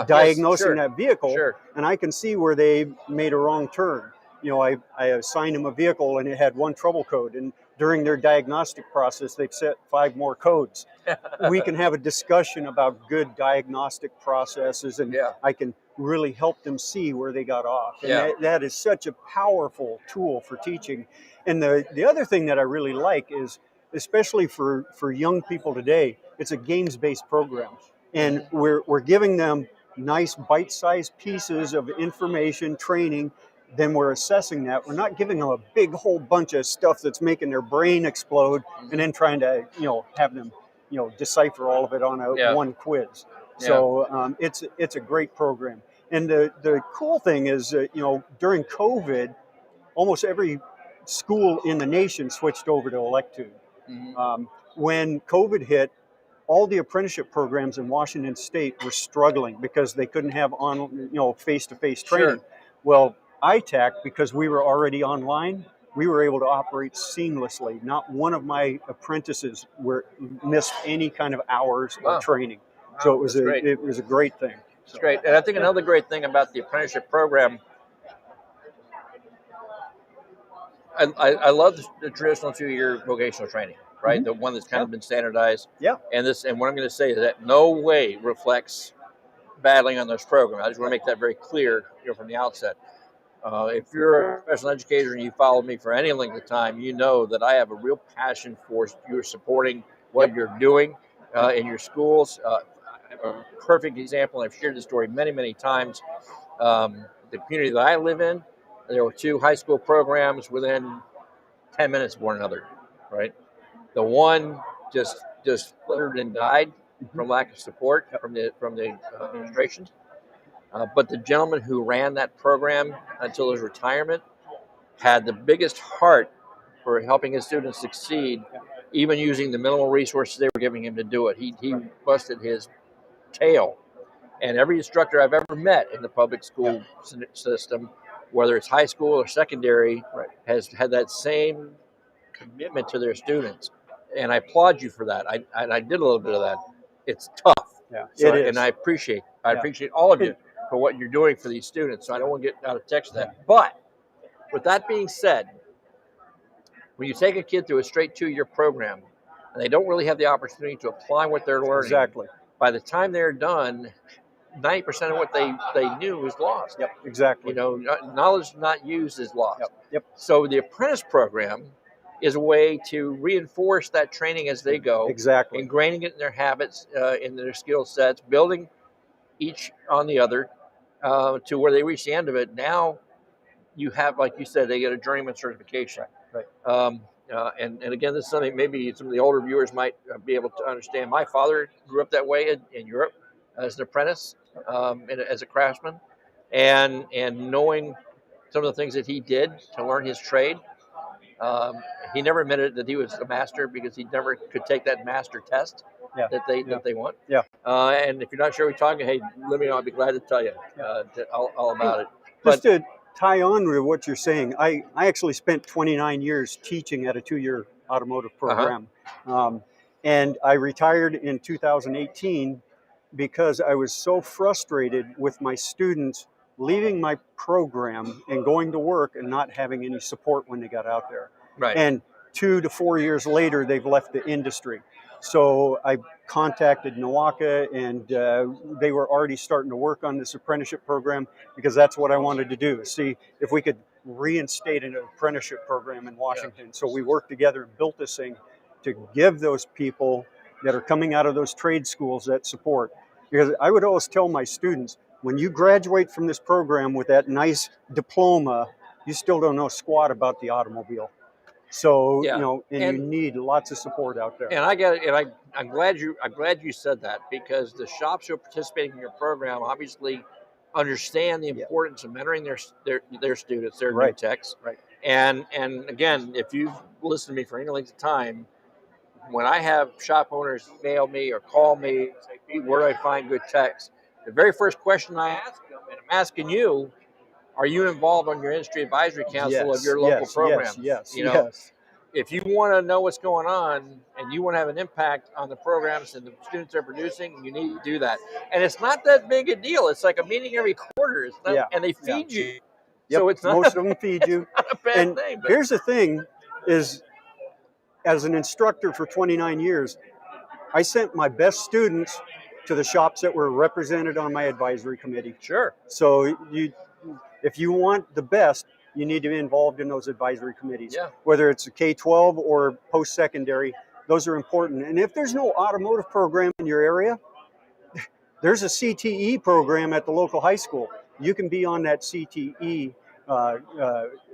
diagnosing that vehicle, and I can see where they made a wrong turn. You know, I assigned them a vehicle and it had one trouble code, and during their diagnostic process, they've set 5 more codes. We can have a discussion about good diagnostic processes, and I can really help them see where they got off. And that is such a powerful tool for teaching. And the other thing that I really like is, especially for young people today, it's a games-based program. And we're giving them nice bite-sized pieces of information, training. Then we're assessing that. We're not giving them a big whole bunch of stuff that's making their brain explode, and then trying to have them decipher all of it on one quiz. So it's a great program. And the cool thing is during COVID, almost every school in the nation switched over to Electude. When COVID hit, all the apprenticeship programs in Washington State were struggling because they couldn't have face-to-face training. Well, ITAC, because we were already online, we were able to operate seamlessly. Not one of my apprentices missed any kind of hours of training. So it was a great thing. It's great. And I think another great thing about the apprenticeship program, I love the traditional 2-year vocational training, right? The one that's kind of been standardized. And what I'm going to say is that no way reflects battling on those programs. I just want to make that very clear from the outset. If you're a professional educator and you followed me for any length of time, you know that I have a real passion for you supporting what you're doing in your schools. A perfect example, and I've shared this story many, many times. The community that I live in, there were 2 high school programs within 10 minutes of one another, right? The one just fluttered and died from lack of support from the administration. But the gentleman who ran that program until his retirement had the biggest heart for helping his students succeed, even using the minimal resources they were giving him to do it. He busted his tail. And every instructor I've ever met in the public school system, whether it's high school or secondary, has had that same commitment to their students. And I applaud you for that. I did a little bit of that. It's tough. It is. And I appreciate all of you for what you're doing for these students. So I don't want to get out of text that. But with that being said, when you take a kid through a straight 2-year program and they don't really have the opportunity to apply what they're learning, by the time they're done, 90% of what they knew is lost. Knowledge not used is lost. So the apprentice program is a way to reinforce that training as they go. Ingraining it in their habits, in their skill sets, building each on the other to where they reach the end of it. Now you have, like you said, they get a journeyman certification. And again, this is something maybe some of the older viewers might be able to understand. My father grew up that way in Europe as an apprentice, and as a craftsman, and knowing some of the things that he did to learn his trade. He never admitted that he was a master because he never could take that master test that they want. And if you're not sure what we're talking, hey, let me know. I'd be glad to tell you all about it. Just to tie on with what you're saying, I actually spent 29 years teaching at a 2-year automotive program. And I retired in 2018 because I was so frustrated with my students leaving my program and going to work and not having any support when they got out there. Right. And 2 to 4 years later, they've left the industry. So I contacted NWACA, and they were already starting to work on this apprenticeship program, because that's what I wanted to do, see if we could reinstate an apprenticeship program in Washington. Yeah. So we worked together and built this thing to give those people that are coming out of those trade schools that support. Because I would always tell my students, when you graduate from this program with that nice diploma, you still don't know squat about the automobile. So, yeah. you know, and you need lots of support out there. And I get it, and I'm glad you said that, because the shops who are participating in your program obviously understand the importance of mentoring their students, their new techs. Right. And again, if you've listened to me for any length of time, when I have shop owners mail me or call me and say, "Pete, where do I find good techs?" The very first question I ask them, and I'm asking you, are you involved on your industry advisory council of your local program? Yes. You know, if you want to know what's going on and you want to have an impact on the programs and the students they're producing, you need to do that. And it's not that big a deal. It's like a meeting every quarter. It's not, and they feed you. Yep. So it's not most of them feed you. Not a bad thing. But here's the thing is, as an instructor for 29 years, I sent my best students to the shops that were represented on my advisory committee. Sure. So if you want the best, you need to be involved in those advisory committees. Yeah. Whether it's a K-12 or post-secondary, those are important. And if there's no automotive program in your area, there's a CTE program at the local high school. You can be on that CTE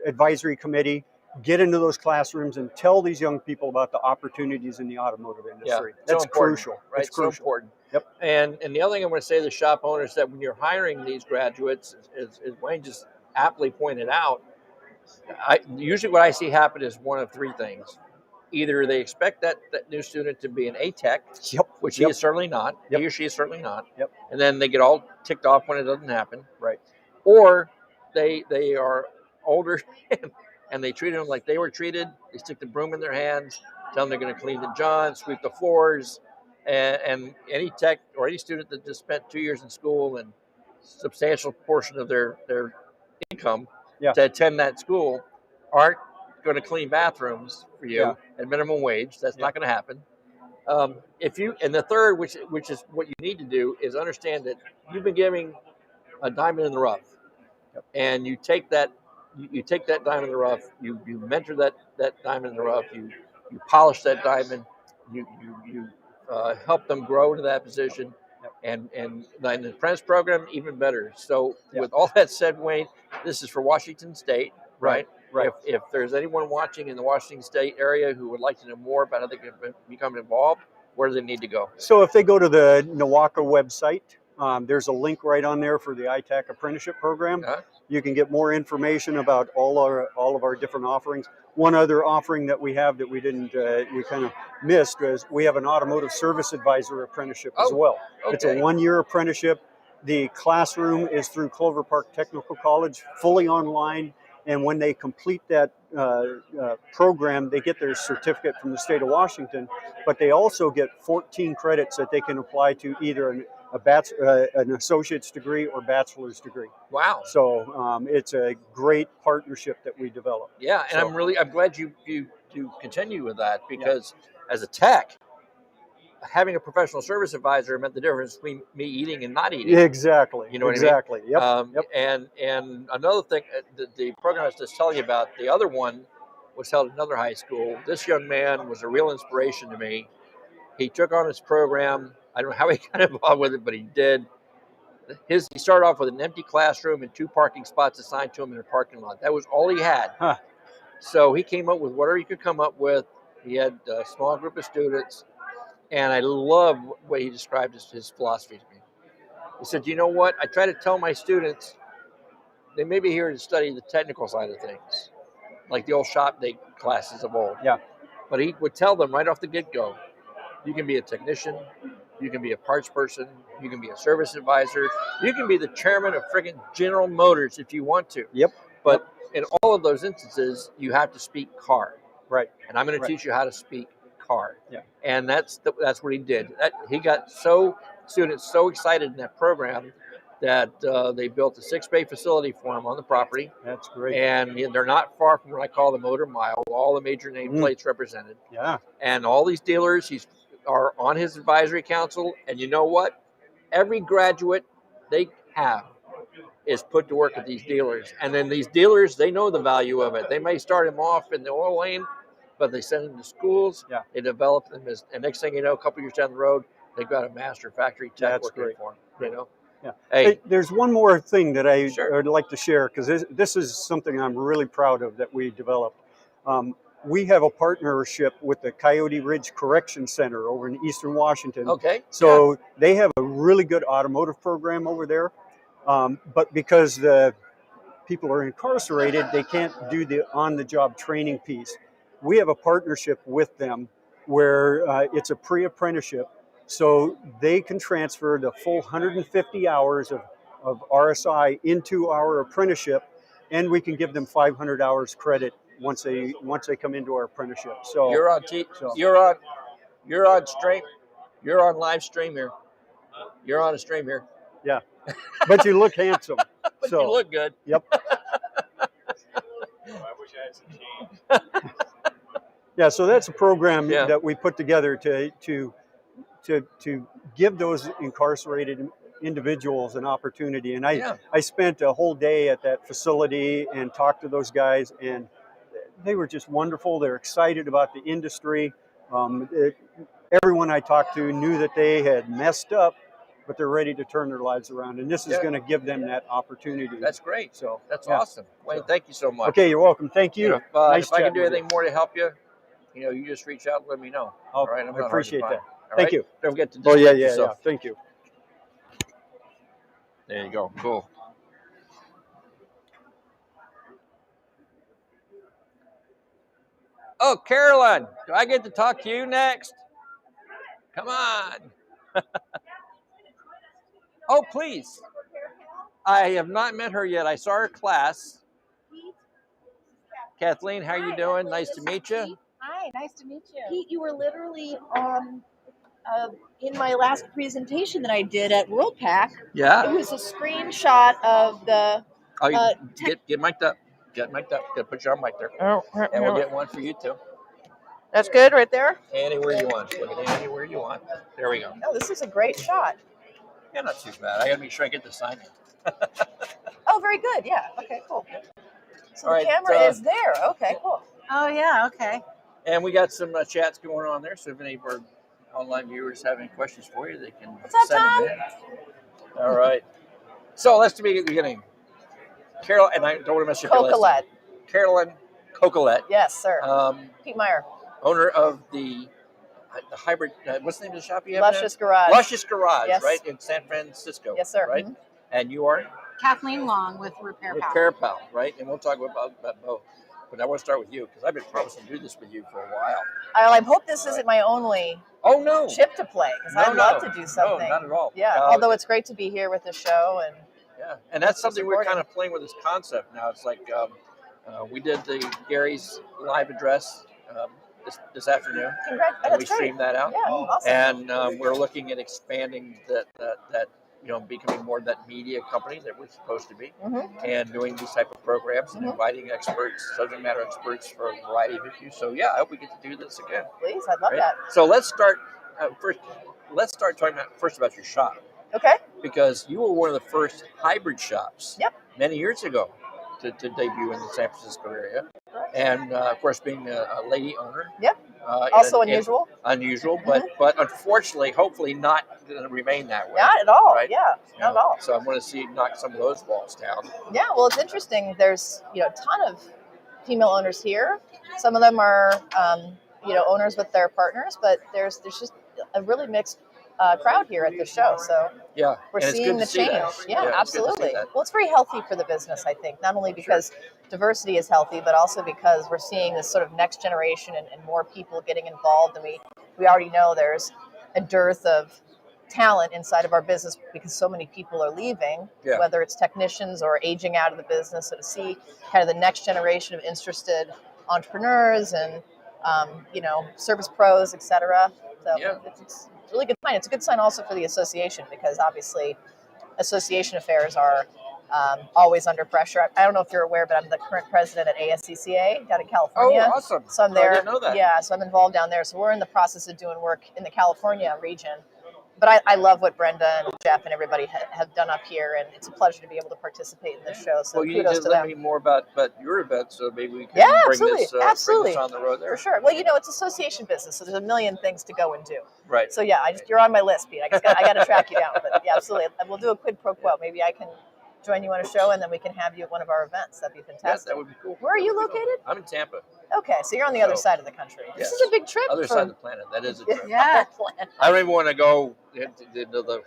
advisory committee, get into those classrooms and tell these young people about the opportunities in the automotive industry. Yeah, that's crucial. Right? It's crucial. So important. Yep. And the other thing I want to say to the shop owners, that when you're hiring these graduates, as Wayne just aptly pointed out, usually what I see happen is one of three things. Either they expect that new student to be an A-Tech, which he is certainly not. He or she is certainly not. And then they get all ticked off when it doesn't happen. Right. Or they are older and they treat them like they were treated. They stick the broom in their hands, tell them they're going to clean the john, sweep the floors, and any tech or any student that just spent 2 years in school and substantial portion of their income to attend that school aren't going to clean bathrooms for you at minimum wage. That's not going to happen. And the third, which is what you need to do, is understand that you've been giving a diamond in the rough, and you take that diamond in the rough, you mentor that diamond in the rough, you polish that diamond, you help them grow to that position, and in the apprentice program, even better. So with all that said, Wayne, this is for Washington State, right? Right. If there's anyone watching in the Washington State area who would like to know more about how they can become involved, where do they need to go? So if they go to the NWACA website, there's a link right on there for the ITAC apprenticeship program. You can get more information about all of our different offerings. One other offering that we have that we kind of missed is we have an automotive service advisor apprenticeship as well. Okay. It's a 1-year apprenticeship. The classroom is through Clover Park Technical College, fully online. And when they complete that program, they get their certificate from the state of Washington, but they also get 14 credits that they can apply to either an associate's degree or bachelor's degree. Wow! So it's a great partnership that we developed. Yeah, and I'm glad you continue with that, because as a tech, having a professional service advisor meant the difference between me eating and not eating. Exactly. You know what I mean? Yep. And another thing, the program I was just telling you about, the other one was held at another high school. This young man was a real inspiration to me. He took on his program. I don't know how he got involved with it, but he did. He started off with an empty classroom and 2 parking spots assigned to him in a parking lot. That was all he had. So he came up with whatever he could come up with. He had a small group of students. And I love what he described as his philosophy to me. He said, you know what? I try to tell my students, they may be here to study the technical side of things, like the old shop day classes of old. Yeah. But he would tell them right off the get-go, you can be a technician, you can be a parts person, you can be a service advisor, you can be the chairman of friggin' General Motors if you want to. Yep. But in all of those instances, you have to speak car. Right. And I'm going to teach you how to speak car. Yeah. And that's what he did. He got students so excited in that program that they built a 6-bay facility for them on the property. That's great. And they're not far from what I call the Motor Mile. All the major nameplates represented. Yeah. And all these dealers are on his advisory council. And you know what? Every graduate they have is put to work at these dealers. And then these dealers, they know the value of it. They may start them off in the oil lane, but they send them to schools. Yeah. They develop them and next thing you know, a couple years down the road, they've got a master factory tech working for them. You know. Yeah. Hey, there's one more thing that I Sure. would like to share, because this is something I'm really proud of that we developed. We have a partnership with the Coyote Ridge Correction Center over in Eastern Washington. Okay. So they have a really good automotive program over there. But because the people are incarcerated, they can't do the on-the-job training piece. We have a partnership with them where it's a pre-apprenticeship, so they can transfer the full 150 hours of RSI into our apprenticeship, and we can give them 500 hours credit once they come into our apprenticeship. So you're on you're on stream. You're on live stream here. You're on a stream here. Yeah, but you look handsome. But so you look good. Yep. Yeah, so that's a program that we put together to give those incarcerated individuals an opportunity. And I spent a whole day at that facility and talked to those guys, and they were just wonderful. They're excited about the industry. Everyone I talked to knew that they had messed up, but they're ready to turn their lives around, and this is going to give them that opportunity. That's great. So that's awesome. Wayne, thank you so much. Okay, you're welcome. Thank you. If I can do anything more to help you, you just reach out and let me know. All right, I appreciate that. All Thank right? you. Don't forget to yeah. yourself. Thank you. There you go. Cool. Oh, Carolyn, do I get to talk to you next? Come on. Oh, please. I have not met her yet. I saw her class. Kathleen, how are you doing? Nice to meet you. Hi, nice to meet you. Pete, you were literally in my last presentation that I did at World Pack. Yeah. It was a screenshot of the... Get mic'd up. Get mic'd up. Put you on mic there. Oh, and we'll get one for you too. That's good right there? Anywhere you want. Look at anywhere you want. There we go. Oh, this is a great shot. Yeah, not too bad. I got to make sure I get the sign in. Oh, very good. Yeah. Okay, cool. So All the right, camera is there. Okay, cool. Oh, yeah. Okay. And we got some chats going on there. So if any of our online viewers have any questions for you, they can What's up, send Tom? them in. All right. So let's begin at the beginning. Carol, and I don't want to mess up your last name. Carolyn Cocolette. Yes, sir. Pete Meyer. Owner of the hybrid, what's the name of the shop you have? Luscious Garage. Luscious Garage, yes. Right, in San Francisco. Yes, sir. Right? Mm-hmm. And you are? Kathleen Long with Repair Pal. Repair Pal, right? And we'll talk about both. But I want to start with you because I've been promising to do this with you for a while. I hope this isn't my only chip to play because I'd love to do something. No, not at all. Yeah, although it's great to be here with the show. And that's something we're kind of playing with this concept now. It's like we did the Gary's live address this afternoon. And we streamed that out. Yeah, awesome. And we're looking at expanding that becoming more of that media company that we're supposed to be, and doing these type of programs and inviting experts, subject matter experts for a variety of issues. So I hope we get to do this again. Please, I'd love that. So let's start first. Let's start talking about your shop. Okay. Because you were one of the first hybrid shops. Yep. Many years ago to debut in the San Francisco area. And of course, being a lady owner. Yep. Also unusual. Unusual, but unfortunately, hopefully not going to remain that way. Not at all. Right? Yeah, not at all. So I'm going to see knock some of those walls down. Yeah, well, it's interesting. There's a ton of female owners here. Some of them are owners with their partners, but there's just a really mixed crowd here at the show. So we're seeing the change. Yeah, absolutely. Well, it's very healthy for the business, I think, not only because diversity is healthy, but also because we're seeing this sort of next generation and more people getting involved. And we already know there's a dearth of talent inside of our business because so many people are leaving, whether it's technicians or aging out of the business. So to see kind of the next generation of interested entrepreneurs and service pros, etc. So it's a really good sign. It's a good sign also for the association because obviously association affairs are always under pressure. I don't know if you're aware, but I'm the current president at ASCCA down in California. Oh, awesome. So I'm there. I didn't know that. Yeah, so I'm involved down there. So we're in the process of doing work in the California region. But I love what Brenda and Jeff and everybody have done up here, and it's a pleasure to be able to participate in this show. So well, you need to let me more about your event, so maybe we can bring this on the road there. For sure. Well, it's association business, so there's a million things to go and do. Right. So yeah, you're on my list, Pete. I got to track you down. But yeah, absolutely. And we'll do a quid pro quo. Maybe I can join you on a show, and then we can have you at one of our events. That'd be fantastic. Yes, that would be cool. Where are you located? I'm in Tampa. Okay, so you're on the other side of the country. This is a big trip. Other side of the planet. That is a trip. Yeah. I don't even want to go into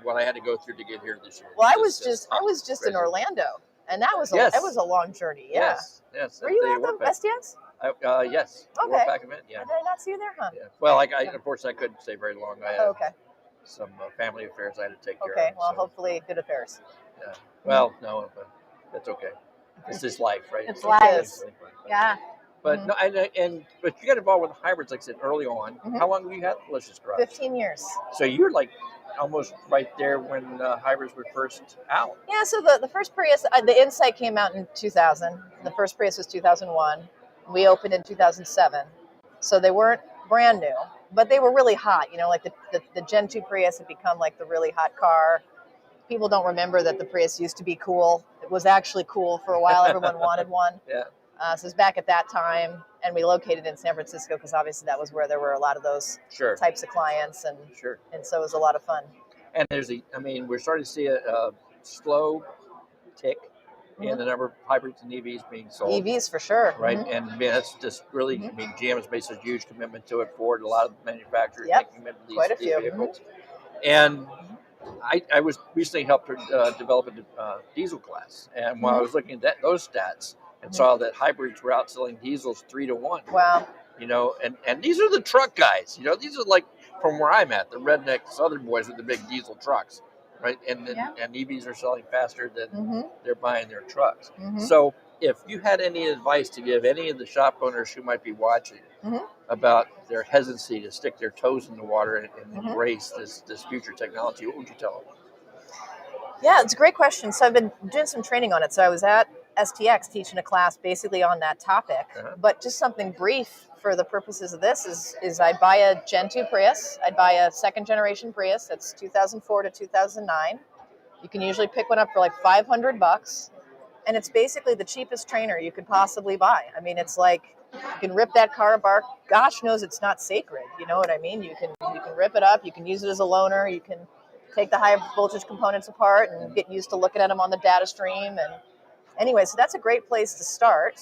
what I had to go through to get here this year. Well, I was just in Orlando, and that was a long journey. Yeah. Yes. Were you at the SDX? Yes. Okay. Worldpac event. Yeah. Did I not see you there, huh? Yeah. Well, unfortunately, I couldn't stay very long. I had some family affairs I had to take care of. Okay. Well, hopefully, good affairs. Yeah. Well, no, but that's okay. It's just life, right? It's life. Yeah. But no, but you got involved with hybrids, like I said, early on. How long have you had Delicious Garage? 15 years. So you're like almost right there when hybrids were first out. Yeah. So the first Prius, the Insight came out in 2000. The first Prius was 2001. We opened in 2007. So they weren't brand new, but they were really hot. Like the Gen 2 Prius had become like the really hot car. People don't remember that the Prius used to be cool. It was actually cool for a while. Everyone wanted one. Yeah. So it was back at that time, and we located in San Francisco because obviously that was where there were a lot of those types of clients, and so it was a lot of fun. And we're starting to see a slow tick in the number of hybrids and EVs being sold. EVs for sure, right? And that's just really, GM has made a huge commitment to it. Ford, a lot of manufacturers make commitment to these vehicles, and I was recently helped develop a diesel class, and while I was looking at those stats and saw that hybrids were outselling diesels 3-1. Wow. And these are the truck guys. These are like from where I'm at, the redneck Southern boys with the big diesel trucks, right? And EVs are selling faster than they're buying their trucks. So if you had any advice to give any of the shop owners who might be watching about their hesitancy to stick their toes in the water and embrace this future technology, what would you tell them? Yeah, it's a great question. So I've been doing some training on it. So I was at STX teaching a class basically on that topic, but just something brief for the purposes of this is I'd buy a Gen 2 Prius. I'd buy a second generation Prius. That's 2004 to 2009. You can usually pick one up for like $500, and it's basically the cheapest trainer you could possibly buy. I mean, it's like you can rip that car apart. Gosh knows it's not sacred. You know what I mean? You can rip it up. You can use it as a loaner. You can take the high voltage components apart and get used to looking at them on the data stream. And anyway, so that's a great place to start.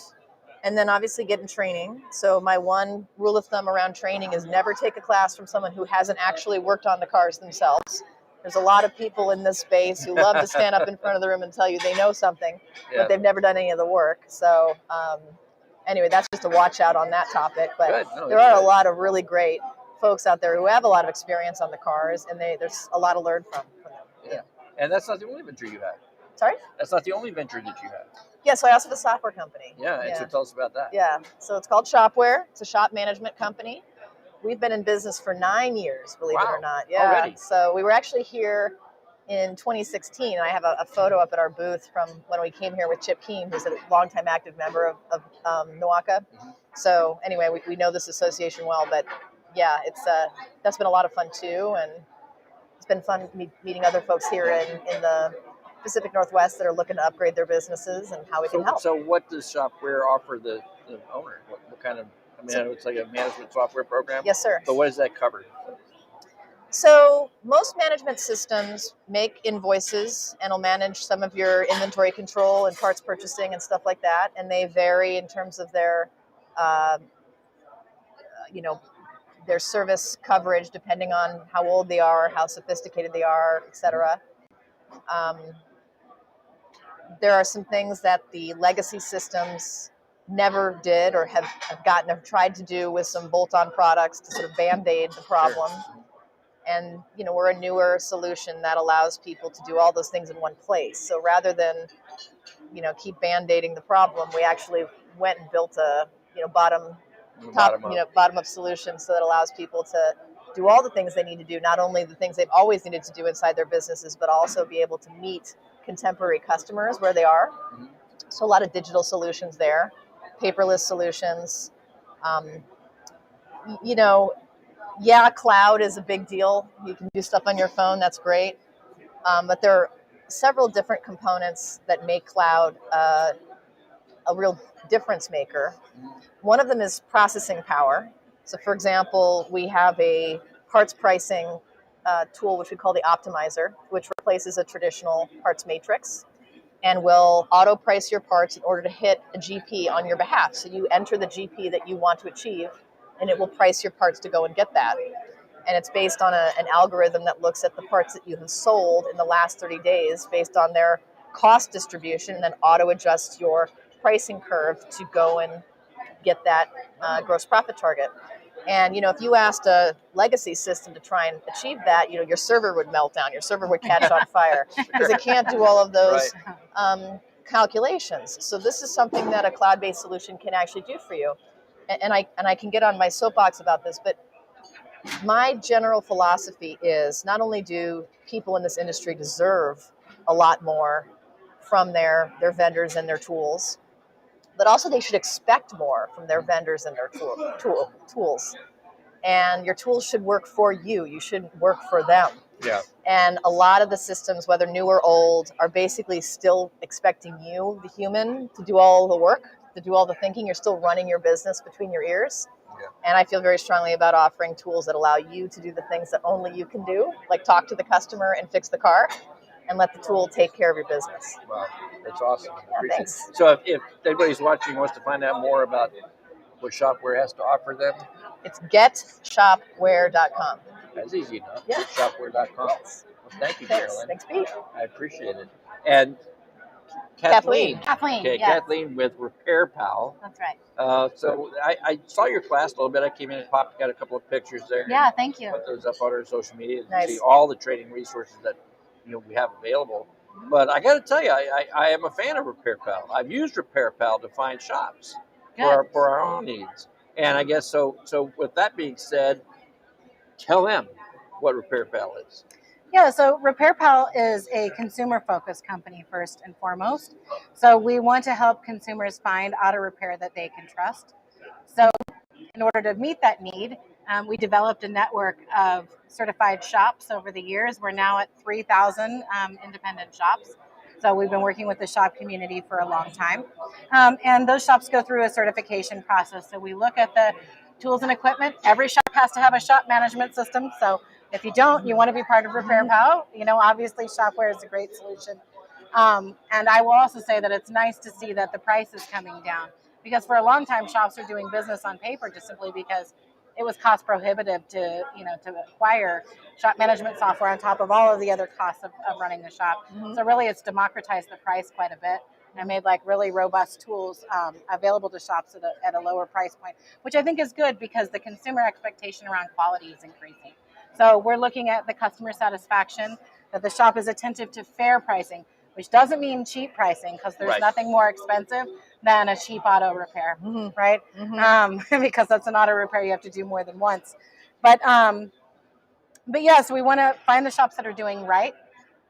And then obviously get in training. So my one rule of thumb around training is never take a class from someone who hasn't actually worked on the cars themselves. There's a lot of people in this space who love to stand up in front of the room and tell you they know something, but they've never done any of the work. So anyway, that's just a watch out on that topic. But there are a lot of really great folks out there who have a lot of experience on the cars, and there's a lot to learn from them. Yeah. And that's not the only venture you have. Sorry? That's not the only venture that you have. Yeah, so I also have a software company. Yeah, so tell us about that. Yeah, so it's called Shopware. It's a shop management company. We've been in business for 9 years, believe it or not. Yeah. Already. So we were actually here in 2016, and I have a photo up at our booth from when we came here with Chip Keene, who's a longtime active member of NWACA. So anyway, we know this association well, but yeah, that's been a lot of fun too, and it's been fun meeting other folks here in the Pacific Northwest that are looking to upgrade their businesses and how we can help. So what does Shopware offer the owner? What kind of, it's like a management software program? Yes, sir. But what does that cover? So most management systems make invoices and will manage some of your inventory control and parts purchasing and stuff like that. And they vary in terms of their, their service coverage depending on how old they are, how sophisticated they are, et cetera. There are some things that the legacy systems never did or have tried to do with some bolt-on products to sort of band-aid the problem. And, we're a newer solution that allows people to do all those things in one place. So rather than, keep band-aiding the problem, we actually went and built a, bottom-up solution so that allows people to do all the things they need to do, not only the things they've always needed to do inside their businesses, but also be able to meet contemporary customers where they are. So a lot of digital solutions there, paperless solutions. You know, yeah, cloud is a big deal. You can do stuff on your phone, that's great. But there are several different components that make cloud a real difference maker. One of them is processing power. So for example, we have a parts pricing tool, which we call the optimizer, which replaces a traditional parts matrix and will auto price your parts in order to hit a GP on your behalf. So you enter the GP that you want to achieve, and it will price your parts to go and get that. And it's based on an algorithm that looks at the parts that you have sold in the last 30 days based on their cost distribution, and then auto adjusts your pricing curve to go and get that gross profit target. And, you know, if you asked a legacy system to try and achieve that, you know, your server would melt down, your server would catch on fire because it can't do all of those calculations. So this is something that a cloud-based solution can actually do for you. And I can get on my soapbox about this, but my general philosophy is not only do people in this industry deserve a lot more from their vendors and their tools, but also they should expect more from their vendors and their tools. And your tools should work for you. You shouldn't work for them. Yeah. And a lot of the systems, whether new or old, are basically still expecting you, the human, to do all the work, to do all the thinking. You're still running your business between your ears. Yeah. And I feel very strongly about offering tools that allow you to do the things that only you can do, like talk to the customer and fix the car, and let the tool take care of your business. Wow, that's awesome. Yeah, thanks. So if anybody's watching wants to find out more about what Shopware has to offer them, it's getshopware.com. That's easy enough. Yeah. Getshopware.com. Yes. Well, thank you, Thanks. Carolyn. Thanks, Pete. I appreciate it. And Kathleen. Okay, yes. Kathleen with Repair Pal. That's right. So I saw your class a little bit. I came in and got a couple of pictures there. Yeah, thank you. Put those up on our social media to Nice. see all the training resources that we have available. But I got to tell you, I am a fan of Repair Pal. I've used Repair Pal to find shops for our own needs. And I guess so. With that being said, tell them what Repair Pal is. Yeah, so Repair Pal is a consumer-focused company first and foremost. So we want to help consumers find auto repair that they can trust. So in order to meet that need, we developed a network of certified shops over the years. We're now at 3,000 independent shops. So we've been working with the shop community for a long time. And those shops go through a certification process. So we look at the tools and equipment. Every shop has to have a shop management system. So if you don't, you want to be part of Repair Pal. Obviously Shopware is a great solution. And I will also say that it's nice to see that the price is coming down, because for a long time shops are doing business on paper just simply because it was cost prohibitive to acquire shop management software on top of all of the other costs of running the shop. Mm-hmm. So really it's democratized the price quite a bit and made really robust tools available to shops at a lower price point, which I think is good because the consumer expectation around quality is increasing. So we're looking at the customer satisfaction, that the shop is attentive to fair pricing, which doesn't mean cheap pricing, because there's nothing more expensive than a cheap auto repair, right? Mm-hmm. Because that's an auto repair you have to do more than once. But yes, we want to find the shops that are doing right.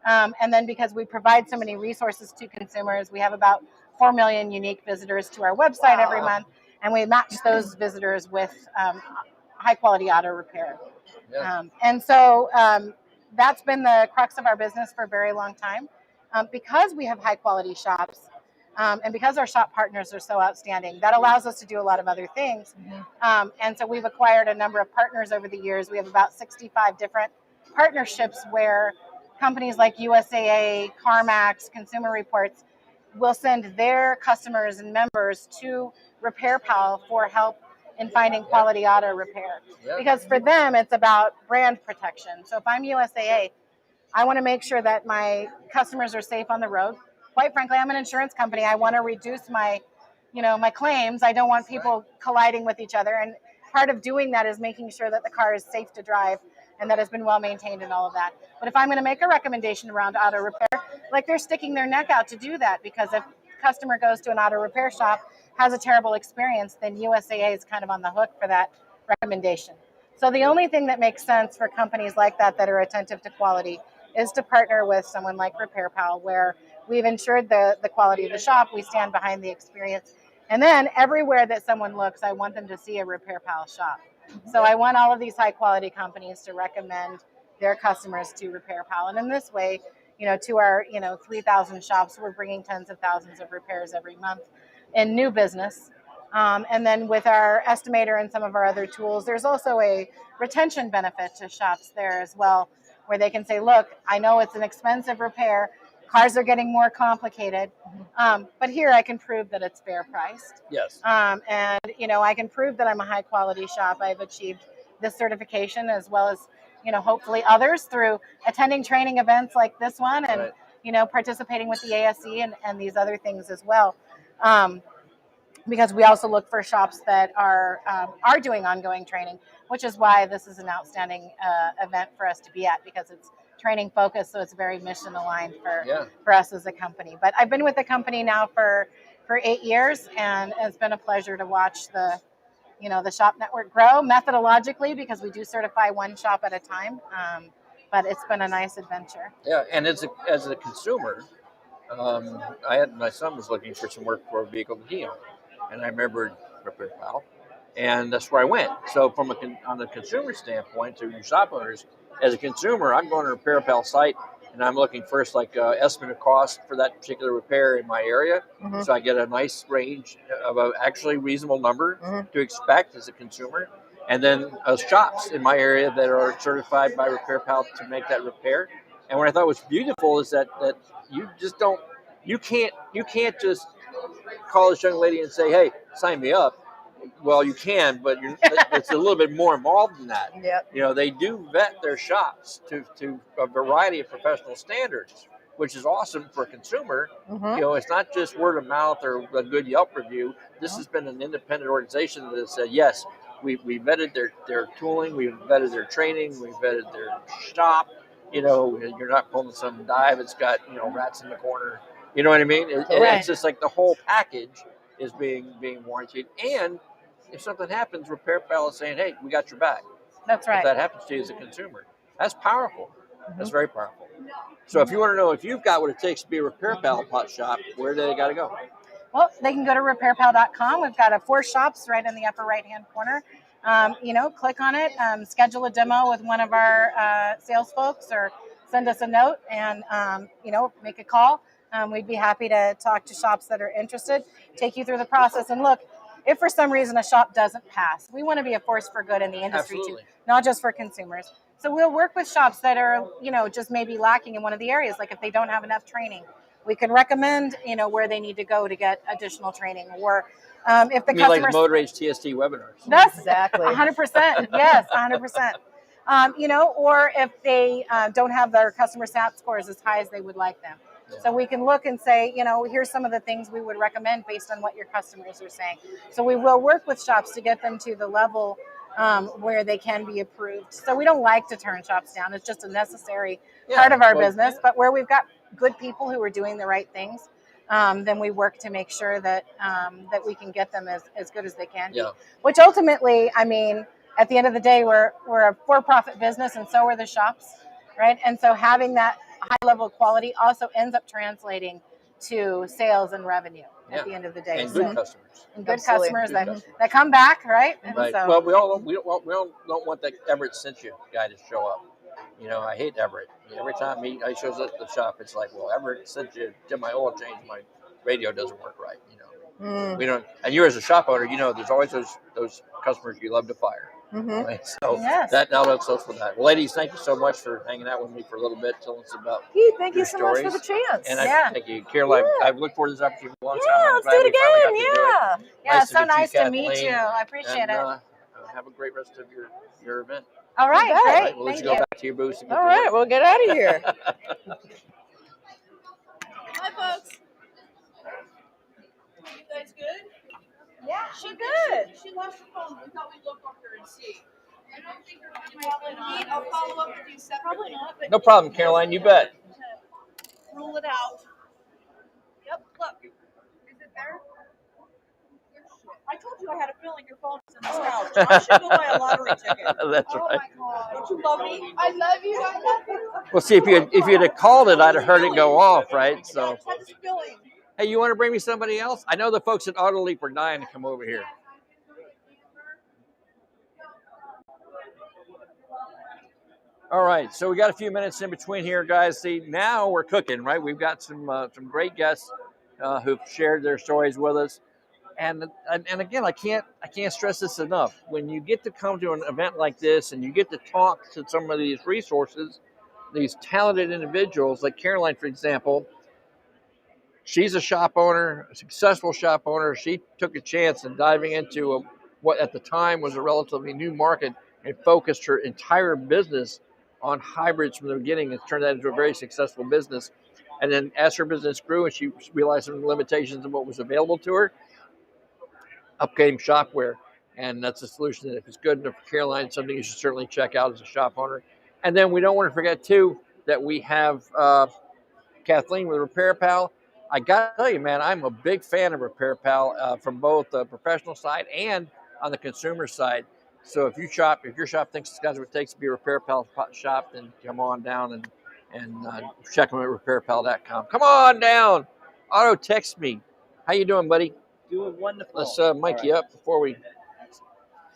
And then because we provide so many resources to consumers, we have about 4 million unique visitors to our website every month, and we match those visitors with high quality auto repair. Yeah. And so that's been the crux of our business for a very long time. Because we have high quality shops and because our shop partners are so outstanding, that allows us to do a lot of other things. Mm-hmm. And so we've acquired a number of partners over the years. We have about 65 different partnerships where companies like USAA, CarMax, Consumer Reports will send their customers and members to Repair Pal for help in finding quality auto repair. Yep. Because for them, it's about brand protection. So if I'm USAA, I want to make sure that my customers are safe on the road. Quite frankly, I'm an insurance company. I want to reduce my claims. I don't want people colliding with each other. And part of doing that is making sure that the car is safe to drive and that it's been well maintained and all of that. But if I'm going to make a recommendation around auto repair, they're sticking their neck out to do that, because if a customer goes to an auto repair shop, has a terrible experience, then USAA is kind of on the hook for that recommendation. So the only thing that makes sense for companies like that are attentive to quality is to partner with someone like Repair Pal, where we've ensured the quality of the shop, we stand behind the experience. And then everywhere that someone looks, I want them to see a Repair Pal shop. So I want all of these high quality companies to recommend their customers to Repair Pal. And in this way, to our, 3,000 shops, we're bringing tens of thousands of repairs every month in new business. And then with our estimator and some of our other tools, there's also a retention benefit to shops there as well, where they can say, look, I know it's an expensive repair. Cars are getting more complicated. But here I can prove that it's fair priced. Yes. And, I can prove that I'm a high quality shop. I've achieved this certification as well as, hopefully others through attending training events like this one and, participating with the ASE and these other things as well. Because we also look for shops that are doing ongoing training, which is why this is an outstanding event for us to be at, because it's training focused, so it's very mission aligned for us as a company. But I've been with the company now for 8 years, and it's been a pleasure to watch the shop network grow methodologically, because we do certify one shop at a time. But it's been a nice adventure. Yeah, and as a consumer, my son was looking for some work for a vehicle that he owned, and I remembered Repair Pal, and that's where I went. So from on the consumer standpoint, to your shop owners, as a consumer, I'm going to Repair Pal site, and I'm looking first estimate of cost for that particular repair in my area, so I get a nice range of an actually reasonable number to expect as a consumer. And then shops in my area that are certified by Repair Pal to make that repair. And what I thought was beautiful is that you just don't, you can't just call this young lady and say, hey, sign me up. Well, you can, but it's a little bit more involved than that. Yep. They do vet their shops to a variety of professional standards, which is awesome for a consumer. It's not just word of mouth or a good Yelp review. This has been an independent organization that has said, yes, we vetted their tooling, we vetted their training, we vetted their shop. You're not pulling some dive that's got rats in the corner. You know what I mean? It's just like the whole package is being warranted. And if something happens, Repair Pal is saying, hey, we got your back. That's right. If that happens to you as a consumer, that's powerful. That's very powerful. So if you want to know if you've got what it takes to be a Repair Pal pot shop, where do they got to go? Well, they can go to repairpal.com. We've got 4 shops right in the upper right-hand corner. Click on it, schedule a demo with one of our sales folks, or send us a note and, make a call. We'd be happy to talk to shops that are interested, take you through the process. And look, if for some reason a shop doesn't pass, we want to be a force for good in the industry too, not just for consumers. So we'll work with shops that are, just maybe lacking in one of the areas. Like if they don't have enough training, we can recommend, where they need to go to get additional training. Or if the customer, like Motor Age TST webinars. That's exactly 100%. Yes, 100%. Or if they don't have their customer sat scores as high as they would like them. So we can look and say, here's some of the things we would recommend based on what your customers are saying. So we will work with shops to get them to the level where they can be approved. So we don't like to turn shops down. It's just a necessary part of our business. But where we've got good people who are doing the right things, then we work to make sure that that we can get them as good as they can be. Which ultimately, at the end of the day, we're a for-profit business, and so are the shops, right? And so having that high level of quality also ends up translating to sales and revenue at the end of the day. And good customers. And good customers that come back, right? And right. So, well, we don't want that Everett sent you guy to show up. I hate Everett. Every time he shows up at the shop, it's like, well, Everett sent you to my oil change. My radio doesn't work right. We don't. And you as a shop owner, there's always those customers you love to fire. Right? So that now that's for that. Well, ladies, thank you so much for hanging out with me for a little bit, telling us about thank you so much for the chance. And thank you, Caroline. I've looked forward to this opportunity for a long time. Yeah, let's do it again. It's so nice to meet you. I appreciate it. Have a great rest of your event. All right, great. All right, we'll let you go back to your booth. All right, we'll get out of here. Hi, folks. You guys good? Yeah, she good. She lost her phone. We thought we'd look up her and see. I don't think her phone might be. I'll follow up with you separately. Probably not. But no problem, Caroline. You bet. Rule it out. Yep. Look. Is it there? I told you I had a feeling your phone was in this house. John should go buy a lottery ticket. That's oh right. My God. Don't you love me? I love you. I love you. Well, see, if you'd have called it, I'd have heard it go off, right? So. I just had this feeling. Hey, you want to bring me somebody else? I know the folks at Auto Leap are dying to come over here. All right, so we got a few minutes in between here, guys. See, now we're cooking, right? We've got some great guests who've shared their stories with us, and again, I can't stress this enough. When you get to come to an event like this, and you get to talk to some of these resources, these talented individuals, like Caroline, for example. She's a shop owner, a successful shop owner. She took a chance in diving into what at the time was a relatively new market and focused her entire business on hybrids from the beginning and turned that into a very successful business. And then as her business grew and she realized some limitations of what was available to her, up came Shopware. And that's a solution that if it's good enough for Caroline, it's something you should certainly check out as a shop owner. And then we don't want to forget, too, that we have Kathleen with Repair Pal. I got to tell you, man, I'm a big fan of Repair Pal from both the professional side and on the consumer side. So if your shop thinks it's got what it takes to be a Repair Pal shop, then come on down and check them at repairpal.com. Come on down. Auto text me. How you doing, buddy? Doing wonderful. Let's mic you up before we.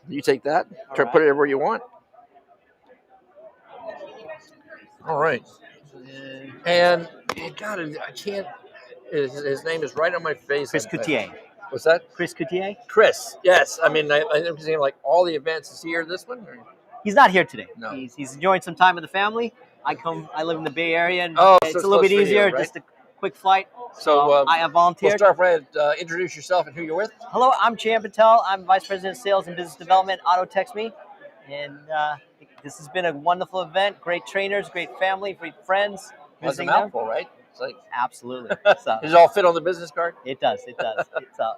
You take that. Try to put it everywhere you want. All right. And God, I can't. His name is right on my face. Chris Coutier. What's that? Chris Coutier? Chris, yes. I mean, I'm seeing like all the events. Is he here this one? Or? He's not here today. No. He's enjoying some time with the family. I live in the Bay Area, and so it's a little bit easier, right? Just a quick flight. So I have volunteered. We'll start right. Introduce yourself and who you're with. Hello, I'm Chan Patel. I'm Vice President of Sales and Business Development, Auto Text Me. And this has been a wonderful event. Great trainers, great family, great friends. That's a mouthful, right? It's like absolutely. Does it all fit on the business card? It does. It does.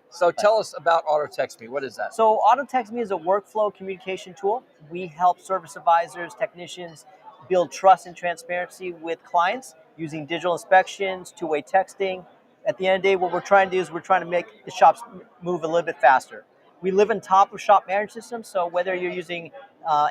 So tell us about Auto Text Me. What is that? So Auto Text Me is a workflow communication tool. We help service advisors, technicians build trust and transparency with clients using digital inspections, two-way texting. At the end of the day, what we're trying to do is we're trying to make the shops move a little bit faster. We live on top of shop management systems, so whether you're using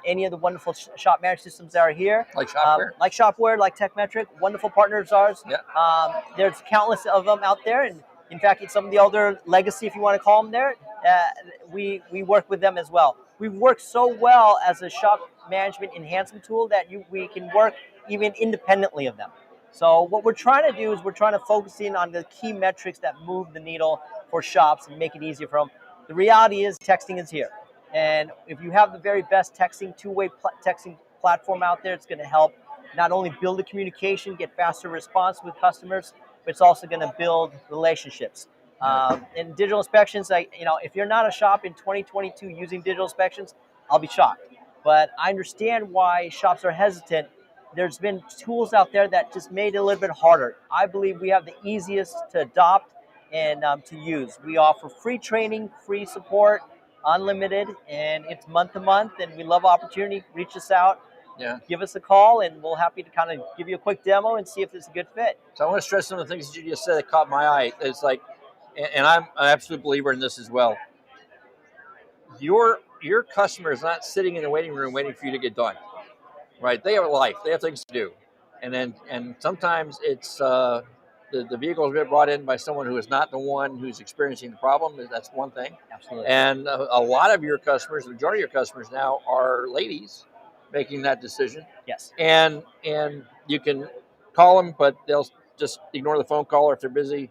any of the wonderful shop management systems that are here, like Shopware, like TechMetric, wonderful partners of ours. Yeah. There's countless of them out there, and in fact, it's some of the older legacy, if you want to call them there. We work with them as well. We've worked so well as a shop management enhancement tool that we can work even independently of them. So what we're trying to do is we're trying to focus in on the key metrics that move the needle for shops and make it easier for them. The reality is texting is here. And if you have the very best texting, two-way texting platform out there, it's going to help not only build the communication, get faster response with customers, but it's also going to build relationships. In digital inspections, if you're not a shop in 2022 using digital inspections, I'll be shocked. But I understand why shops are hesitant. There's been tools out there that just made it a little bit harder. I believe we have the easiest to adopt and to use. We offer free training, free support, unlimited, and it's month to month, and we love opportunity. Reach us out, give us a call, and we'll happy to kind of give you a quick demo and see if it's a good fit. So I want to stress some of the things that you just said that caught my eye. It's like, and I'm an absolute believer in this as well. Your customer is not sitting in the waiting room waiting for you to get done, right? They have a life. They have things to do. And sometimes it's the vehicle has been brought in by someone who is not the one who's experiencing the problem. That's one thing. Absolutely. And a lot of your customers, the majority of your customers now are ladies making that decision. Yes. And you can call them, but they'll just ignore the phone call or if they're busy.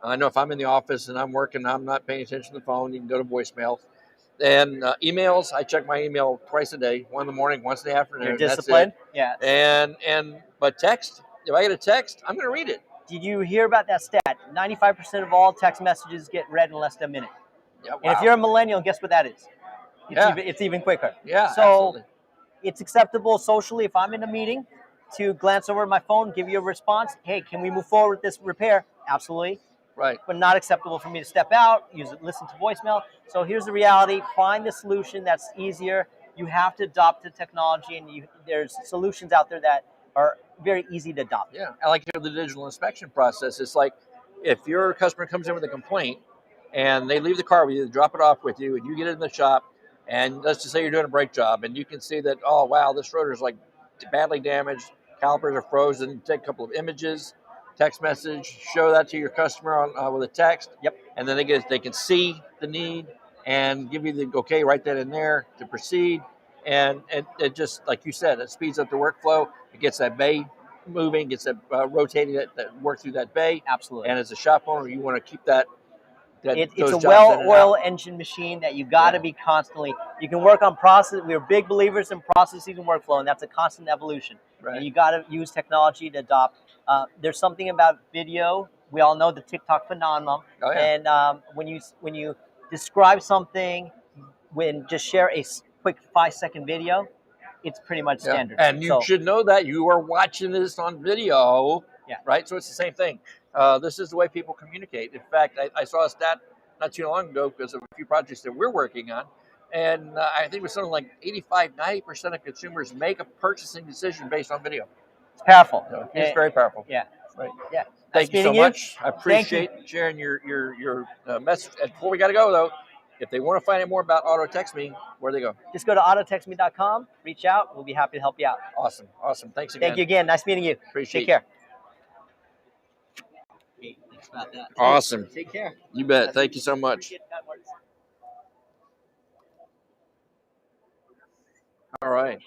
I know if I'm in the office and I'm working, I'm not paying attention to the phone, you can go to voicemail. And emails, I check my email twice a day, one in the morning, once in the afternoon. You're disciplined? That's it. But text, if I get a text, I'm going to read it. Did you hear about that stat? 95% of all text messages get read in less than a minute. Yeah, wow. And if you're a millennial, guess what that is? It's even quicker. Yeah, so absolutely. It's acceptable socially if I'm in a meeting to glance over my phone, give you a response. Hey, can we move forward with this repair? Absolutely. Right. But not acceptable for me to step out, listen to voicemail. So here's the reality. Find the solution that's easier. You have to adopt the technology, and there's solutions out there that are very easy to adopt. Yeah, I like the digital inspection process. It's like if your customer comes in with a complaint, and they leave the car with you, they drop it off with you, and you get it in the shop, and let's just say you're doing a brake job, and you can see that, oh, wow, this rotor is like badly damaged, calipers are frozen, take a couple of images, text message, show that to your customer on, with a text. Yep. And then they can see the need and give you the okay right then and there to proceed. And it just, like you said, it speeds up the workflow. It gets that bay moving, gets that rotating, that work through that bay. Absolutely. And as a shop owner, you want to keep that. It's a well-oiled engine machine that you got to be constantly. You can work on process. We're big believers in processes and workflow, and that's a constant evolution. Right. And you got to use technology to adopt. There's something about video. We all know the TikTok phenomenon. Oh, yeah. And when you describe something, when just share a quick 5-second video, it's pretty much standard. And you should know that you are watching this on video, right? So it's the same thing. This is the way people communicate. In fact, I saw a stat not too long ago because of a few projects that we're working on. And I think it was something like 85-90% of consumers make a purchasing decision based on video. It's powerful. It's very powerful. Yeah. Right. Yeah. Thank you so much. I appreciate sharing your message. And before we got to go, though, if they want to find out more about Auto Text Me, where do they go? Just go to autotextme.com, reach out. We'll be happy to help you out. Awesome. Awesome. Thanks again. Thank you again. Nice meeting you. Appreciate Take care. Hey, thanks about that. Awesome. Take care. You bet. Thank you so much. All right.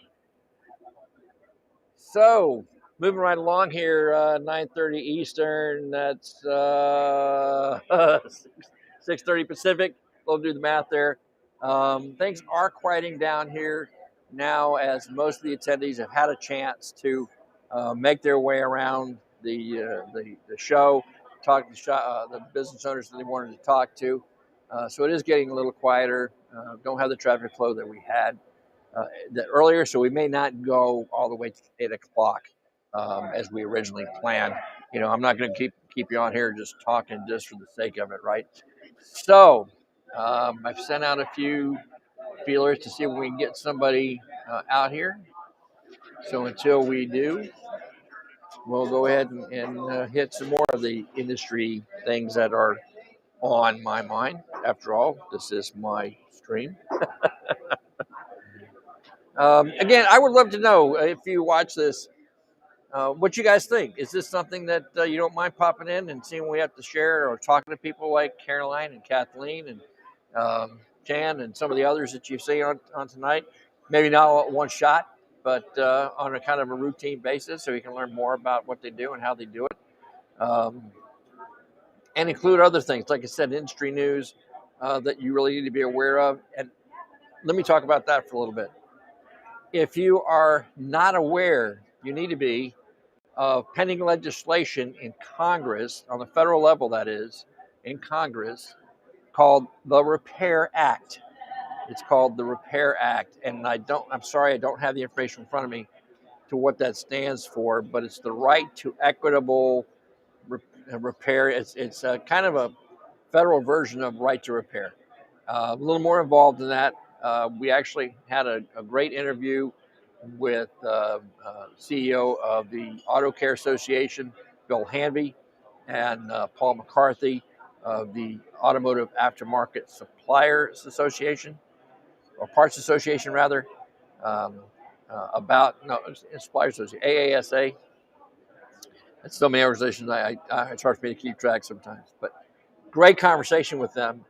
So, moving right along here, 9:30 Eastern. That's 6:30 Pacific. We'll do the math there. Things are quieting down here now, as most of the attendees have had a chance to make their way around the show, talk to the business owners that they wanted to talk to. So it is getting a little quieter. Don't have the traffic flow that we had earlier, so we may not go all the way to 8 o'clock as we originally planned. You know, I'm not going to keep you on here just talking just for the sake of it, right? So I've sent out a few feelers to see if we can get somebody out here. So until we do, we'll go ahead and hit some more of the industry things that are on my mind. After all, this is my stream. Again, I would love to know if you watch this, what you guys think. Is this something that you don't mind popping in and seeing what we have to share, or talking to people like Caroline and Kathleen and Jan and some of the others that you see on tonight? Maybe not all at one shot, but on a kind of a routine basis, so you can learn more about what they do and how they do it. And include other things, like I said, industry news that you really need to be aware of. And let me talk about that for a little bit. If you are not aware, you need to be, of pending legislation in Congress, on the federal level that is, in Congress, called the Repair Act. It's called the Repair Act. And I'm sorry, I don't have the information in front of me to what that stands for, but it's the right to equitable repair. It's kind of a federal version of right to repair. A little more involved than that. We actually had a great interview with CEO of the Auto Care Association, Bill Hanvey, and Paul McCarthy of the Automotive Aftermarket Suppliers Association, or Parts Association rather, Suppliers Association, AASA. It's so many organizations, it's hard for me to keep track sometimes. But great conversation with them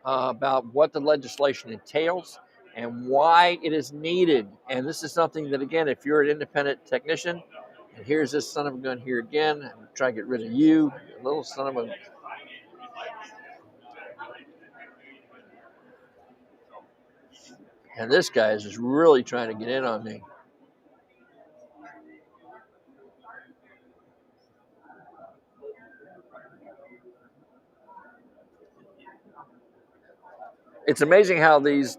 about what the legislation entails and why it is needed. And this is something that, again, if you're an independent technician, and here's this son of a gun here again, I'm trying to get rid of you, little son of a... And this guy is just really trying to get in on me. It's amazing how these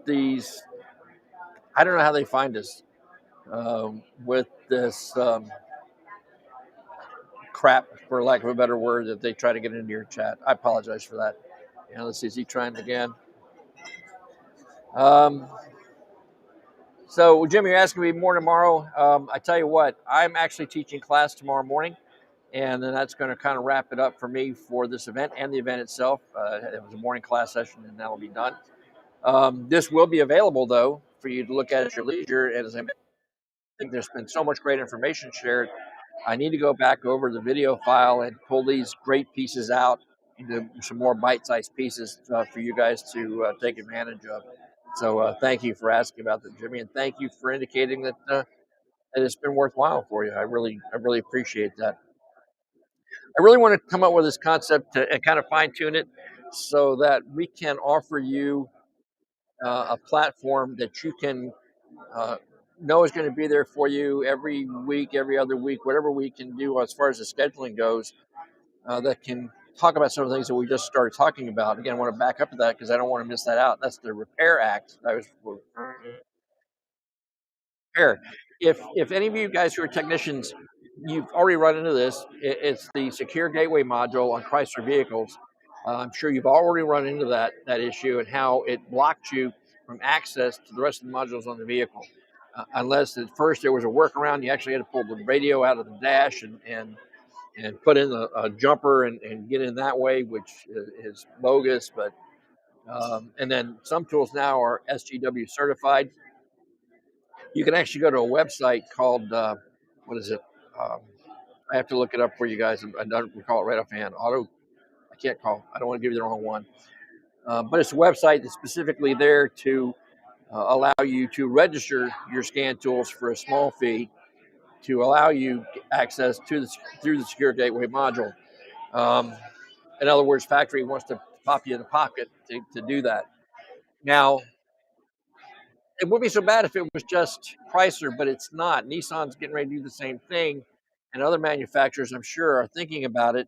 I don't know how they find us with this crap, for lack of a better word, that they try to get into your chat. I apologize for that. Let's see, is he trying again? So, Jim, you're asking me more tomorrow. I tell you what, I'm actually teaching class tomorrow morning. And then that's going to kind of wrap it up for me for this event and the event itself. It was a morning class session, and that'll be done. This will be available, though, for you to look at your leisure. And as I think there's been so much great information shared, I need to go back over the video file and pull these great pieces out into some more bite-sized pieces for you guys to take advantage of. So thank you for asking about that, Jimmy, and thank you for indicating that it's been worthwhile for you. I really appreciate that. I really want to come up with this concept and kind of fine-tune it so that we can offer you a platform that you can know is going to be there for you every week, every other week, whatever we can do as far as the scheduling goes, that can talk about some of the things that we just started talking about. Again, I want to back up to that because I don't want to miss that out. That's the Repair Act. Repair. If any of you guys who are technicians, you've already run into this. It's the secure gateway module on Chrysler vehicles. I'm sure you've already run into that issue and how it blocked you from access to the rest of the modules on the vehicle. Unless at first there was a workaround, you actually had to pull the radio out of the dash and put in a jumper and get in that way, which is bogus. But and then some tools now are SGW certified. You can actually go to a website called what is it? I have to look it up for you guys. I don't recall it right offhand. I can't call. I don't want to give you the wrong one. But it's a website that's specifically there to allow you to register your scan tools for a small fee to allow you access to through the secure gateway module. In other words, factory wants to pop you in the pocket to do that. Now, it wouldn't be so bad if it was just Chrysler, but it's not. Nissan's getting ready to do the same thing, and other manufacturers, I'm sure, are thinking about it.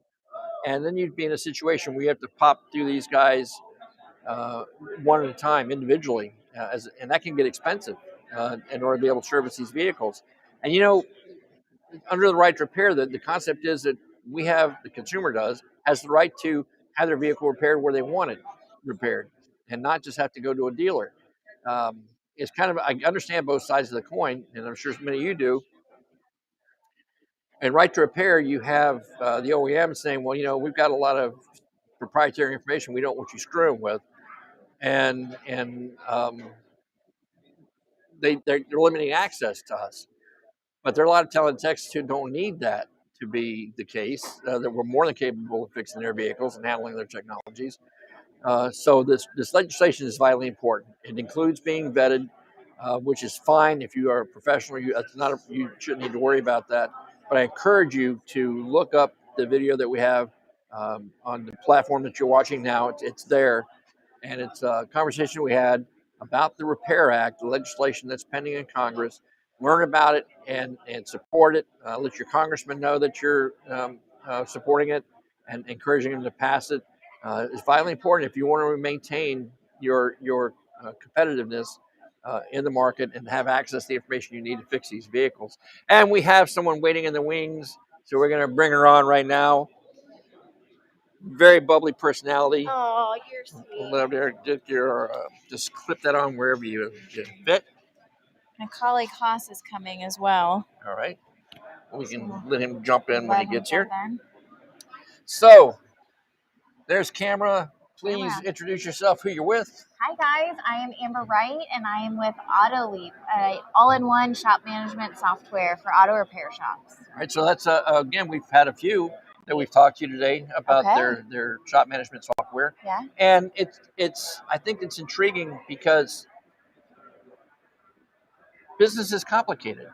And then you'd be in a situation where you have to pop through these guys one at a time individually, and that can get expensive in order to be able to service these vehicles. And under the right to repair, the concept is that the consumer has the right to have their vehicle repaired where they want it repaired, and not just have to go to a dealer. It's kind of, I understand both sides of the coin, and I'm sure many of you do. And right to repair, you have the OEM saying, well, we've got a lot of proprietary information we don't want you screwing with, and they're limiting access to us. But there are a lot of teletechs who don't need that to be the case, that we're more than capable of fixing their vehicles and handling their technologies. So this legislation is vitally important. It includes being vetted, which is fine if you are a professional. You shouldn't need to worry about that. But I encourage you to look up the video that we have on the platform that you're watching now. It's there, and it's a conversation we had about the Repair Act, the legislation that's pending in Congress. Learn about it and support it. Let your congressman know that you're supporting it and encouraging him to pass it. It's vitally important if you want to maintain your competitiveness in the market and have access to the information you need to fix these vehicles. And we have someone waiting in the wings, so we're going to bring her on right now. Very bubbly personality. Oh, you're sweet. Just clip that on wherever you fit. My colleague Haas is coming as well. All right. We can let him jump in when he gets here. So, there's camera. Please introduce yourself, who you're with. Hi guys, I am Amber Wright and I am with Autoleap, an all-in-one shop management software for auto repair shops. All right, so that's again, we've had a few that we've talked to you today about their shop management software. Yeah. And I think it's intriguing because business is complicated.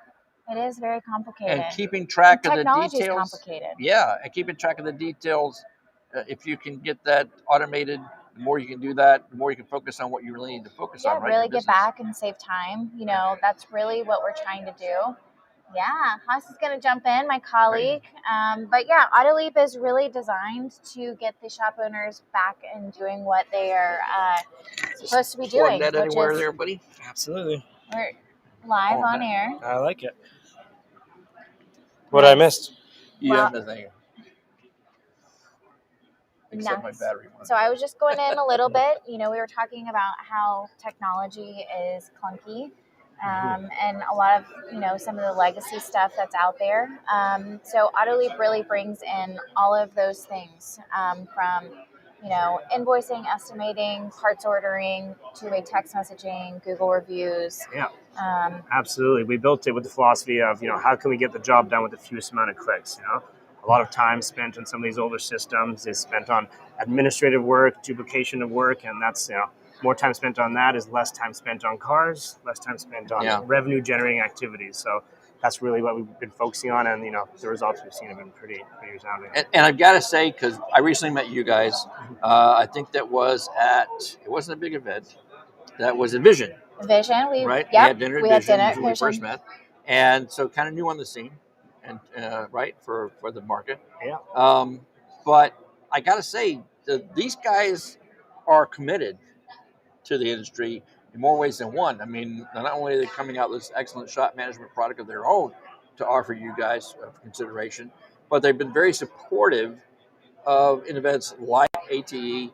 It is very complicated. And keeping track of the details. Technology is complicated. Yeah, and keeping track of the details. If you can get that automated, the more you can do that, the more you can focus on what you really need to focus on. Right? Really get back and save time. That's really what we're trying to do. Yeah, Haas is going to jump in, my colleague. Right. But yeah, Autoleap is really designed to get the shop owners back and doing what they are supposed to be doing. That anywhere there, buddy? Absolutely. We're live on air. I like it. What I missed? Yeah, nothing. Except my battery. So I was just going in a little bit. We were talking about how technology is clunky. and a lot of, some of the legacy stuff that's out there. So Autoleap really brings in all of those things, from invoicing, estimating, parts ordering, two-way text messaging, Google reviews. Yeah, absolutely. We built it with the philosophy of, how can we get the job done with the fewest amount of clicks, A lot of time spent on some of these older systems is spent on administrative work, duplication of work, and that's, more time spent on that is less time spent on cars, less time spent on revenue-generating activities. So that's really what we've been focusing on, and the results we've seen have been pretty resounding. And I've got to say, because I recently met you guys, I think that was it wasn't a big event, that was at Vision. Vision, right? Yep, we had dinner at Vision Vision. when we first met, and so kind of new on the scene, and right for the market. Yeah. But I got to say, these guys are committed to the industry in more ways than one. I mean, not only are they coming out with this excellent shop management product of their own to offer you guys for consideration, but they've been very supportive of events like ATE,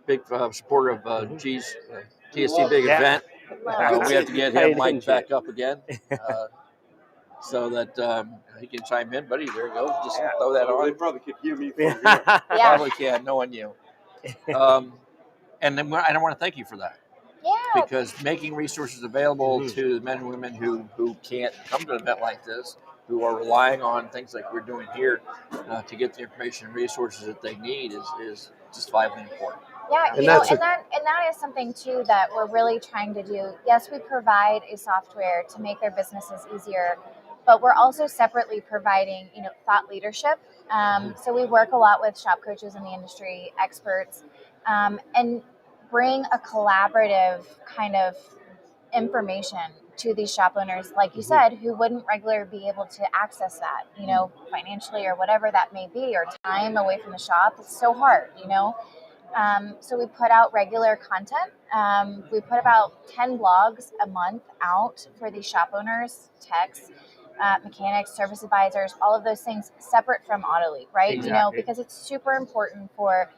big supporter of TST big event. We have to get him mic'd back up again so that he can chime in, buddy. There you go. Just throw that on. They probably could hear me from here. Probably can, knowing you. And then I want to thank you for that. Yeah. Because making resources available to the men and women who can't come to an event like this, who are relying on things like we're doing here to get the information and resources that they need is just vitally important. Yeah, and that is something too that we're really trying to do. Yes, we provide a software to make their businesses easier, but we're also separately providing, thought leadership. So we work a lot with shop coaches in the industry, experts, and bring a collaborative kind of information to these shop owners, like you said, who wouldn't regularly be able to access that, financially or whatever that may be, or time away from the shop. It's so hard, So we put out regular content. We put about 10 blogs a month out for these shop owners, techs, mechanics, service advisors, all of those things separate from Autoleap, right? Exactly. Because it's super important for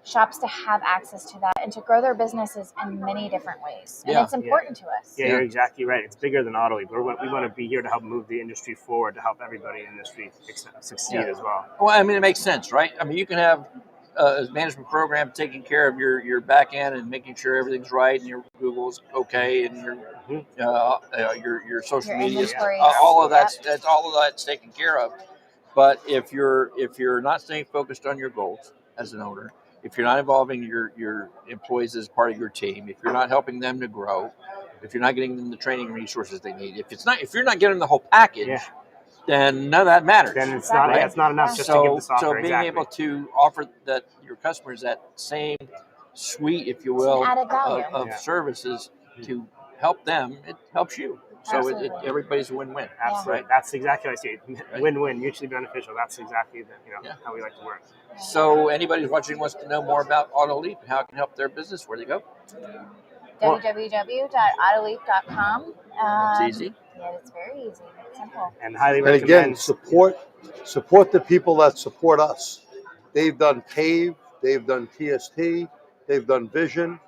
shops to have access to that and to grow their businesses in many different ways. And it's important to us. Yeah, you're exactly right. It's bigger than Autoleap. We want to be here to help move the industry forward, to help everybody in the industry succeed as well. Well, I mean, it makes sense, right? I mean, you can have a management program taking care of your back end and making sure everything's right and your Google's okay and your social media, all of that's taken care of. But if you're not staying focused on your goals as an owner, if you're not involving your employees as part of your team, if you're not helping them to grow, if you're not getting them the training resources they need, if you're not getting them the whole package, then none of that matters. Then it's not it's not enough just to give the software. So being able to offer your customers that same suite, if you will, of services to help them, it helps you. So everybody's a win-win. Absolutely. Right? That's exactly what I see it. Win-win, mutually beneficial. That's exactly how we like to work. So anybody who's watching wants to know more about Autoleap and how it can help their business, where do they go? www.autoleap.com. It's easy. Yeah, it's very easy. It's simple. And highly recommend. And again, support the people that support us. They've done PAVE, they've done TST, they've done Vision,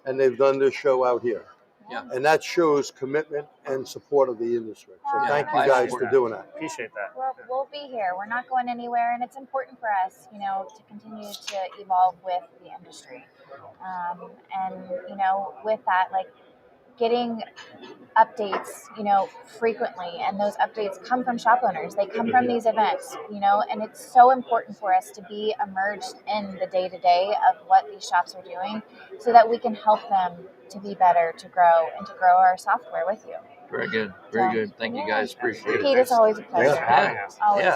and they've done this show out here. Yeah. And that shows commitment and support of the industry. So thank you guys for doing that. Appreciate that. We'll be here. We're not going anywhere, and it's important for us, to continue to evolve with the industry. And with that, getting updates, frequently, and those updates come from shop owners. They come from these events, and it's so important for us to be immersed in the day-to-day of what these shops are doing so that we can help them to be better, to grow, and to grow our software with you. Very good. Very good. Thank you guys. Appreciate it. Pete, it's always a pleasure. Yeah,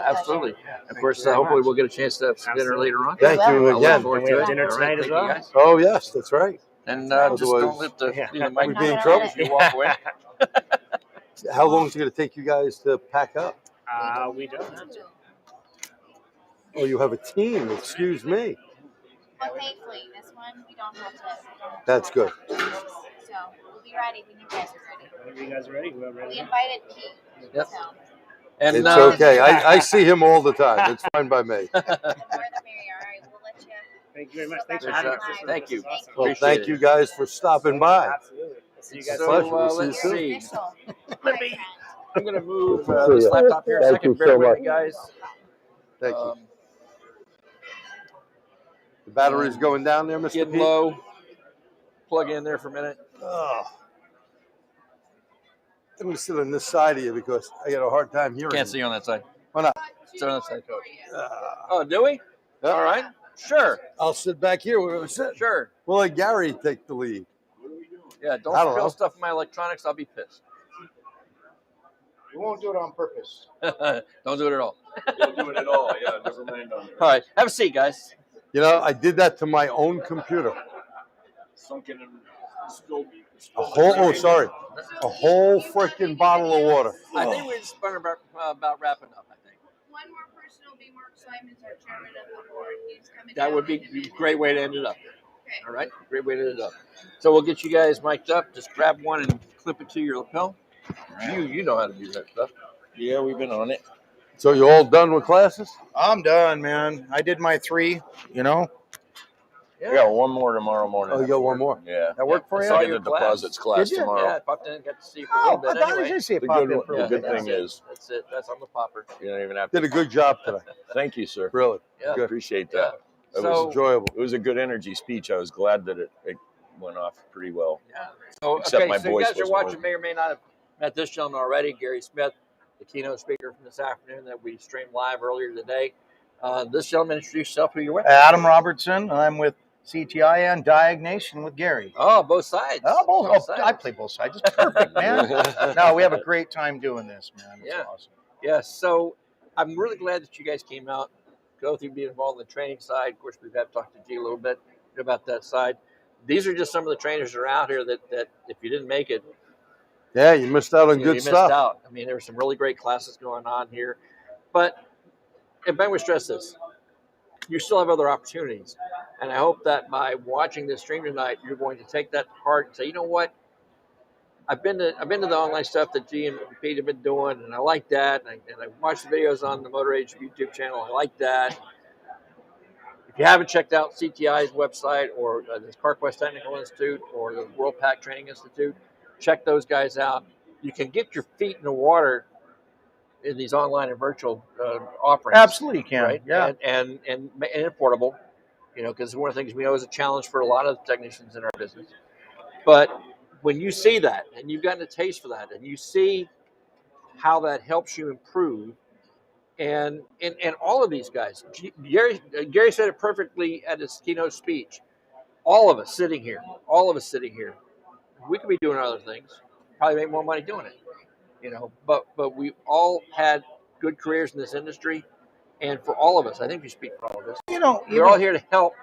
absolutely. Of course, hopefully we'll get a chance to have some dinner later on. Thank you again. And we have dinner tonight as well. Oh, yes, that's right. And just don't let the mic be in trouble if you walk away. How long is it going to take you guys to pack up? We don't have to. Oh, you have a team. Excuse me. Well, thankfully, this one we don't have to. That's good. So we'll be ready when you guys are ready. Whenever you guys are ready, we're ready. We invited Pete. Yep. So. And, it's okay. I see him all the time. It's fine by me. The more the merrier. All right, we'll let you. Thank you very much. Thanks for having us. Thank you. Well, thank you guys for stopping by. Absolutely. See you It's a guys. pleasure. So We'll see you let's soon. see. I'm going to move Good to see this you. laptop here a Thank second. you Bear so with much. me, guys. Thank you. The battery's going down there, Mr. Getting Pete? low. Plug in there for a minute. Oh. I'm going to sit on this side of you because I got a hard time hearing. Can't see you on that side. Why not? Sit on that side, Coach. Oh, do we? Yeah. All right. Sure. I'll sit back here where we sit. Sure. We'll let Gary take the lead. Yeah, I don't don't spill know. stuff in my electronics. I'll be pissed. We won't do it on purpose. Don't do it at all. Don't do it at all. Yeah, never mind on there. All right. Have a seat, guys. You know, I did that to my own computer. Sunken and spilled. A whole freaking bottle of water. I think we're just about wrapping up, I think. One more person will be Mark Simons, our chairman of the board. He's coming That down would be in a minute. a great way to end it up. Okay. All right? Great way to end it up. So we'll get you guys mic'd up. Just grab one and clip it to your lapel. You know how to do that stuff. Yeah, we've been on it. So you all done with classes? I'm done, man. I did my 3, you know. Yeah. We got one more tomorrow morning. Oh, you got one more? Yeah. That worked for I you? saw I get your the deposits class Did you? tomorrow. Yeah, I popped in and got to see you for a little bit I thought anyway. you did see it The pop good, in for a the little good bit. thing is, That's it. That's on the popper. you don't even have Did to. a good job today. Thank you, sir. Really. Yeah. Good. Appreciate Yeah. that. It So- was Enjoyable. It was a good energy speech. I was glad that it went off pretty well. Yeah. So, Except my so you voice guys are wasn't watching working. may or may not have met this gentleman already, Gary Smith, the keynote speaker from this afternoon that we streamed live earlier today. This gentleman, introduce yourself, who you're with. Adam Robertson. I'm with CTI and Diagnation with Gary. Oh, both sides. Both sides. I play both sides. It's perfect, man. No, we have a great time doing this, man. It's awesome. Yeah, so I'm really glad that you guys came out, go through being involved in the training side. Of course, we've had to talk to G a little bit about that side. These are just some of the trainers that are out here that if you didn't make it, Yeah, you missed out on good you stuff. missed out. I mean, there were some really great classes going on here. But, and Ben would stress this, you still have other opportunities. And I hope that by watching this stream tonight, you're going to take that to heart and say, you know what? I've been to the online stuff that G and Pete have been doing, and I like that. And I watched the videos on the Motor Age YouTube channel. I like that. If you haven't checked out CTI's website or the Carquest Technical Institute or the World Pack Training Institute, check those guys out. You can get your feet in the water in these online and virtual offerings. Absolutely can, right? yeah. And affordable, because one of the things we know is a challenge for a lot of technicians in our business. But when you see that and you've gotten a taste for that and you see how that helps you improve, and all of these guys, Gary said it perfectly at his keynote speech. All of us sitting here, we could be doing other things, probably make more money doing it, But we all had good careers in this industry, and for all of us, I think we speak for all of us. We're all here to help.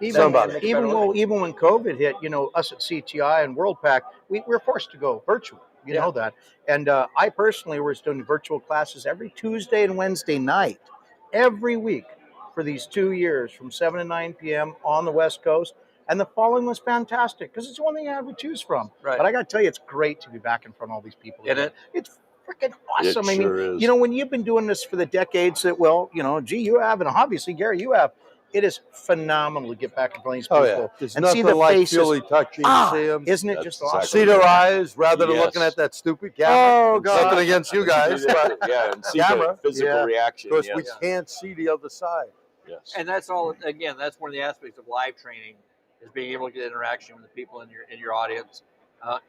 Even when COVID hit, us at CTI and World Pack, we were forced to go virtual. You know that. And I personally was doing virtual classes every Tuesday and Wednesday night, every week for these 2 years from 7 to 9 p.m. on the West Coast. And the following was fantastic because it's the one thing I had to choose from. Right. But I got to tell you, it's great to be back in front of all these people. Isn't It's freaking awesome. It sure is. When you've been doing this for the decades that, G, you have, and obviously, Gary, you have. It is phenomenal to get back in front of these people. Oh, yeah. There's and nothing see the like faces. feely touching, see them. Isn't it just awesome? See their eyes rather than looking at that stupid camera. Oh, God. Nothing against you guys, but and see camera. the physical reaction. Because yes. we can't see the other side. Yes. And that's all. Again, that's one of the aspects of live training is being able to get interaction with the people in your audience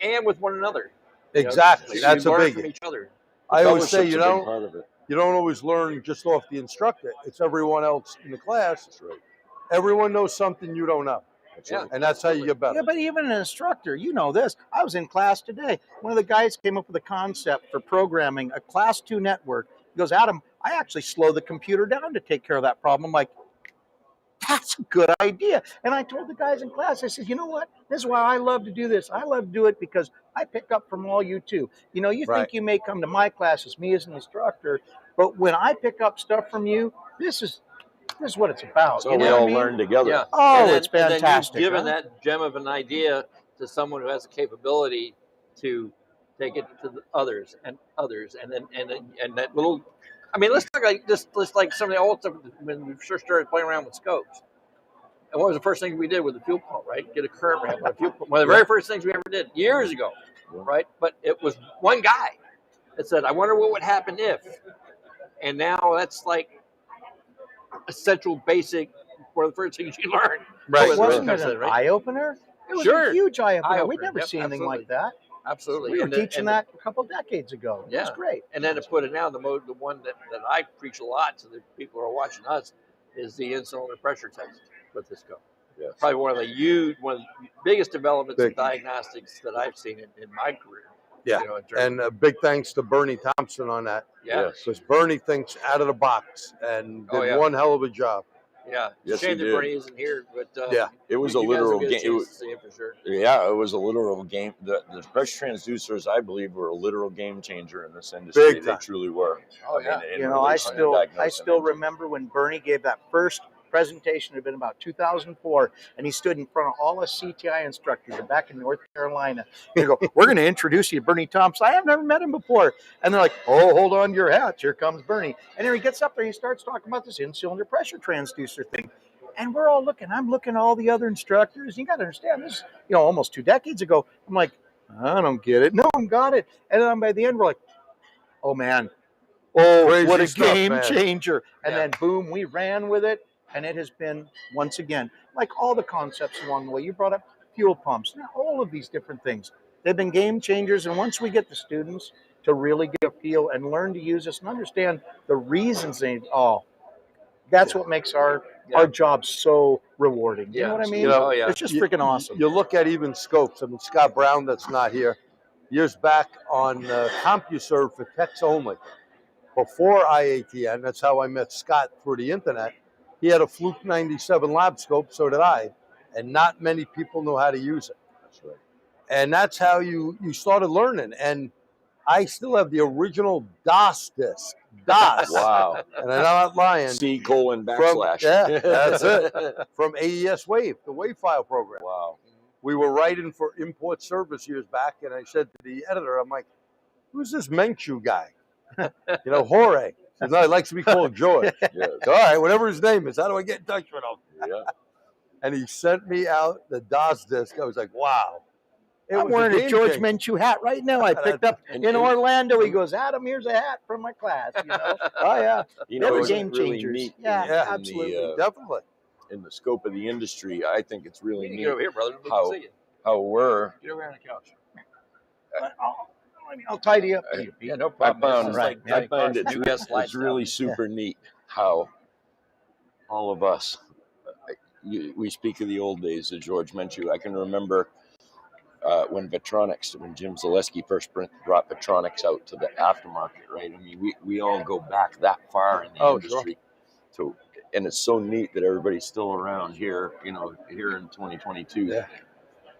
and with one another. Exactly. That's a learn big from each other. I always say, Fellowship's a big part of it. you don't always learn just off the instructor. It's everyone else in the class. That's right. Everyone knows something you don't know. Yeah. And that's how you get better. Yeah, but even an instructor, this. I was in class today. One of the guys came up with a concept for programming a Class 2 network. He goes, Adam, I actually slow the computer down to take care of that problem. I'm like, that's a good idea. And I told the guys in class, I said, you know what? This is why I love to do this. I love to do it because I pick up from all you too. You think you may come to my classes, me as an instructor, but when I pick up stuff from you, this is what it's about. So we all learn together. Yeah. Oh, it's fantastic. And then you've given that gem of an idea to someone who has the capability to take it to the others, and that little. I mean, let's talk like this. Let's like some of the old stuff when we first started playing around with scopes. And what was the first thing we did with the fuel pump, right? Get a current ramp on a fuel pump. One of the very first things we ever did years ago, right? But it was one guy that said, I wonder what would happen if. And now that's like essential basic, one of the first things you learn. Right. Wasn't it an eye-opener? It was a huge eye-opener. We'd never seen anything like that. Absolutely. We were teaching that a couple decades ago. It was great. And then to put it now, the one that I preach a lot to the people who are watching us is the in-cylinder pressure test with this go. Yes. Probably one of the biggest developments in diagnostics that I've seen in my career. Yeah, and a big thanks to Bernie Thompson on that. Yeah. Because Bernie thinks out of the box and did one hell of a job. Yeah, Yes, shame he that did. Bernie isn't here, but it was a you guys will literal get game. chance to see him for sure. Yeah, it was a literal game. The pressure transducers, I believe, were a literal game changer in this industry. Big They time. truly were. Oh yeah. In You know, I relation to diagnosing still remember when Bernie gave that first presentation. It had been about 2004, and he stood in front of all us CTI instructors back in North Carolina. He go, "We're going to introduce you to Bernie Thompson. I have never met him before." And they're like, "Oh, hold on to your hats. Here comes Bernie." And then he gets up there, and he starts talking about this in-cylinder pressure transducer thing. And we're all looking. I'm looking at all the other instructors. You got to understand this. Almost 2 decades ago. I'm like, I don't get it. No, I got it. And then by the end, we're like, oh man, Crazy what a stuff, game man. changer! And then boom, we ran with it, and it has been once again like all the concepts along the way. You brought up fuel pumps, all of these different things. They've been game changers, and once we get the students to really get a feel and learn to use this and understand the reasons that's what makes our job so rewarding. You know what I mean? It's just freaking awesome. You look at even scopes. I mean, Scott Brown, that's not here, years back on CompuServe for techs only. Before IATN, that's how I met Scott through the internet. He had a Fluke 97 lab scope, so did I, and not many people know how to use it. That's right. And that's how you started learning. And I still have the original DOS disc. DOS. Wow. And I'm not lying. C:// backslash. That's it. From AES Wave, the Wave file program. Wow. We were writing for Import Service years back, and I said to the editor, I'm like, who's this Menchu guy? Jorge. He likes to be called George. So, all right, whatever his name is, how do I get in touch with him? Yeah. And he sent me out the DOS disc. I was like, wow. I'm wearing a George Menchu hat right now. I picked up in Orlando. He goes, Adam, here's a hat from my class. Oh yeah, they were game really changers. Neat Yeah, absolutely, definitely. In the scope of the industry, I think it's really neat. Get over here, brother. How we're. Get over here on the couch. I'll tidy up. Yeah, no problem. I find it's really super neat how all of us. We speak of the old days of George Menchu. I can remember. When Jim Zaleski first brought Vetronics out to the aftermarket, right? I mean, we all go back that far in the industry. Sure. And it's so neat that everybody's still around here, here in 2022. Yeah.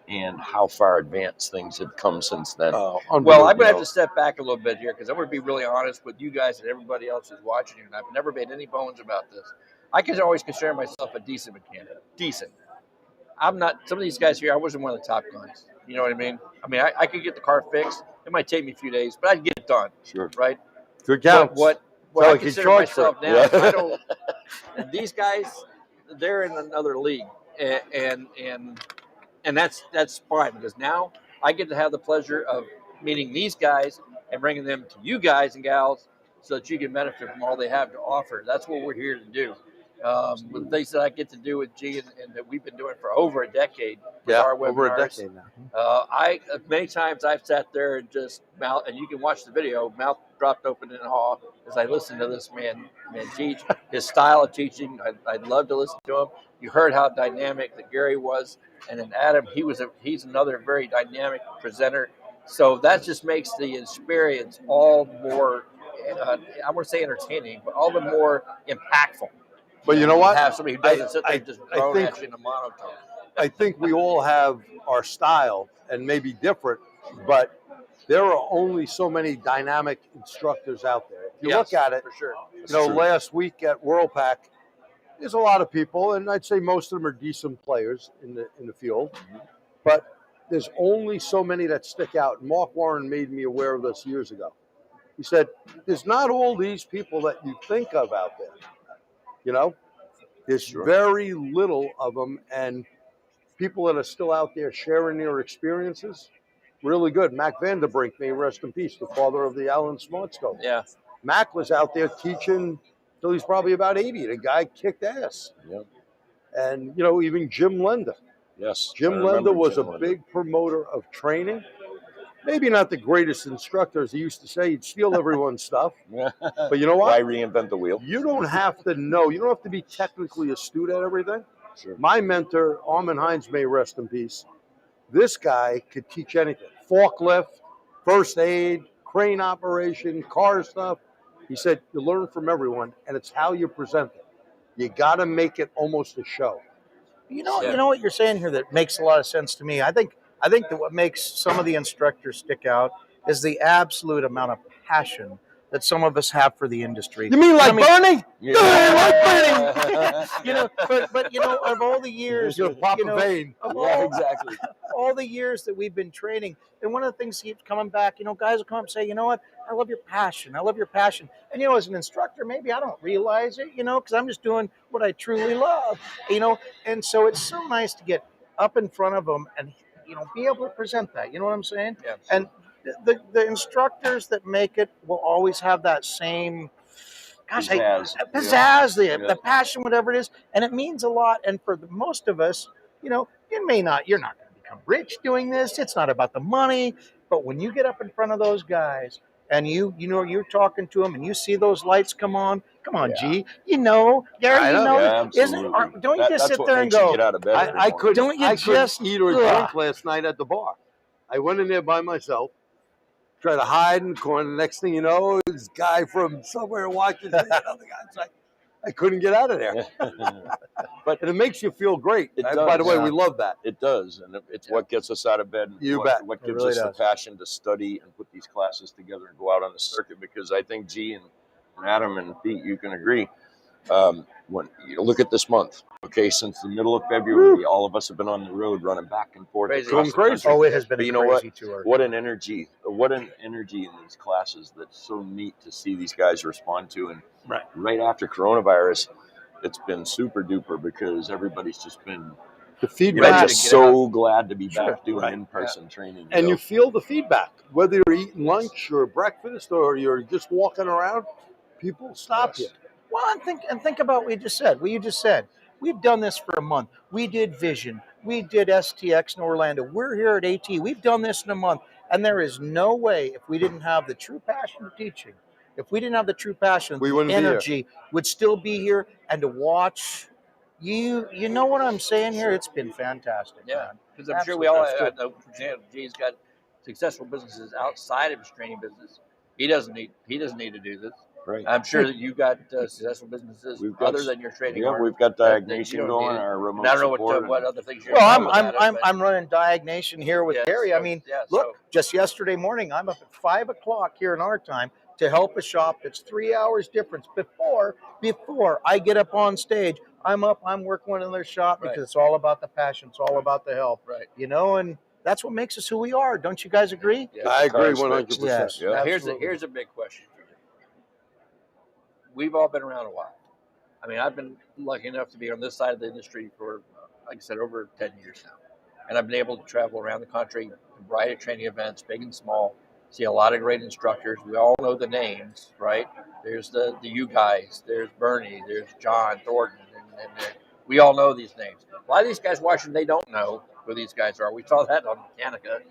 And how far advanced things have come since then. Well, I'm going to have to step back a little bit here because I'm going to be really honest with you guys and everybody else who's watching you. And I've never made any bones about this. I can always consider myself a decent mechanic. Decent. I'm not, some of these guys here, I wasn't one of the top guys. You know what I mean? I mean, I could get the car fixed. It might take me a few days, but I'd get it done. Sure. Right? Good counts. What I consider myself now, I don't, these guys, they're in another league. And that's fine because now I get to have the pleasure of meeting these guys and bringing them to you guys and gals so that you can benefit from all they have to offer. That's what we're here to do. The things that I get to do with G and that we've been doing for over a decade. Our webinars. Over a decade now. Many times I've sat there and just mouth, and you can watch the video, mouth dropped open in awe as I listen to this man teach. His style of teaching, I'd love to listen to him. You heard how dynamic that Gary was, and then Adam, he's another very dynamic presenter. So that just makes the experience all more, I want to say entertaining, but all the more impactful. But you know what? Have somebody who doesn't sit there just drone at you in a monotone. I think we all have our style and maybe different, but there are only so many dynamic instructors out there. If you look at it, for sure. Last week at WorldPack, there's a lot of people, and I'd say most of them are decent players in the field, but there's only so many that stick out. And Mark Warren made me aware of this years ago. He said, there's not all these people that you think of out there. There's very little of them, and people that are still out there sharing their experiences, really good. Mac Vanderbrink, may he rest in peace, the father of the Allen Smart Stove. Yeah. Mac was out there teaching till he's probably about 80. The guy kicked ass. Yep. And, you know, even Jim Lender. Yes. Jim Lender was a big promoter of training. Maybe not the greatest instructor, as he used to say. He'd steal everyone's stuff. But you know what? Why reinvent the wheel? You don't have to know. You don't have to be technically astute at everything. Sure. My mentor, Armin Hines, may rest in peace. This guy could teach anything. Forklift, first aid, crane operation, car stuff. He said, you learn from everyone, and it's how you present it. You got to make it almost a show. You know what you're saying here that makes a lot of sense to me. I think that what makes some of the instructors stick out is the absolute amount of passion that some of us have for the industry. You mean like Bernie? Yeah. I like Bernie. You know, but you know, of all the years, You're Papa Vane. Exactly. All the years that we've been training, and one of the things keeps coming back, you know, guys will come up and say, you know what, I love your passion. I love your passion. And, you know, as an instructor, maybe I don't realize it, you know, because I'm just doing what I truly love, you know. And so it's so nice to get up in front of them and, you know, be able to present that. You know what I'm saying? Yeah. And the instructors that make it will always have that same pizzazz, the passion, whatever it is, and it means a lot. And for most of us, you know, you're not going to become rich doing this. It's not about the money, but when you get up in front of those guys and you know you're talking to them and you see those lights come on, G, you know, Gary, you know, don't you just sit there and go, I couldn't eat or Ugh. drink last night at the bar. I went in there by myself, tried to hide in the corner. The next thing you know, this guy from somewhere watching the other guy's like, I couldn't get out of there. And it makes you feel great. By the way, we love that. It does, and it's what gets us out of bed. You bet. What gives us the passion to study and put these classes together and go out on the circuit. Because I think G and Adam and Pete, you can agree. When you look at this month, okay, since the middle of February, all of us have been on the road running back and forth. Crazy. Oh, it has been a crazy tour. What an energy in these classes that's so neat to see these guys respond to. And right after coronavirus, it's been super duper because everybody's just been the feedback. Just so glad to be back doing in-person training. And you feel the feedback, whether you're eating lunch or breakfast or you're just walking around, people stop you. Well, and think about what you just said. We've done this for a month. We did Vision. We did STX in Orlando. We're here at AT. We've done this in a month. And there is no way, if we didn't have the true passion of teaching, if we didn't have the true passion, the energy would still be here. And to watch, you know what I'm saying here? It's been fantastic. Yeah, because I'm sure we all know, for example, G's got successful businesses outside of his training business. He doesn't need to do this. Right. I'm sure that you've got successful businesses other than your trading. Yeah, we've got Diagnation going, our remote I don't support. know what other things you're doing. Well, I'm running Diagnation here with Gary. I mean, look, just yesterday morning, I'm up at 5 o'clock here in our time to help a shop that's 3 hours difference before I get up on stage. I'm working in their shop because it's all about the passion. It's all about the help. Right. You know, and that's what makes us who we are. Don't you guys agree? Yes. I agree 100%. Yes. Yeah. Now, here's a big question. We've all been around a while. I mean, I've been lucky enough to be on this side of the industry for, like I said, over 10 years now. And I've been able to travel around the country, a variety of training events, big and small, see a lot of great instructors. We all know the names, right? There's the you guys, there's Bernie, there's John Thornton, and we all know these names. A lot of these guys watching, they don't know who these guys are. We saw that on Mechanica.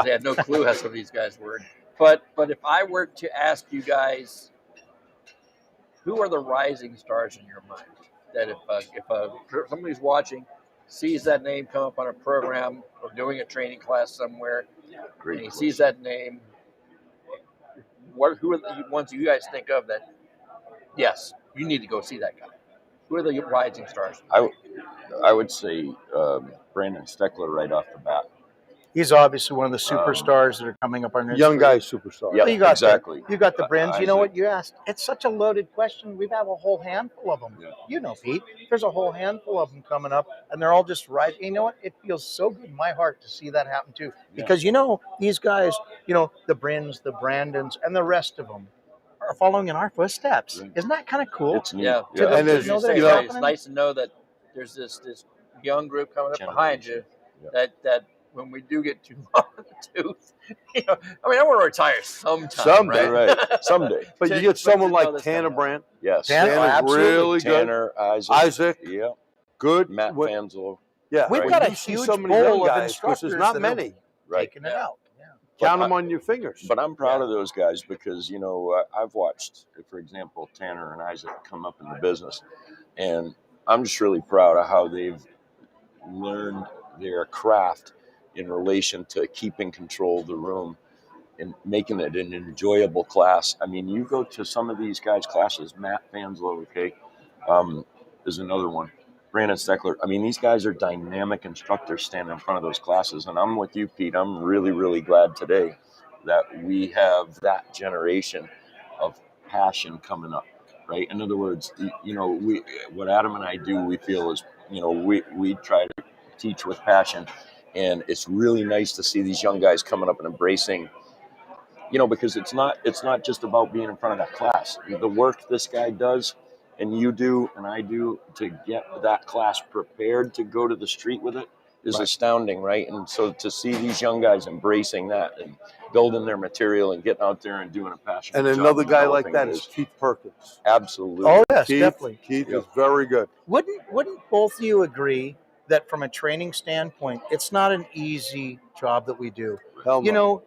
They had no clue how some of these guys were. But if I were to ask you guys, who are the rising stars in your mind? That if somebody's watching, sees that name come up on a program or doing a training class somewhere, and he sees that name, who are the ones you guys think of that, yes, you need to go see that guy? Who are the rising stars? I would say Brandon Steckler right off the bat. He's obviously one of the superstars that are coming up on this. Young guy superstar. Yeah, exactly. You got the Brins. You know what you asked? It's such a loaded question. We have a whole handful of them. Yeah. You know, Pete. There's a whole handful of them coming up, and they're all just right. You know what? It feels so good in my heart to see that happen too. Because you know these guys, you know, the Brins, the Brandons, and the rest of them are are following in our footsteps. Isn't that kind of cool? It's neat. Yeah, To it's happening? nice to know that there's this young group coming up behind you. That when we do get too long in the tooth, I mean, I want to retire sometime, right? Someday. But you get someone like Tanner Brandt. Yes. Tanner's really good. Tanner, Isaac. Yeah. Good. Matt Fanzel. Yeah. We've got a huge pool of instructors there's not that many. are taking it out. Count them on your fingers. But I'm proud of those guys because, I've watched, for example, Tanner and Isaac come up in the business. And I'm just really proud of how they've learned their craft in relation to keeping control of the room and making it an enjoyable class. I mean, you go to some of these guys' classes, Matt Fanslow, is another one. Brandon Steckler. I mean, these guys are dynamic instructors standing in front of those classes. And I'm with you, Pete. I'm really, really glad today that we have that generation of passion coming up, right? In other words, what Adam and I do, we feel is, we try to teach with passion. And it's really nice to see these young guys coming up and embracing, because it's not just about being in front of that class. The work this guy does and you do and I do to get that class prepared to go to the street with it is astounding, right? And so to see these young guys embracing that and building their material and getting out there and doing a passionate And job another guy like developing that it is Keith Perkins. Absolutely. Oh, yes, Keith, definitely. Keith is very good. Wouldn't both of you agree that from a training standpoint, it's not an easy job that we do? Hell no.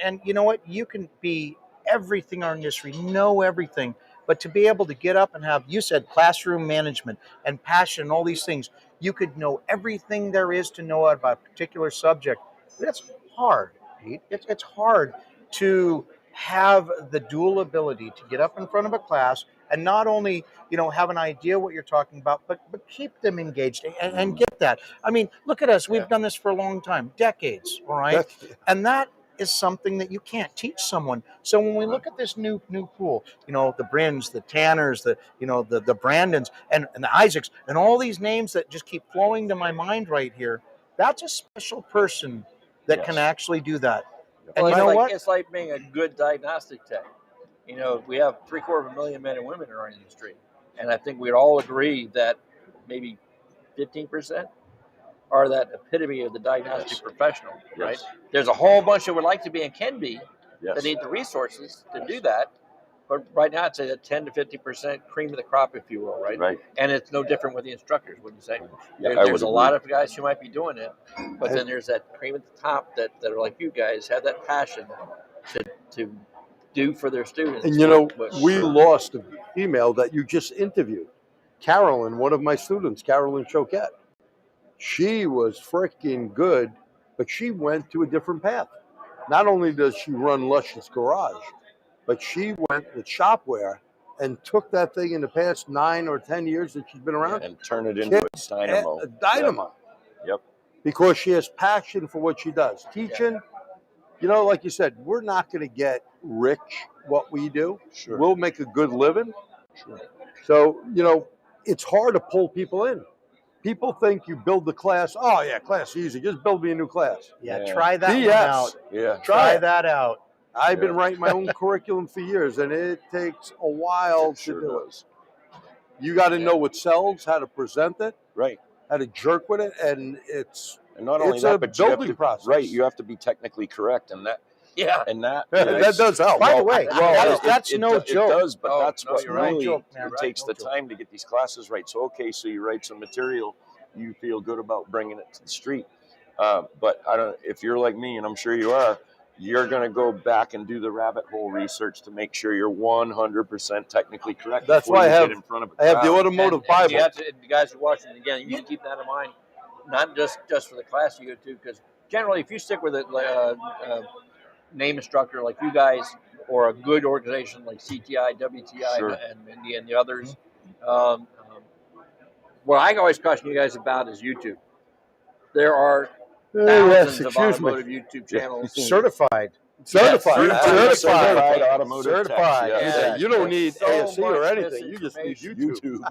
And you know what? You can be everything in our industry, know everything, but to be able to get up and have, you said, classroom management and passion and all these things, you could know everything there is to know about a particular subject. That's hard, Pete. It's hard to have the dual ability to get up in front of a class and not only have an idea what you're talking about, but keep them engaged and get that. I mean, look at us. We've done this for a long time, decades, all right? And that is something that you can't teach someone. So when we look at this new pool, the Brins, the Tanners, the Brandons, and the Isaacs, and all these names that just keep flowing to my mind right here, that's a special person that can actually do that. And Well, you know what? It's like being a good diagnostic tech. We have 750,000 men and women in our industry, and I think we'd all agree that maybe 15% are that epitome of the diagnostic professional, right? There's a whole bunch that would like to be and can be that need the resources to do that. But right now, I'd say that 10 to 50% cream of the crop, if you will, right? And it's no different with the instructors, wouldn't you say? There's a lot of guys who might be doing it, but then there's that cream at the top that are like you guys, have that passion to do for their students. And we lost a female that you just interviewed, Carolyn, one of my students, Carolyn Choquette. She was freaking good, but she went to a different path. Not only does she run Luscious Garage, but she went with Shopware and took that thing in the past 9 or 10 years that she's been around and turned it into a dynamo. A dynamo. Yep. Because she has passion for what she does. Teaching, like you said, we're not going to get rich what we do. Sure. We'll make a good living. Sure. So, it's hard to pull people in. People think you build the class. Oh, yeah, class easy. Just build me a new class. Yeah, try that one out. Yeah. Try that out. I've been writing my own curriculum for years, and it takes a while to do it. You got to know what sells, how to present it, how to jerk with it, and not only that, but building process. Right, you have to be technically correct, and that. Yeah, and that does help. By the way, that's no joke. It does, but that's what really joke, takes the time to get these classes right. So so you write some material, you feel good about bringing it to the street. But I don't. If you're like me, and I'm sure you are, you're going to go back and do the rabbit hole research to make sure you're 100% technically correct. That's why I have the Automotive Bible. You guys are watching again. You need to keep that in mind, not just for the class you go to, because generally, if you stick with a name instructor like you guys, or a good organization like CTI, WTI, and the others, what I always caution you guys about is YouTube. There are thousands of automotive YouTube channels. Certified automotive certified. techs, You don't need so ASC or much anything. You just need YouTube.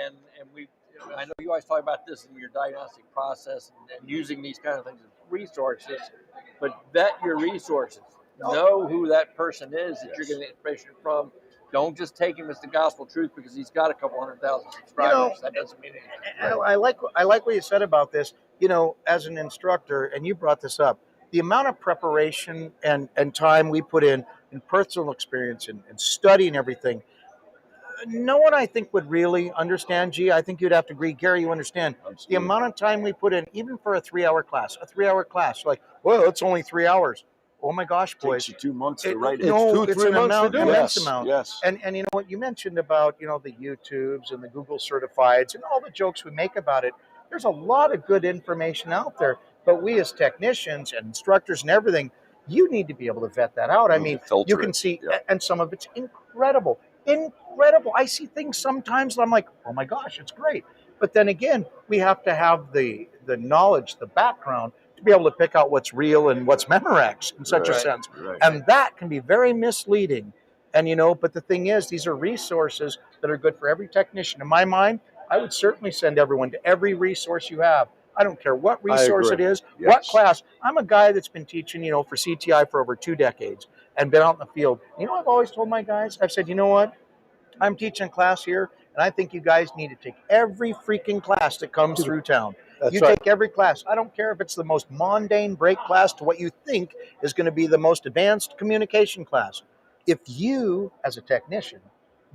And we. I know you always talk about this in your diagnostic process and using these kind of things as resources, but vet your resources. Know who that person is that you're getting information from. Don't just take him as the gospel truth because he's got a couple 100,000 subscribers. That doesn't mean anything. I like what you said about this. As an instructor, and you brought this up, the amount of preparation and time we put in personal experience and study and everything. No one, I think, would really understand. Gee, I think you'd have to agree. Gary, you understand the amount of time we put in, even for a 3-hour class. Like, well, it's only 3 hours. Oh my gosh, boys! It takes you 2 months to write it. No, It's 2-3 months to do it. Yes, Amount. yes. And you know what you mentioned about the YouTubes and the Google certifieds and all the jokes we make about it. There's a lot of good information out there, but we as technicians and instructors and everything, you need to be able to vet that out. I mean, you can see, and some of it's incredible. I see things sometimes I'm like, oh my gosh, it's great. But then again, we have to have the knowledge, the background to be able to pick out what's real and what's Memorex in such a sense. Right. And that can be very misleading. And but the thing is, these are resources that are good for every technician. In my mind, I would certainly send everyone to every resource you have. I don't care what resource it is, what class. I'm a guy that's been teaching, for CTI for over 2 decades and been out in the field. I've always told my guys, I've said, you know what? I'm teaching a class here, and I think you guys need to take every freaking class that comes through town. Take every class. I don't care if it's the most mundane brake class to what you think is going to be the most advanced communication class. If you, as a technician,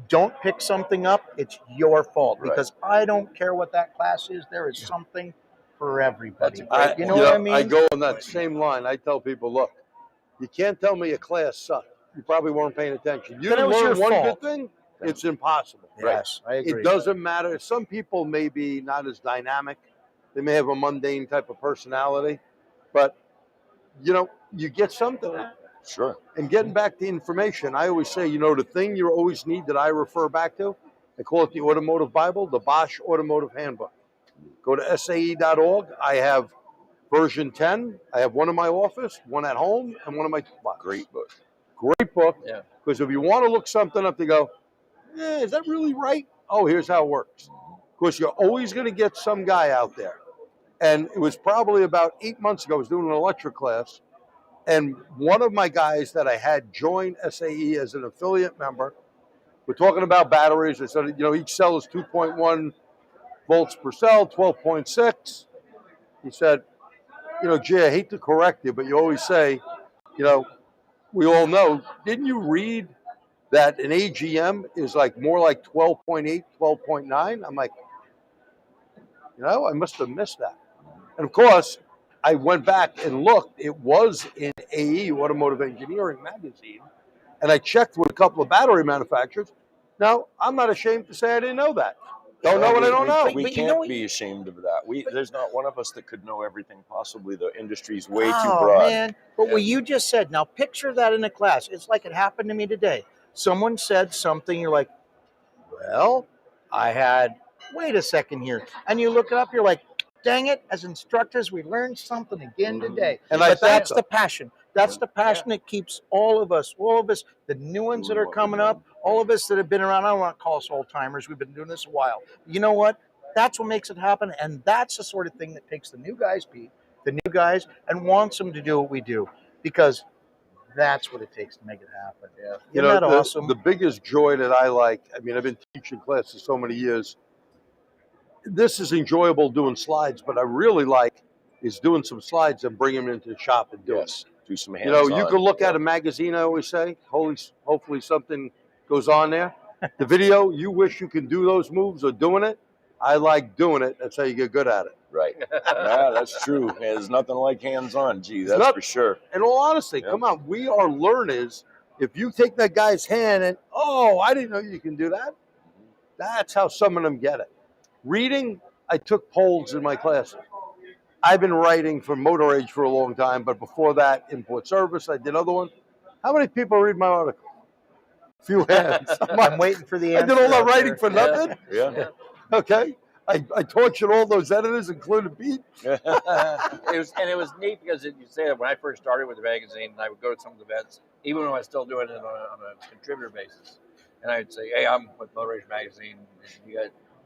don't pick something up, it's your fault. Because I don't care what that class is. There is something for everybody. You know what I mean? I go on that same line. I tell people, look, you can't tell me a class sucked. You probably weren't paying attention. You didn't learn one good thing, it's impossible. Yes, I agree. It doesn't matter. Some people may be not as dynamic. They may have a mundane type of personality. But, you get something. Sure. And getting back to information, I always say, the thing you always need that I refer back to, I call it the Automotive Bible, the Bosch Automotive Handbook. Go to SAE.org. I have version 10. I have one in my office, one at home, and one in my toolbox. Great book. Great book. Yeah. Because if you want to look something up to go, is that really right? Oh, here's how it works. Because you're always going to get some guy out there. And it was probably about 8 months ago, I was doing an electric class. And one of my guys that I had join SAE as an affiliate member, we're talking about batteries. I said, each cell is 2.1 volts per cell, 12.6. He said, Jay, I hate to correct you, but you always say, we all know, didn't you read that an AGM is more like 12.8, 12.9? I'm like, I must have missed that. And of course, I went back and looked. It was in AE, Automotive Engineering magazine, and I checked with a couple of battery manufacturers. Now, I'm not ashamed to say I didn't know that. Don't know what I don't know. We can't be ashamed of that. There's not one of us that could know everything possibly. The industry's way too broad. Man. But what you just said, now picture that in a class. It's like it happened to me today. Someone said something, you're like, well, wait a second here. And you look it up, you're like, dang it, as instructors, we learned something again today. But that's the passion. That's the passion that keeps all of us, the new ones that are coming up, all of us that have been around. I don't want to call us old timers. We've been doing this a while. You know what? That's what makes it happen. And that's the sort of thing that takes the new guys, Pete, and wants them to do what we do. Because that's what it takes to make it happen. Yeah. Isn't that awesome? The biggest joy that I like, I've been teaching classes so many years. This is enjoyable doing slides, but I really like is doing some slides and bring them into the shop and do it. Do some hands-on. You can look at a magazine, I always say. Hopefully something goes on there. The video, you wish you can do those moves or doing it. I like doing it. That's how you get good at it. Right. Yeah, that's true. There's nothing like hands-on. Gee, that's for sure. In all honesty, come on. We are learners. If you take that guy's hand and, I didn't know you can do that. That's how some of them get it. Reading, I took polls in my classes. I've been writing for Motor Age for a long time, but before that, Import Service, I did other ones. How many people read my article? Few hands. I'm waiting for the answer. I did all that writing for nothing? Yeah. Okay. I tortured all those editors, including Pete. It was neat because you say that when I first started with the magazine, and I would go to some of the events, even when I was still doing it on a contributor basis, and I would say, "Hey, I'm with Motor Age magazine,"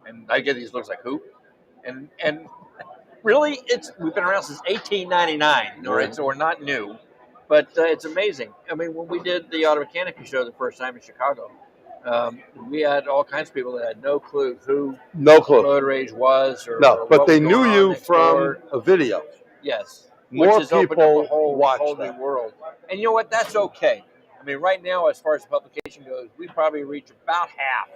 and I get these looks like who, and really, we've been around since 1899, right? So we're not new, But it's amazing. I mean, when we did the Auto Mechanica show the first time in Chicago, we had all kinds of people that had no clue who Motor Age was or No, but what they was going knew on you next from door. a video. Yes. More Which has opened up a people whole watch new that. world. And you know what? That's okay. I mean, right now, as far as the publication goes, we probably reach about half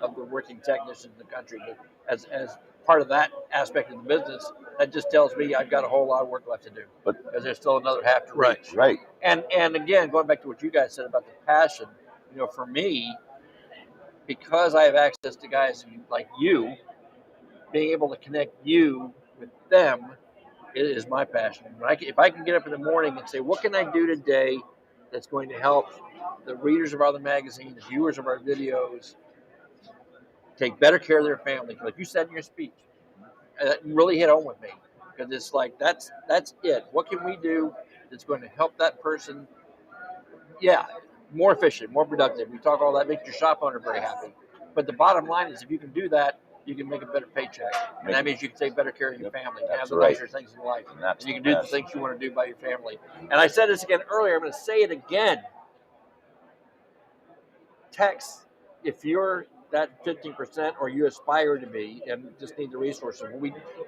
of the working technicians in the country. But as part of that aspect of the business, that just tells me I've got a whole lot of work left to do. Because there's still another half to reach. Right. And again, going back to what you guys said about the passion, you know, for me, because I have access to guys like you, being able to connect you with them is my passion. If I can get up in the morning and say, what can I do today that's going to help the readers of our magazine, the viewers of our videos, take better care of their family? Like you said in your speech, that really hit home with me. Because it's like, that's it. What can we do that's going to help that person, more efficient, more productive? We talk all that, makes your shop owner very happy. But the bottom line is if you can do that, you can make a better paycheck. And that means you can take better care of your family, have the nicer things in life. And you can do the things you want to do by your family. And I said this again earlier, I'm going to say it again. Text, if you're that 15% or you aspire to be and just need the resources.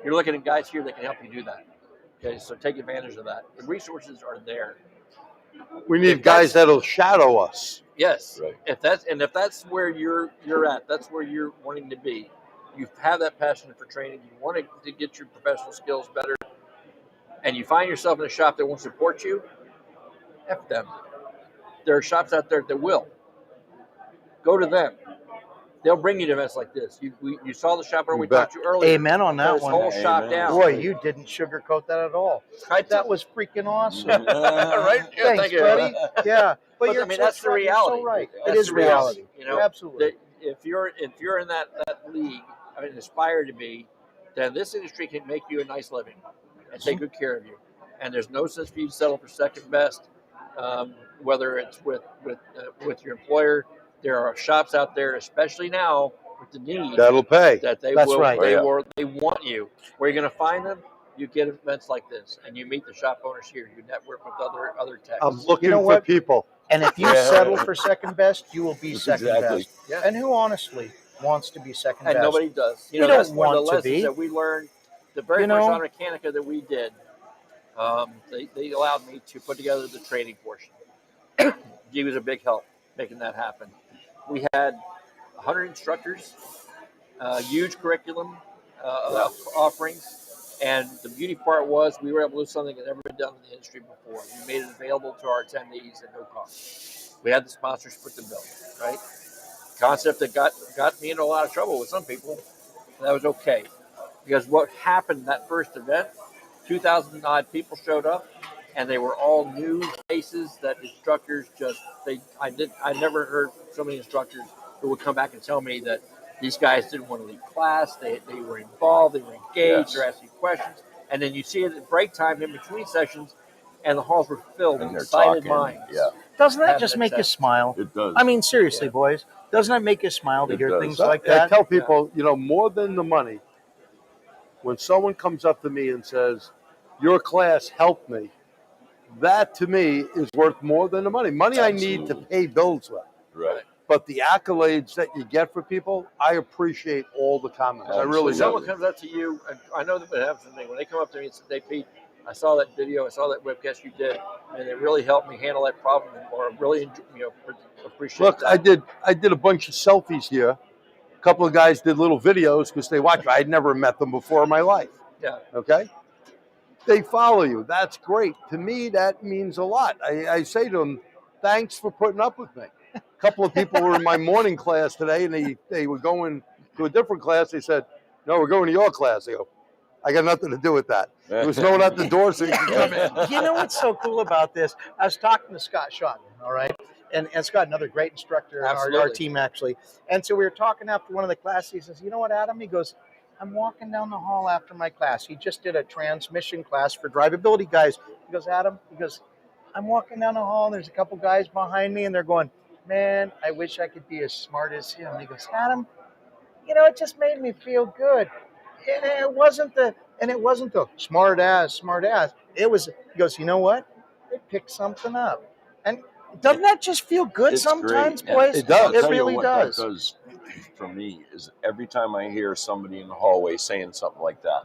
You're looking at guys here that can help you do that. Okay, so take advantage of that. The resources are there. We need guys that'll shadow us. Yes. Right. If that's where you're at, that's where you're wanting to be. You have that passion for training. You want to get your professional skills better, and you find yourself in a shop that won't support you. F them. There are shops out there that will. Go to them. They'll bring you to events like this. You saw the shop owner we talked to earlier. Amen on that one. Whole shop down. Boy, you didn't sugarcoat that at all. That was freaking awesome. Right? Yeah, Thanks, thank you. buddy. Yeah, but I mean, that's the reality. So right. That's It is the reality. reality. You know, absolutely. If you're in that league, I mean, aspire to be, then this industry can make you a nice living and take good care of you. And there's no sense for you to settle for second best, whether it's with your employer. There are shops out there, especially now with the need That'll pay. that they That's will. right. They want you. Where you're going to find them? You get events like this, and you meet the shop owners here. You network with other techs. I'm looking for people. And if you settle for second best, you will be second best. Yeah. And who honestly wants to be second and best? Nobody does. You we know, that's don't one of the want to lessons be. that we learned. The very first Auto Mechanica that we did, they allowed me to put together the training portion. He was a big help making that happen. We had 100 instructors, huge curriculum offerings, and the beauty part was we were able to do something that never been done in the industry before. We made it available to our attendees at no cost. We had the sponsors foot the bill, right? Concept that got me into a lot of trouble with some people. That was okay, because what happened that first event, 2,000 odd people showed up, and they were all new faces that instructors I never heard so many instructors who would come back and tell me that these guys didn't want to leave class, they were involved, they were engaged, they're asking questions, and then you see it at break time in between sessions, and the halls were filled with excited minds. Yeah. Doesn't that just make you smile? It does. I mean, seriously, boys, doesn't that make you smile to hear things like I that? tell people, more than the money, when someone comes up to me and says, your class helped me, that to me is worth more than the money. Money I need to pay bills with. Right. But the accolades that you get for people, I appreciate all the comments. I really When someone do. comes up to you, and I know that it happens to me, when they come up to me and say, "Hey, Pete, I saw that video, I saw that webcast you did, and it really helped me handle that problem," or really appreciate Look, that. I did a bunch of selfies here. A couple of guys did little videos because they watch me. I'd never met them before in my life. Yeah. Okay? They follow you. That's great. To me, that means a lot. I say to them, thanks for putting up with me. A couple of people were in my morning class today, and they were going to a different class. They said, no, we're going to your class. I go, I got nothing to do with that. There was no one at the door so you can come in. You know what's so cool about this? I was talking to Scott Schotten, all right? And Scott, another great instructor on our team, actually. And so we were talking after one of the classes. He says, you know what, Adam? He goes, I'm walking down the hall after my class. He just did a transmission class for drivability guys. He goes, Adam, I'm walking down the hall, and there's a couple guys behind me, and they're going, man, I wish I could be as smart as him. And he goes, Adam, it just made me feel good. And it wasn't the smart ass. It was, he goes, you know what? It pick something up. And doesn't that just feel good sometimes, great. boys? It does. It really does. That does for me is every time I hear somebody in the hallway saying something like that,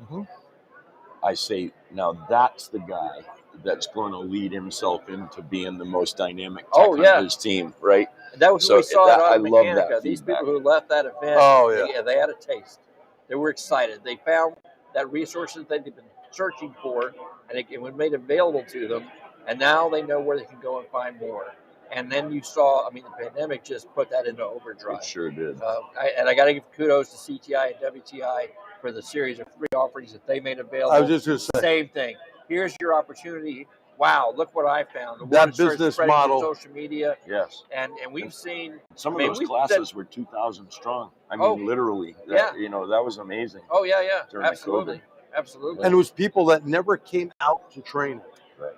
I say, now that's the guy that's going to lead himself into being the most dynamic tech on his team, right? That was what we saw at Auto Mechanica. These people who left that event, they had a taste. They were excited. They found that resources that they've been searching for, and it was made available to them, and now they know where they can go and find more. And then you saw, I mean, the pandemic just put that into overdrive. It sure did. I got to give kudos to CTI and WTI for the series of 3 offerings that they made available. I was just going to say. Same thing. Here's your opportunity. Wow, look what I found. That business model. Social media. Yes. And we've seen. Some of those classes were 2,000 strong. I mean, literally. That was amazing. Oh, yeah. Absolutely. Absolutely. And it was people that never came out to training. Right.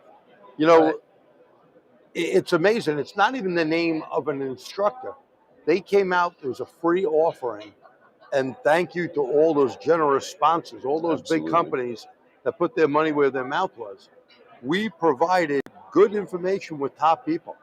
You know, it's amazing. It's not even the name of an instructor. They came out, there was a free offering. And thank you to all those generous sponsors, all those big companies that put their money where their mouth was. We provided good information with top people.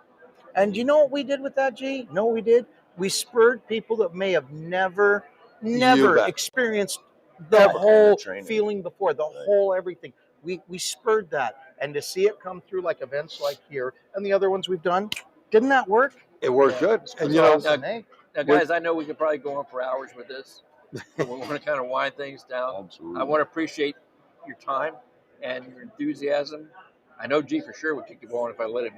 And you know what we did with that, G? You know what we did? We spurred people that may have never experienced the whole feeling before, the whole everything. We spurred that. And to see it come through like events like here and the other ones we've done, didn't that work? It worked good. And you know, now, guys, I know we could probably go on for hours with this. But we want to kind of wind things down. Absolutely. I want to appreciate your time and your enthusiasm. I know G for sure would keep you going if I let him.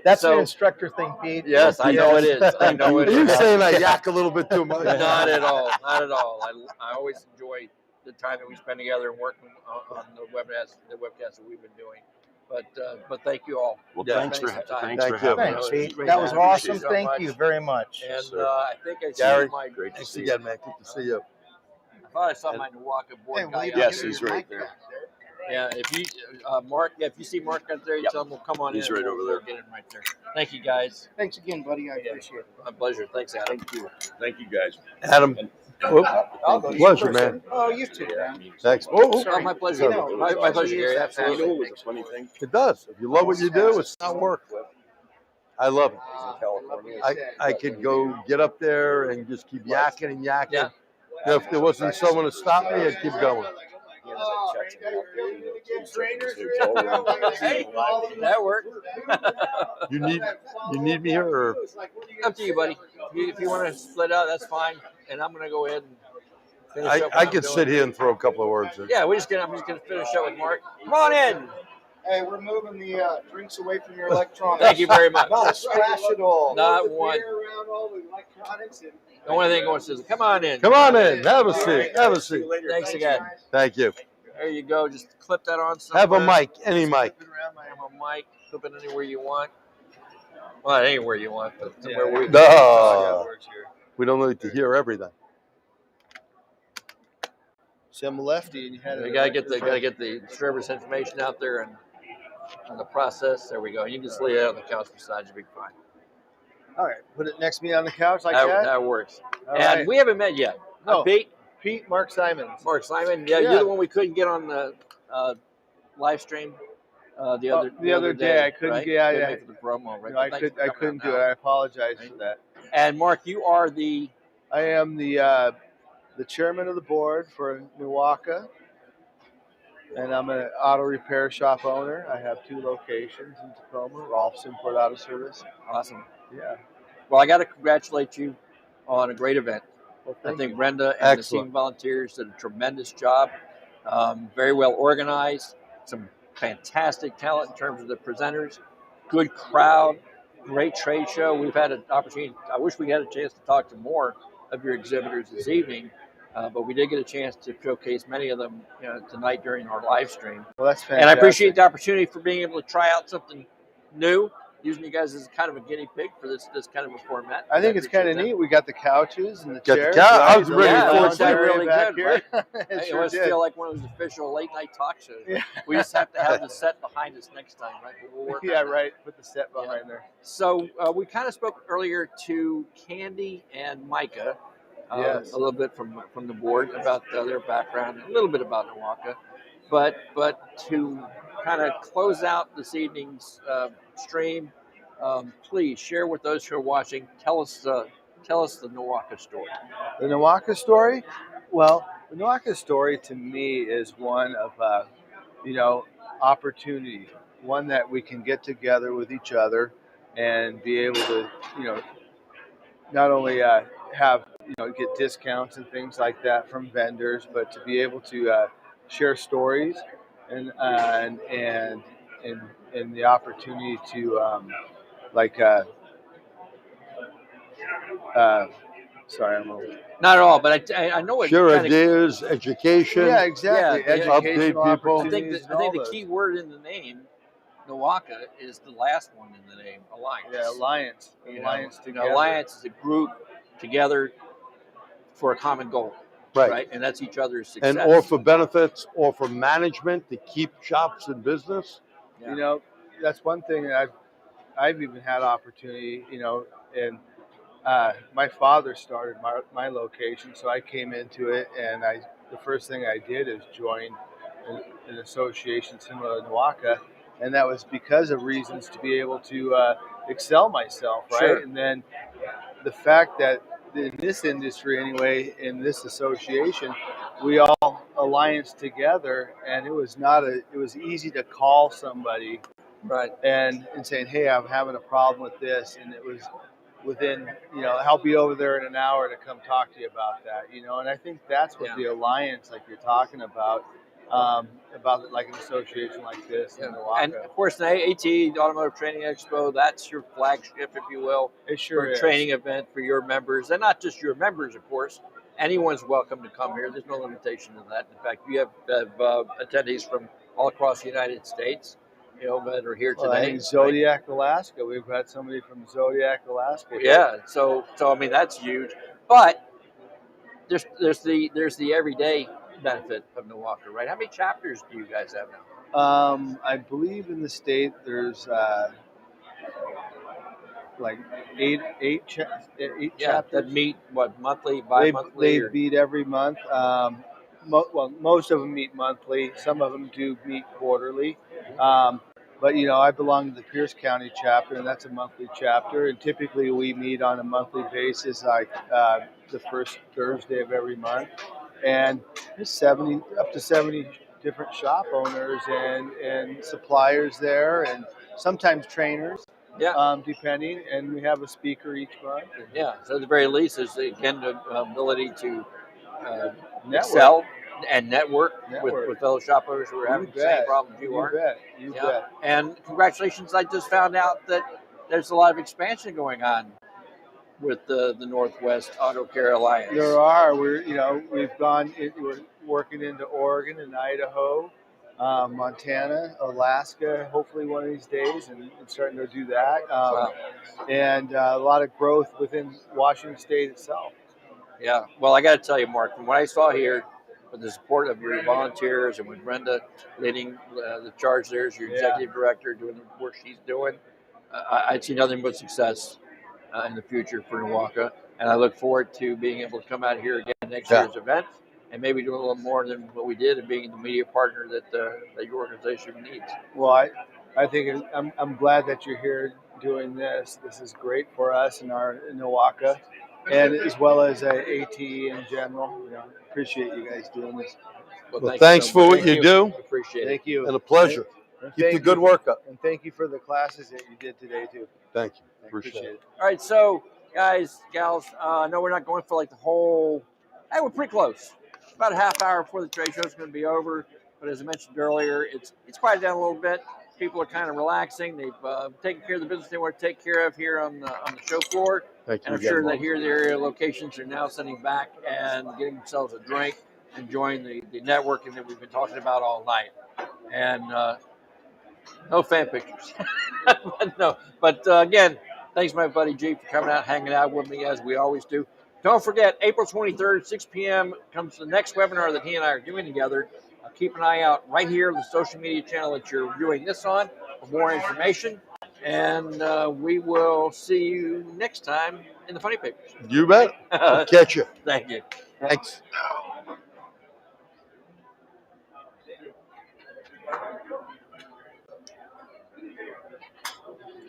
That's an instructor thing, Pete. Yes, I know it is. I know it is. You're saying I yak a little bit too much. Not at all. Not at all. I always enjoy the time that we spend together and working on the webcast that we've been doing. But thank you all. Well, thanks for having us. Thanks, Pete. That was awesome. Thank you very much. And I think I see Gary, my great to see you again, man. Good to see you. I thought I saw my NWACA board guy. Yes, he's right there. Yeah, if you Mark, if you see Mark out there, you tell him we'll come on in. He's right over there. Get him right there. Thank you, guys. Thanks again, buddy. I appreciate it. My pleasure. Thanks, Adam. Thank you, guys. Adam. Pleasure, man. Oh, you too, man. Thanks. Oh, my pleasure. My pleasure, Gary. Absolutely. You know what was a funny thing? It does. If you love what you do, it's not work. I love it. I could go get up there and just keep yakking and yakking. Yeah. If there wasn't someone to stop me, I'd keep going. Hey, that worked. You need me here, or Up to you, buddy. If you want to split out, that's fine. And I'm gonna go ahead and finish up. I could sit here and throw a couple of words in. Yeah, I'm just gonna finish up with Mark. Come on in. Hey, we're moving the drinks away from your electronics. Thank you very much. Not a splash at all. Not one. Around all the electronics and The only thing going is, come on in. Come on in. Have a seat. Have a seat. Thanks again. Thank you. There you go. Just clip that on somewhere. Have a mic. Any mic. Have a mic. Clip it anywhere you want. Well, not anywhere you want, but somewhere where we don't need to hear everything. See, I'm a lefty, and you had You gotta get the distributor's information out there and the process. There we go. You can just lay it out on the couch beside you. Be fine. All right, put it next to me on the couch like that. That works. All and right. we haven't met yet. No. Pete, Mark Simons. Mark Simon. Yeah, you're the one we couldn't get on the live stream the other day. I couldn't. Right? Yeah, Couldn't yeah. make it for the promo, right? No, I couldn't do it. I apologize for that. And Mark, you are the. I am the chairman of the board for NWACA, and I'm an auto repair shop owner. I have 2 locations in Tacoma, Rolf's Import Auto Service. Awesome. Yeah. Well, I got to congratulate you on a great event. Well, I think Brenda and the team volunteers did a tremendous job. Very well organized. Some fantastic talent in terms of the presenters. Good crowd. Great trade show. We've had an opportunity. I wish we had a chance to talk to more of your exhibitors this evening, but we did get a chance to showcase many of them tonight during our live stream. Well, that's fantastic. And I appreciate the opportunity for being able to try out something new, using you guys as kind of a guinea pig for this kind of a format. I think it's kind of neat. We got the couches and the chairs. I was ready for it. Really back good, here. right? It It must feel like one of those official late night talk shows. Yeah. We just have to have the set behind us next time, right? But we'll work on that. Right. Put the set behind there. So we kind of spoke earlier to Candy and Micah, Yes. a little bit from the board about their background, a little bit about NWACA, but to kind of close out this evening's stream, please share with those who are watching. Tell us the NWACA story. The NWACA story? Well, the NWACA story to me is one of, opportunity, one that we can get together with each other and be able to, not only have, get discounts and things like that from vendors, but to be able to share stories and the opportunity to sorry, I'm a little... Not at all, but I know it. Share ideas, education. Yeah, exactly. Yeah, Educational Update people. I think the key word in the name, NWACA, is the last one in the name, alliance. Yeah, alliance. Alliance together. Alliance is a group together for a common goal. Right. And that's each other's success. And or for benefits or for management to keep shops in business. Yeah. That's one thing that I've even had opportunity, and my father started my location, so I came into it, and the first thing I did is join an association similar to NWACA, and that was because of reasons to be able to excel myself, right? Sure. And then the fact that in this industry anyway, in this association, we all alliance together, and it was easy to call somebody, right, and saying, hey, I'm having a problem with this, and it was within, I'll be over there in an hour to come talk to you about that, and I think that's what the alliance, like you're talking about like an association like this. And of course, the AT, the Automotive Training Expo, that's your flagship, if you will. It sure is. Training event for your members, and not just your members, of course. Anyone's welcome to come here. There's no limitation to that. In fact, you have attendees from all across the United States, that are here today. I think Zodiac, right? Alaska. We've had somebody from Zodiac, Alaska. Yeah. So I mean, that's huge. But there's the everyday benefit of NWACA, right? How many chapters do you guys have now? I believe in the state there's like eight chapters that meet monthly, bi-monthly. They meet every month. Most of them meet monthly. Some of them do meet quarterly. But I belong to the Pierce County chapter, and that's a monthly chapter. And typically we meet on a monthly basis, like the first Thursday of every month. And there's up to 70 different shop owners and suppliers there, and sometimes trainers. Yeah. Depending, and we have a speaker each month. Yeah. So at the very least, is again the ability to excel and network. With fellow shop owners who are having the same problems you are. You bet. And congratulations! I just found out that there's a lot of expansion going on with the Northwest Auto Care Alliance. There are. We've gone. We're working into Oregon and Idaho, Montana, Alaska, hopefully one of these days, and starting to do that. And a lot of growth within Washington State itself. Yeah. Well, I got to tell you, Mark, from what I saw here, with the support of your volunteers and with Brenda leading the charge there as your executive director, doing the work she's doing, I'd see nothing but success in the future for NWACA. And I look forward to being able to come out here again next year's event, and maybe do a little more than what we did, and being the media partner that your organization needs. Well, I think I'm glad that you're here doing this. This is great for us and our NWACA, and as well as AT in general. Appreciate you guys doing this. Well, thanks for what you do. Appreciate it. Thank you. And a pleasure. Keep the good work up. And thank you for the classes that you did today too. Thank you. Appreciate it. All right, so guys, gals, I know we're not going for like the whole. Hey, we're pretty close. About a half hour before the trade show is going to be over. But as I mentioned earlier, it's quieted down a little bit. People are kind of relaxing. They've taken care of the business they want to take care of here on the show floor. Thank you. And I'm sure that here the area locations are now sitting back and getting themselves a drink, enjoying the networking that we've been talking about all night. And no fan pictures. But again, thanks my buddy G for coming out, hanging out with me as we always do. Don't forget, April 23rd, 6 p.m. comes the next webinar that he and I are doing together. Keep an eye out right here, the social media channel that you're viewing this on, for more information. And we will see you next time in the Funny Papers. You bet. I'll catch you. Thank you. Thanks.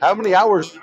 How many hours